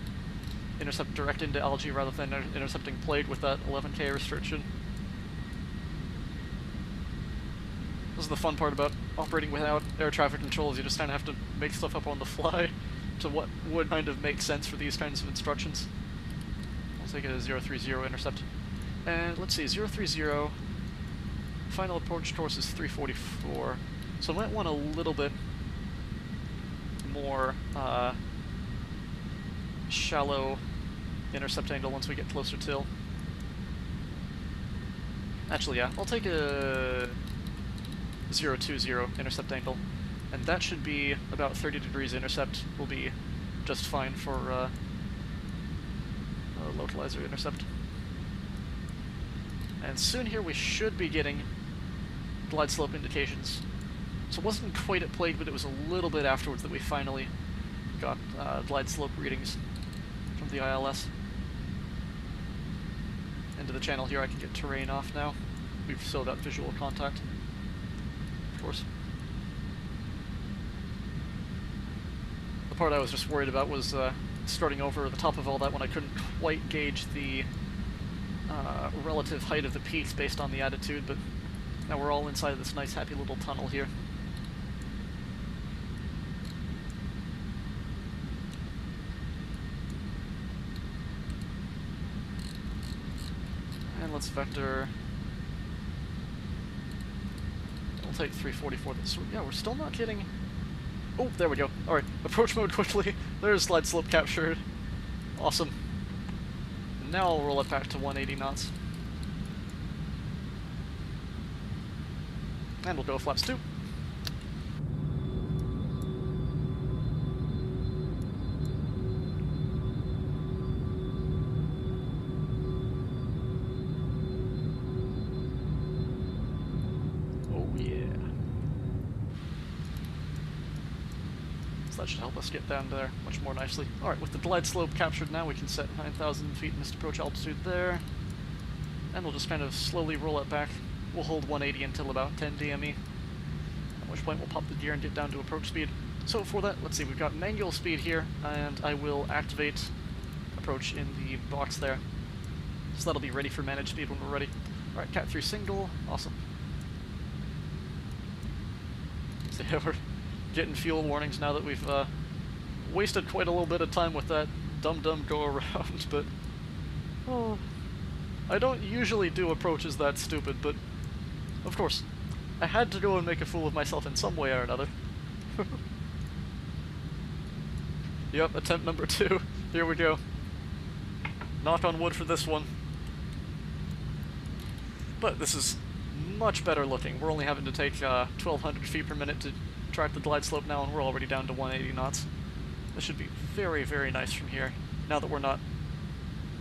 intercept direct into algae rather than intercepting Plague with that 11K restriction. This is the fun part about operating without air traffic controls. You just kind of have to make stuff up on the fly to what would kind of make sense for these kinds of instructions. I'll take a 030 intercept. And let's see, 030, final approach course is 344. So I might want a little bit more shallow intercept angle once we get closer till. Actually, yeah, I'll take a 020 intercept angle, and that should be about 30 degrees intercept. Will be just fine for localizer intercept. And soon here we should be getting glide slope indications. So it wasn't quite at plate, but it was a little bit afterwards that we finally got glide slope readings from the ILS. Into the channel here I can get terrain off now. We've still got visual contact, of course. The part I was just worried about was starting over the top of all that when I couldn't quite gauge the relative height of the peaks based on the attitude, but now we're all inside of this nice happy little tunnel here. And let's vector. We'll take 344. So yeah, we're still not getting. Oh, there we go. Alright, approach mode quickly. There's glide slope captured. Awesome. Now I'll roll it back to 180 knots. And we'll go flaps 2. That should help us get down there much more nicely. Alright, with the glide slope captured now, we can set 9,000 feet missed approach altitude there. And we'll just kind of slowly roll it back. We'll hold 180 until about 10 DME, at which point we'll pop the gear and get down to approach speed. So for that, let's see, we've got manual speed here, and I will activate approach in the box there. So that'll be ready for managed speed when we're ready. Alright, Cat 3 single, awesome. So yeah, we're getting fuel warnings now that we've wasted quite a little bit of time with that dum-dum go-around, but oh, I don't usually do approaches that stupid, but of course, I had to go and make a fool of myself in some way or another. Yep, attempt number 2. Here we go. Knock on wood for this one. But this is much better looking. We're only having to take 1,200 feet per minute to track the glide slope now, and we're already down to 180 knots. This should be very, very nice from here, now that we're not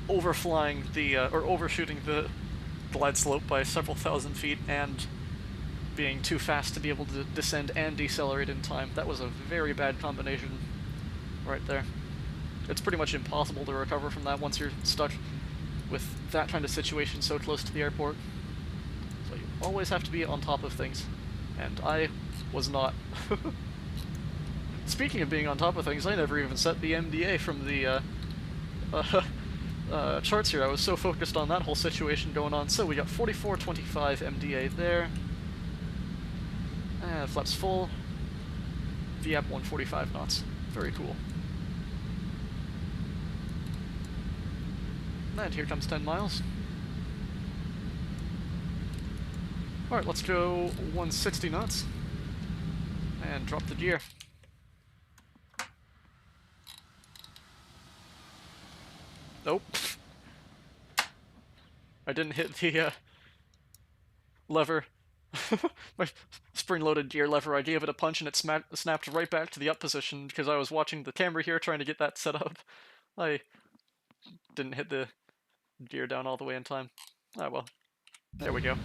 overflying the, or overshooting the glide slope by several thousand feet and being too fast to be able to descend and decelerate in time. That was a very bad combination right there. It's pretty much impossible to recover from that once you're stuck with that kind of situation so close to the airport. So you always have to be on top of things, and I was not. Speaking of being on top of things, I never even set the MDA from the charts here. I was so focused on that whole situation going on. So we got 4425 MDA there. And flaps full. VAP 145 knots. Very cool. And here comes 10 miles. Alright, let's go 160 knots. And drop the gear. Nope. I didn't hit the lever. My spring-loaded gear lever. I gave it a punch and it snapped right back to the up position because I was watching the camera here trying to get that set up. I didn't hit the gear down all the way in time. Ah well. There we go.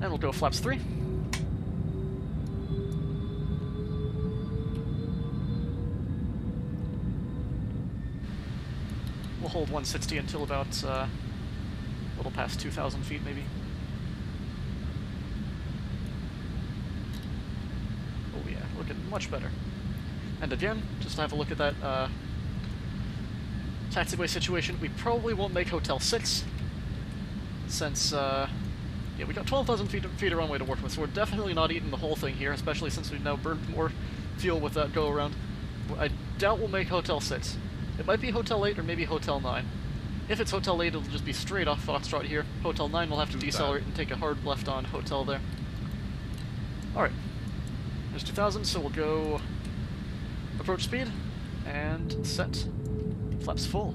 And we'll go flaps 3. We'll hold 160 until about a little past 2,000 feet, maybe. Oh yeah, looking much better. And again, just to have a look at that taxiway situation, we probably won't make Hotel 6, since, yeah, we got 12,000 feet of runway to work with, so we're definitely not eating the whole thing here, especially since we've now burned more fuel with that go-around. I doubt we'll make Hotel 6. It might be Hotel 8 or maybe Hotel 9. If it's Hotel 8, it'll just be straight off Foxtrot here. Hotel 9 will have to decelerate and take a hard left on Hotel there. Alright. There's 2,000, so we'll go approach speed and set. Flaps full.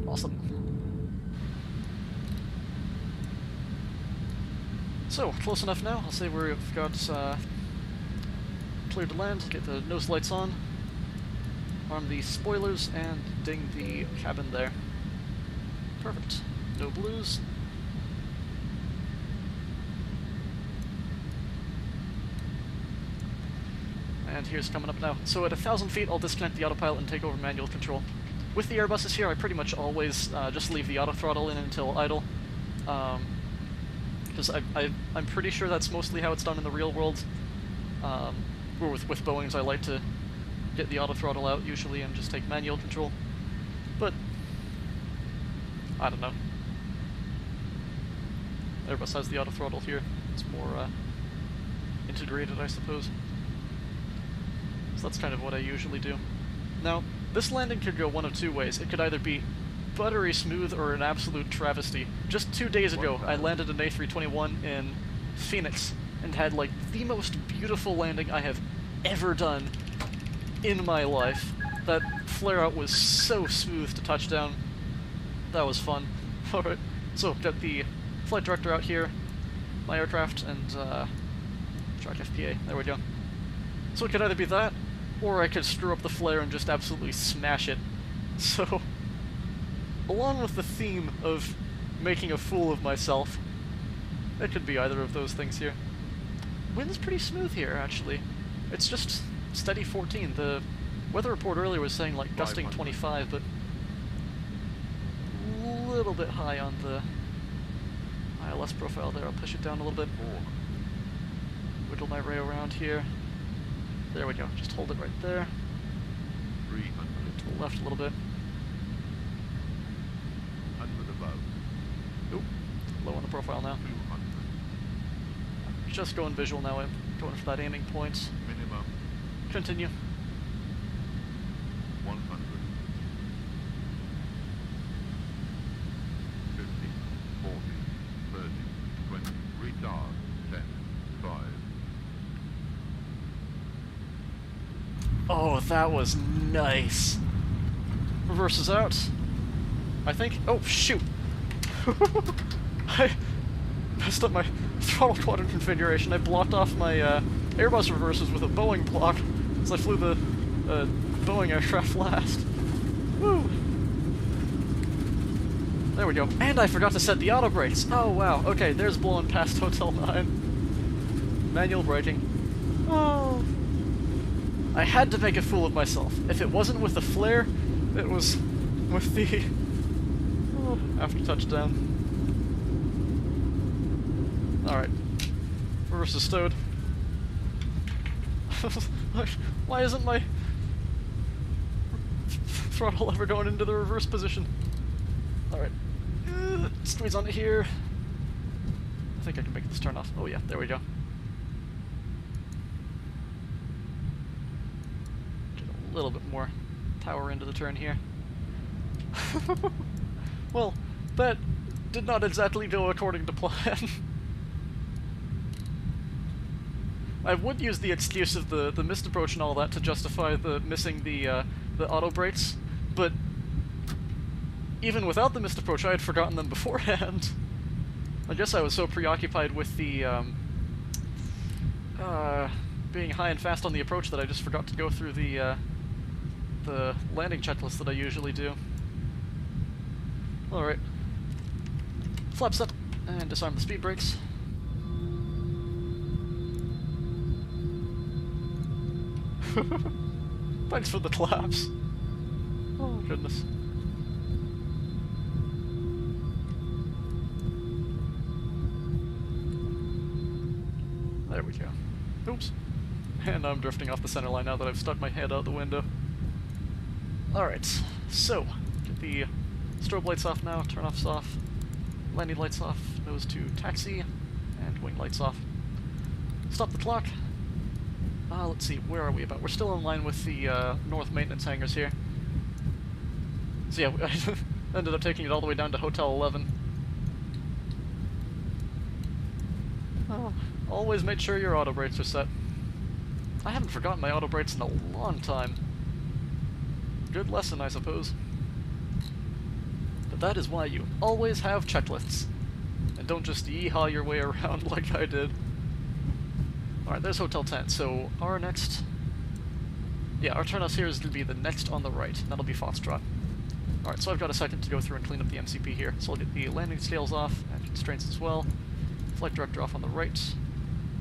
Awesome. So, close enough now. I'll say we've got cleared to land, get the nose lights on. arm the spoilers, and ding the cabin there. Perfect. No blues. And here's coming up now. So at 1,000 feet, I'll disconnect the autopilot and take over manual control. With the Airbuses here, I pretty much always just leave the auto throttle in until idle. Because I'm pretty sure that's mostly how it's done in the real world. Or with Boeings, I like to get the auto throttle out usually and just take manual control. But I don't know. Airbus has the auto throttle here. It's more integrated, I suppose. So that's kind of what I usually do. Now, this landing could go one of two ways. It could either be buttery smooth or an absolute travesty. Just 2 days ago, I landed an A321 in Phoenix and had like the most beautiful landing I have ever done in my life. That flare-out was so smooth to touchdown. That was fun. Alright, so got the flight director out here, my aircraft, and track FPA. There we go. So it could either be that, or I could screw up the flare and just absolutely smash it. So, along with the theme of making a fool of myself, it could be either of those things here. Wind's pretty smooth here, actually. It's just steady 14. The weather report earlier was saying, like, gusting 25, but a little bit high on the ILS profile there. I'll push it down a little bit. Wiggle my ray around here. There we go. Just hold it right there. 300. To the left a little bit. 100 above. Oop. Low on the profile now. 200. Just going visual now. I'm going for that aiming point. Minimum. Continue. 100. 50. 40. 30. 20. Retard. 10. 5. Oh, that was nice. Reverses out. I think. Oh, shoot. I messed up my throttle quadrant configuration. I blocked off my Airbus reverses with a Boeing block, so I flew the Boeing aircraft last. Woo! There we go. And I forgot to set the auto brakes. Oh, wow. Okay, there's blowing past Hotel 9. Manual braking. Oh. I had to make a fool of myself. If it wasn't with the flare, it was with the... Oh, after touchdown. Alright. Reverse is stowed. Why isn't my throttle ever going into the reverse position? Alright. Squeeze onto here. I think I can make this turn off. Oh yeah, there we go. Get a little bit more power into the turn here. Well, that did not exactly go according to plan. I would use the excuse of the missed approach and all that to justify the missing the auto brakes, but even without the missed approach, I had forgotten them beforehand. I guess I was so preoccupied with the being high and fast on the approach that I just forgot to go through the landing checklist that I usually do. All right, flaps up and disarm the speed brakes. Thanks for the claps. Oh, goodness. There we go. Oops. And I'm drifting off the center line now that I've stuck my head out the window. Alright, so, get the strobe lights off now, turn-offs off, landing lights off, nose to taxi, and wing lights off. Stop the clock. Let's see, where are we about? We're still in line with the north maintenance hangars here. So yeah, I ended up taking it all the way down to Hotel 11. Oh, always make sure your auto brakes are set. I haven't forgotten my auto brakes in a long time. Good lesson, I suppose. But that is why you always have checklists. And don't just yee-haw your way around like I did. Alright, there's Hotel 10, so our next Yeah, our turnout here is going to be the next on the right. That'll be Foxtrot. Alright, so I've got a second to go through and clean up the MCP here. So I'll get the landing scales off, and constraints as well. Flight director off on the right.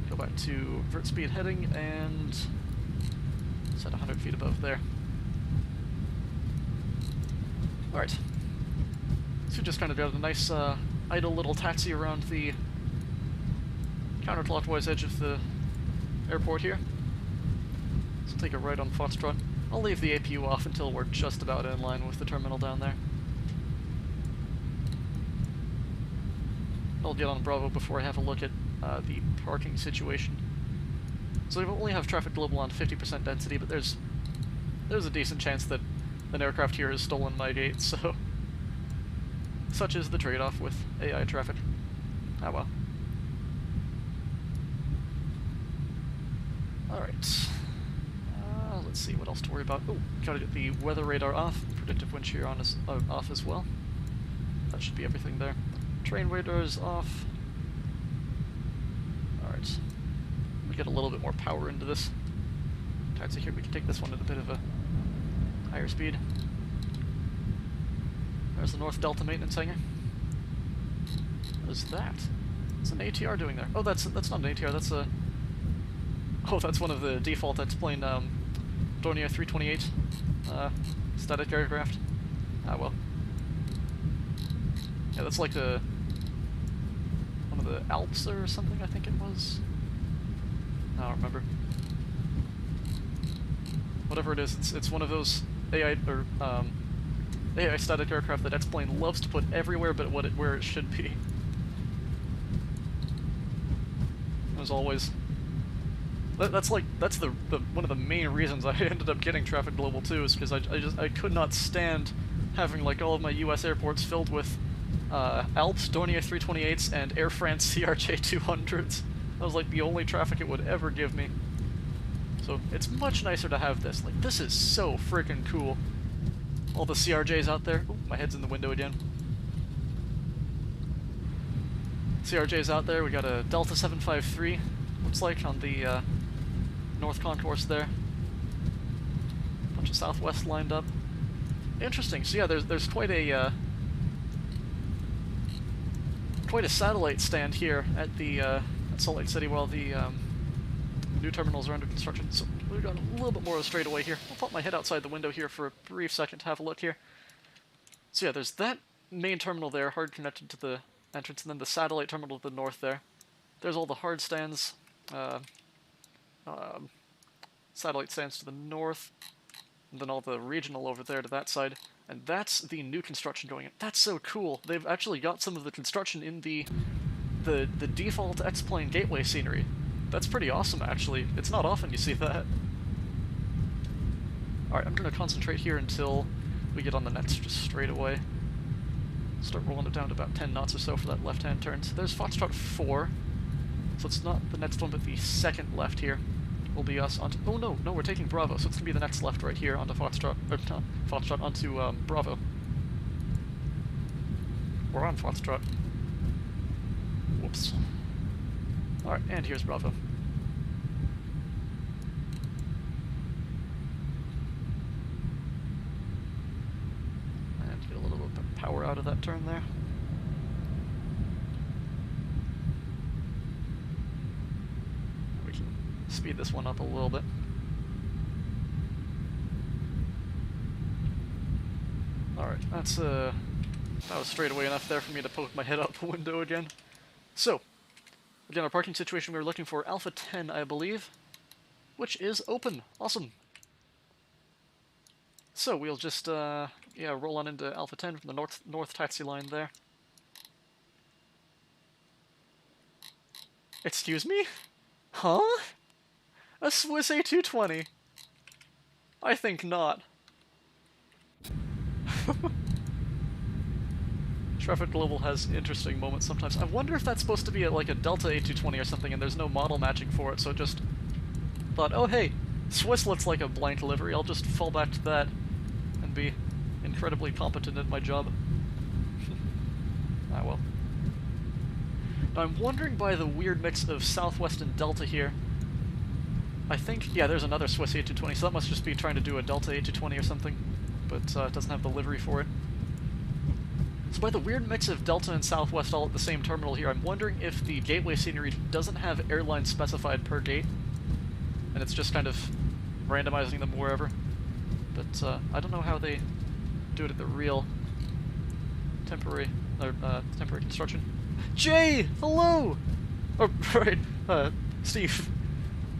Go back to vert speed heading, and set 100 feet above there. Alright. So we just kind of got a nice idle little taxi around the counterclockwise edge of the airport here. So take a right on Foxtrot. I'll leave the APU off until we're just about in line with the terminal down there. I'll get on Bravo before I have a look at the parking situation. So we only have traffic global on 50% density, but there's a decent chance that an aircraft here has stolen my gate, so such is the trade-off with AI traffic. Ah well. Alright. Let's see what else to worry about. Oh, gotta get the weather radar off, predictive wind shear on off as well. That should be everything there. Train radars off. Alright. We get a little bit more power into this taxi here. We can take this one at a bit of a higher speed. There's the North Delta maintenance hangar. What is that? What's an ATR doing there? Oh, that's not an ATR, that's a... Oh, that's one of the default X-plane Dornier 328 static aircraft. Ah, well. Yeah, that's like one of the Alps or something, I think it was. I don't remember. Whatever it is, it's one of those AI or AI static aircraft that X-plane loves to put everywhere but where it should be. As always. That's the one of the main reasons I ended up getting Traffic Global 2 is because I could not stand having like all of my US airports filled with Alps, Dornier 328s, and Air France CRJ 200s. That was like the only traffic it would ever give me. So it's much nicer to have this. Like, this is so freaking cool. All the CRJs out there. Ooh, my head's in the window again. CRJs out there. We got a Delta 753. Looks like on the North Concourse there. Bunch of Southwest lined up. Interesting. So yeah, there's quite a satellite stand here at the at Salt Lake City while the new terminals are under construction. So we've got a little bit more of a straightaway here. I'll pop my head outside the window here for a brief second to have a look here. So yeah, there's that main terminal there, hard connected to the entrance, and then the satellite terminal to the north there. There's all the hard stands. Satellite stands to the north, and then all the regional over there to that side, and that's the new construction going in. That's so cool. They've actually got some of the construction in the default X-plane gateway scenery. That's pretty awesome, actually. It's not often you see that. Alright, I'm going to concentrate here until we get on the next straight away. Start rolling it down to about 10 knots or so for that left-hand turn. So there's Foxtrot 4. So it's not the next one, but the second left here will be us onto... Oh, no, we're taking Bravo, so it's going to be the next left right here onto Foxtrot... Or, not Foxtrot, onto Bravo. We're on Foxtrot. Whoops. Alright, and here's Bravo. And get a little bit of power out of that turn there. Speed this one up a little bit. Alright, that was straight away enough there for me to poke my head out the window again. So, again, our parking situation, we were looking for Alpha 10, I believe, which is open. Awesome. So, we'll just, roll on into Alpha 10 from the north taxi line there. Excuse me? Huh? A Swiss A220? I think not. Traffic Global has interesting moments sometimes. I wonder if that's supposed to be like a Delta A220 or something and there's no model matching for it, so it just thought, oh hey, Swiss looks like a blank livery, I'll just fall back to that and be incredibly competent at my job. Ah well. Now I'm wondering by the weird mix of Southwest and Delta here, I think, yeah, there's another Swiss A220, so that must just be trying to do a Delta A220 or something, but it doesn't have the livery for it. So by the weird mix of Delta and Southwest all at the same terminal here, I'm wondering if the gateway scenery doesn't have airlines specified per gate, and it's just kind of randomizing them wherever. But I don't know how they do it at the real temporary construction. Jay, hello. Oh, right, Steve,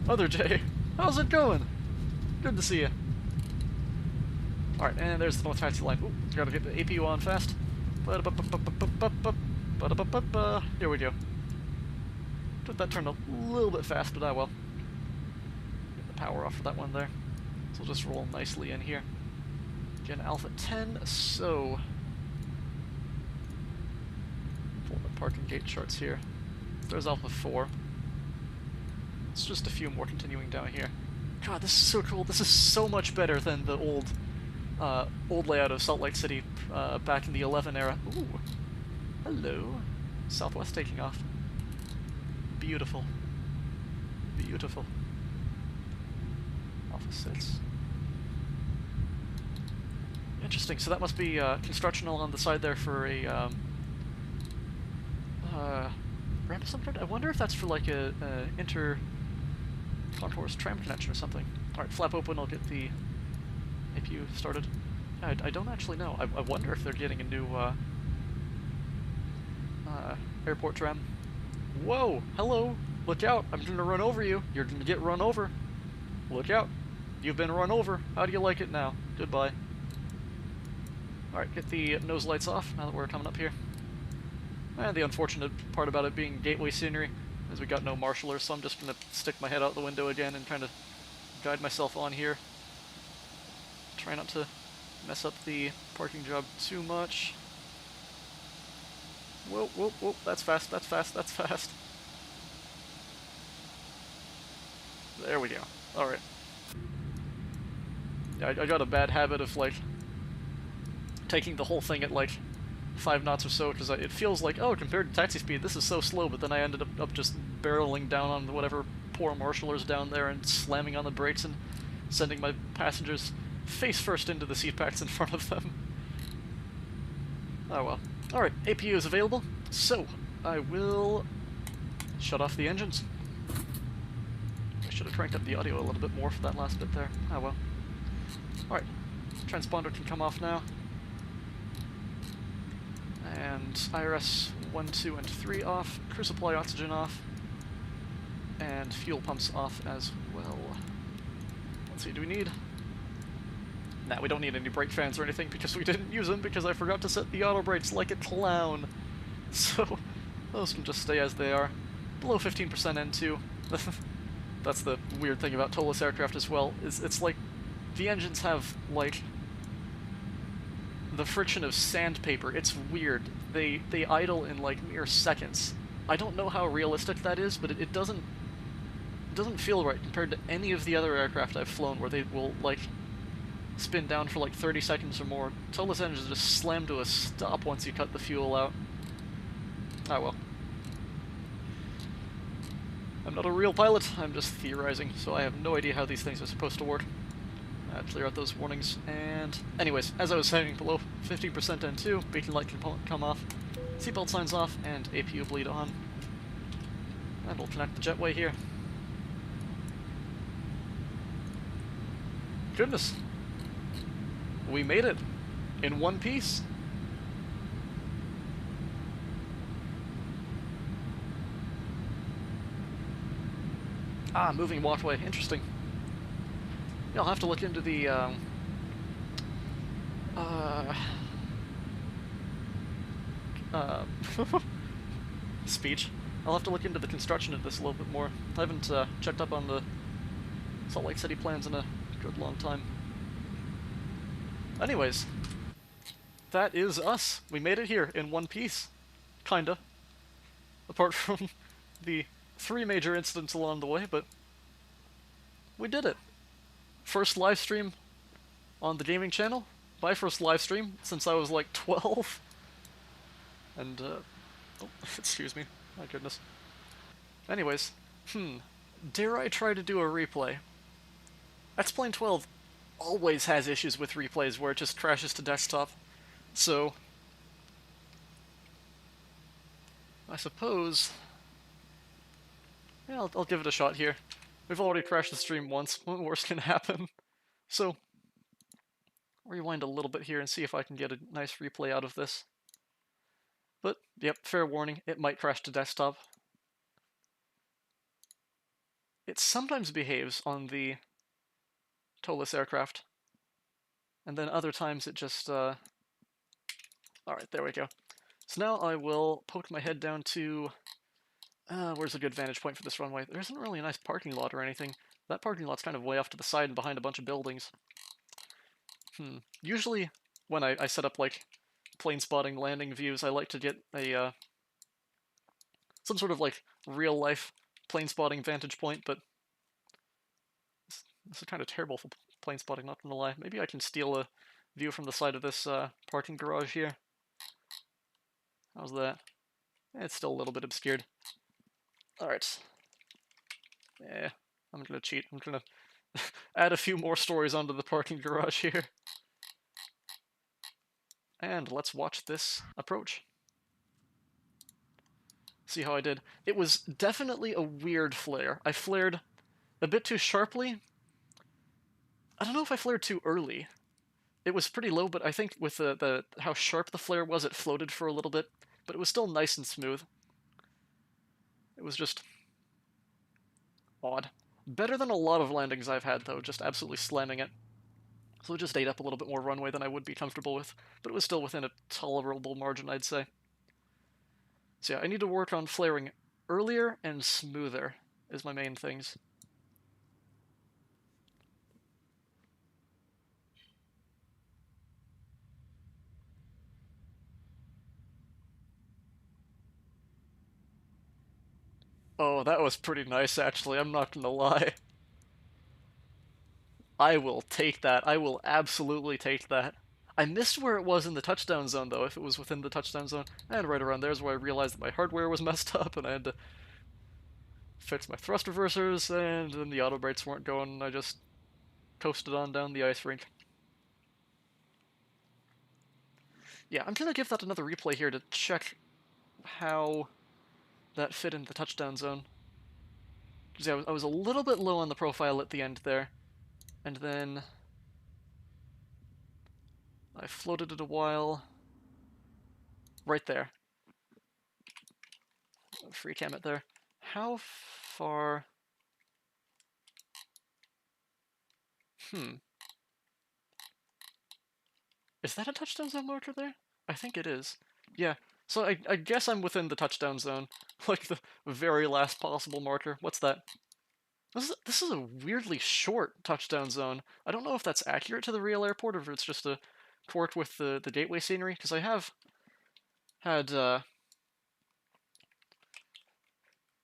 other Jay. How's it going? Good to see you. All right, and there's the North Taxi line. Ooh, gotta get the APU on fast. Here we go. Took that turned a little bit fast, but I will. Get the power off for that one there. So we'll just roll nicely in here. Again, Alpha 10, so... Pulling the parking gate charts here. There's Alpha 4. It's just a few more continuing down here. God, this is so cool. This is so much better than the old layout of Salt Lake City back in the 11 era. Ooh, hello. Southwest taking off. Beautiful. Beautiful. Alpha 6. Interesting, so that must be constructional on the side there for a ramp of some kind. I wonder if that's for like a inter-concourse tram connection or something. Alright, flap open, I'll get the APU started. I don't actually know. I wonder if they're getting a new airport tram. Whoa! Hello! Look out! I'm gonna run over you! You're gonna get run over! Look out! You've been run over! How do you like it now? Goodbye. Alright, get the nose lights off now that we're coming up here. And the unfortunate part about it being gateway scenery is we got no marshalers, so I'm just gonna stick my head out the window again and kind of guide myself on here. Try not to mess up the parking job too much. Whoa, whoa, whoa, that's fast, that's fast, that's fast. There we go. Alright. Yeah, I got a bad habit of, like, taking the whole thing at, like, 5 knots or so, because it feels like, oh, compared to taxi speed, this is so slow, but then I ended up just barreling down on whatever poor marshalers down there and slamming on the brakes and sending my passengers face first into the seat packs in front of them. Oh well. Alright, APU is available, so I will shut off the engines. I should have cranked up the audio a little bit more for that last bit there. Oh well. Alright, transponder can come off now. And IRS 1, 2, and 3 off, crew supply oxygen off, and fuel pumps off as well. Let's see, do we need... Nah, we don't need any brake fans or anything because we didn't use them because I forgot to set the auto brakes like a clown. So, those can just stay as they are. Below 15% N2. That's the weird thing about ToLiss aircraft as well, is it's like the engines have, like, the friction of sandpaper. It's weird. They idle in, like, mere seconds. I don't know how realistic that is, but it doesn't feel right compared to any of the other aircraft I've flown where they will, like, spin down for like 30 seconds or more. ToLiss engines just slam to a stop once you cut the fuel out. Ah well. I'm not a real pilot, I'm just theorizing, so I have no idea how these things are supposed to work. Clear out those warnings, and... Anyways, as I was saying, below 15% N2, beacon light can come off, seatbelt signs off, and APU bleed on. And we'll connect the jetway here. Goodness. We made it in one piece. Ah, moving walkway. Interesting. Yeah, I'll have to look into the speech. I'll have to look into the construction of this a little bit more. I haven't checked up on the Salt Lake City plans in a good long time. Anyways, that is us. We made it here in one piece. Kinda. Apart from the 3 major incidents along the way, but we did it. First live stream on the gaming channel. My first live stream since I was like 12. And, oh, excuse me. My goodness. Anyways, dare I try to do a replay? X-Plane 12 always has issues with replays where it just crashes to desktop, so I suppose... yeah, I'll give it a shot here. We've already crashed the stream once, what worse can happen? So, rewind a little bit here and see if I can get a nice replay out of this. But, yep, fair warning, it might crash to desktop. It sometimes behaves on the ToLiss aircraft. And then other times it just, Alright, there we go. So now I will poke my head down to... where's a good vantage point for this runway? There isn't really a nice parking lot or anything. That parking lot's kind of way off to the side and behind a bunch of buildings. Usually, when I set up, like, plane spotting landing views, I like to get a, some sort of, like, real-life plane spotting vantage point, but this is kind of terrible for plane spotting, not gonna lie. Maybe I can steal a view from the side of this parking garage here. How's that? It's still a little bit obscured. Alright. Yeah, I'm gonna cheat. I'm gonna add a few more stories onto the parking garage here. And let's watch this approach. See how I did. It was definitely a weird flare. I flared a bit too sharply. I don't know if I flared too early. It was pretty low, but I think with the how sharp the flare was, it floated for a little bit. But it was still nice and smooth. It was just odd. Better than a lot of landings I've had, though, just absolutely slamming it. So it just ate up a little bit more runway than I would be comfortable with, but it was still within a tolerable margin, I'd say. So yeah, I need to work on flaring earlier and smoother is my main things. Oh, that was pretty nice, actually, I'm not gonna lie. I will take that. I will absolutely take that. I missed where it was in the touchdown zone, though, if it was within the touchdown zone. And right around there's where I realized that my hardware was messed up, and I had to fix my thrust reversers, and then the auto brakes weren't going, and I just coasted on down the ice rink. Yeah, I'm gonna give that another replay here to check how that fit in the touchdown zone. Because yeah, I was a little bit low on the profile at the end there, and then I floated it a while. Right there. Free cam it there. How far... Is that a touchdown zone marker there? I think it is. Yeah, so I guess I'm within the touchdown zone. Like the very last possible marker. What's that? This is a weirdly short touchdown zone. I don't know if that's accurate to the real airport or if it's just a quirk with the gateway scenery, because I have had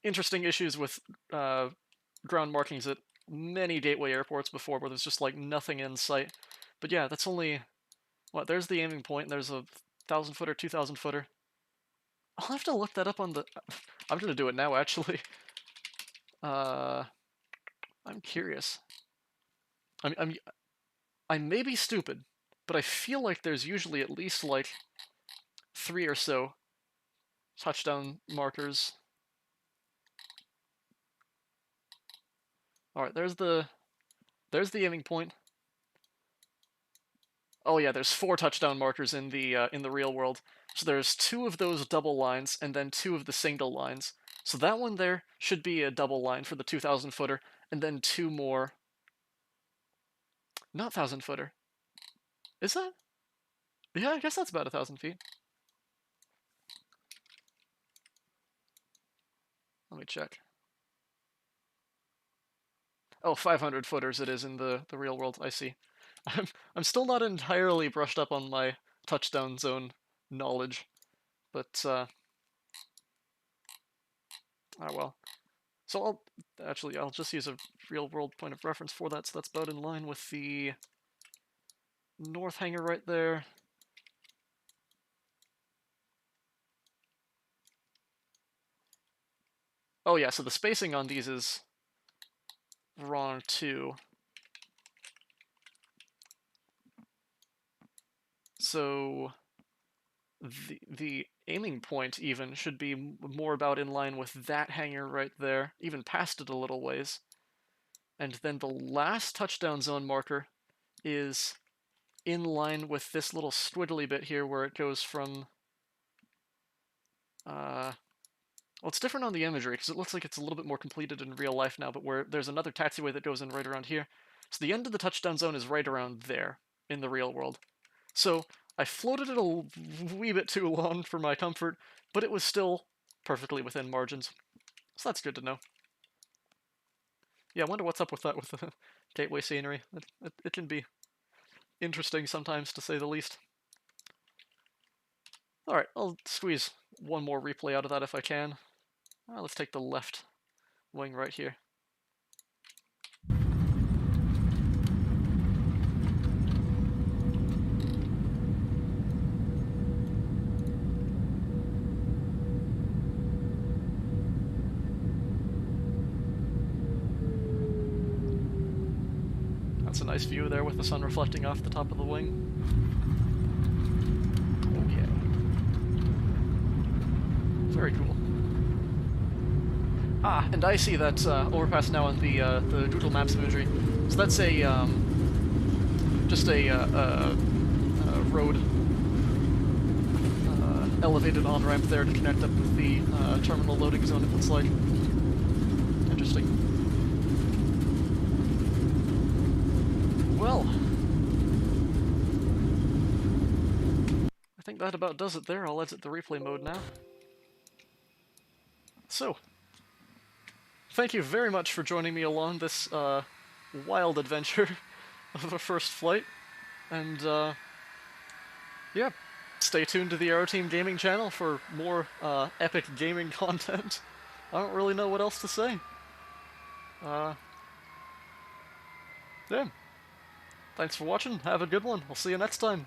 interesting issues with ground markings at many gateway airports before where there's just like nothing in sight. But yeah, that's only... What, there's the aiming point, and there's a 1,000-footer, 2,000-footer. I'll have to look that up on the... I'm gonna do it now, actually. I'm curious. I may be stupid, but I feel like there's usually at least, like, 3 or so touchdown markers. Alright, there's the aiming point. Oh yeah, there's 4 touchdown markers in the real world. So there's 2 of those double lines, and then 2 of the single lines. So that one there should be a double line for the 2,000-footer, and then 2 more... Not 1,000-footer. Is that? Yeah, I guess that's about 1,000 feet. Let me check. Oh, 500-footers it is in the real world, I see. I'm still not entirely brushed up on my touchdown zone knowledge, but, ah well. So I'll just use a real-world point of reference for that, so that's about in line with the north hangar right there. Oh yeah, so the spacing on these is wrong too. So the aiming point even should be more about in line with that hangar right there, even past it a little ways. And then the last touchdown zone marker is in line with this little squiggly bit here where it goes from... well, it's different on the imagery, because it looks like it's a little bit more completed in real life now, but where there's another taxiway that goes in right around here. So the end of the touchdown zone is right around there in the real world. So I floated it a wee bit too long for my comfort, but it was still perfectly within margins. So that's good to know. Yeah, I wonder what's up with that with the gateway scenery. It can be interesting sometimes, to say the least. Alright, I'll squeeze one more replay out of that if I can. Let's take the left wing right here. That's a nice view there with the sun reflecting off the top of the wing. Oh yeah. Very cool. Ah, and I see that overpass now on the Google Maps imagery. So that's a just a road elevated on-ramp there to connect up with the terminal loading zone, it looks like. Interesting. Well, I think that about does it there. I'll exit the replay mode now. So, thank you very much for joining me along this wild adventure of a first flight. And, yeah, stay tuned to the Aeroteam Gaming channel for more epic gaming content. I don't really know what else to say. Yeah. Thanks for watching. Have a good one. I'll see you next time.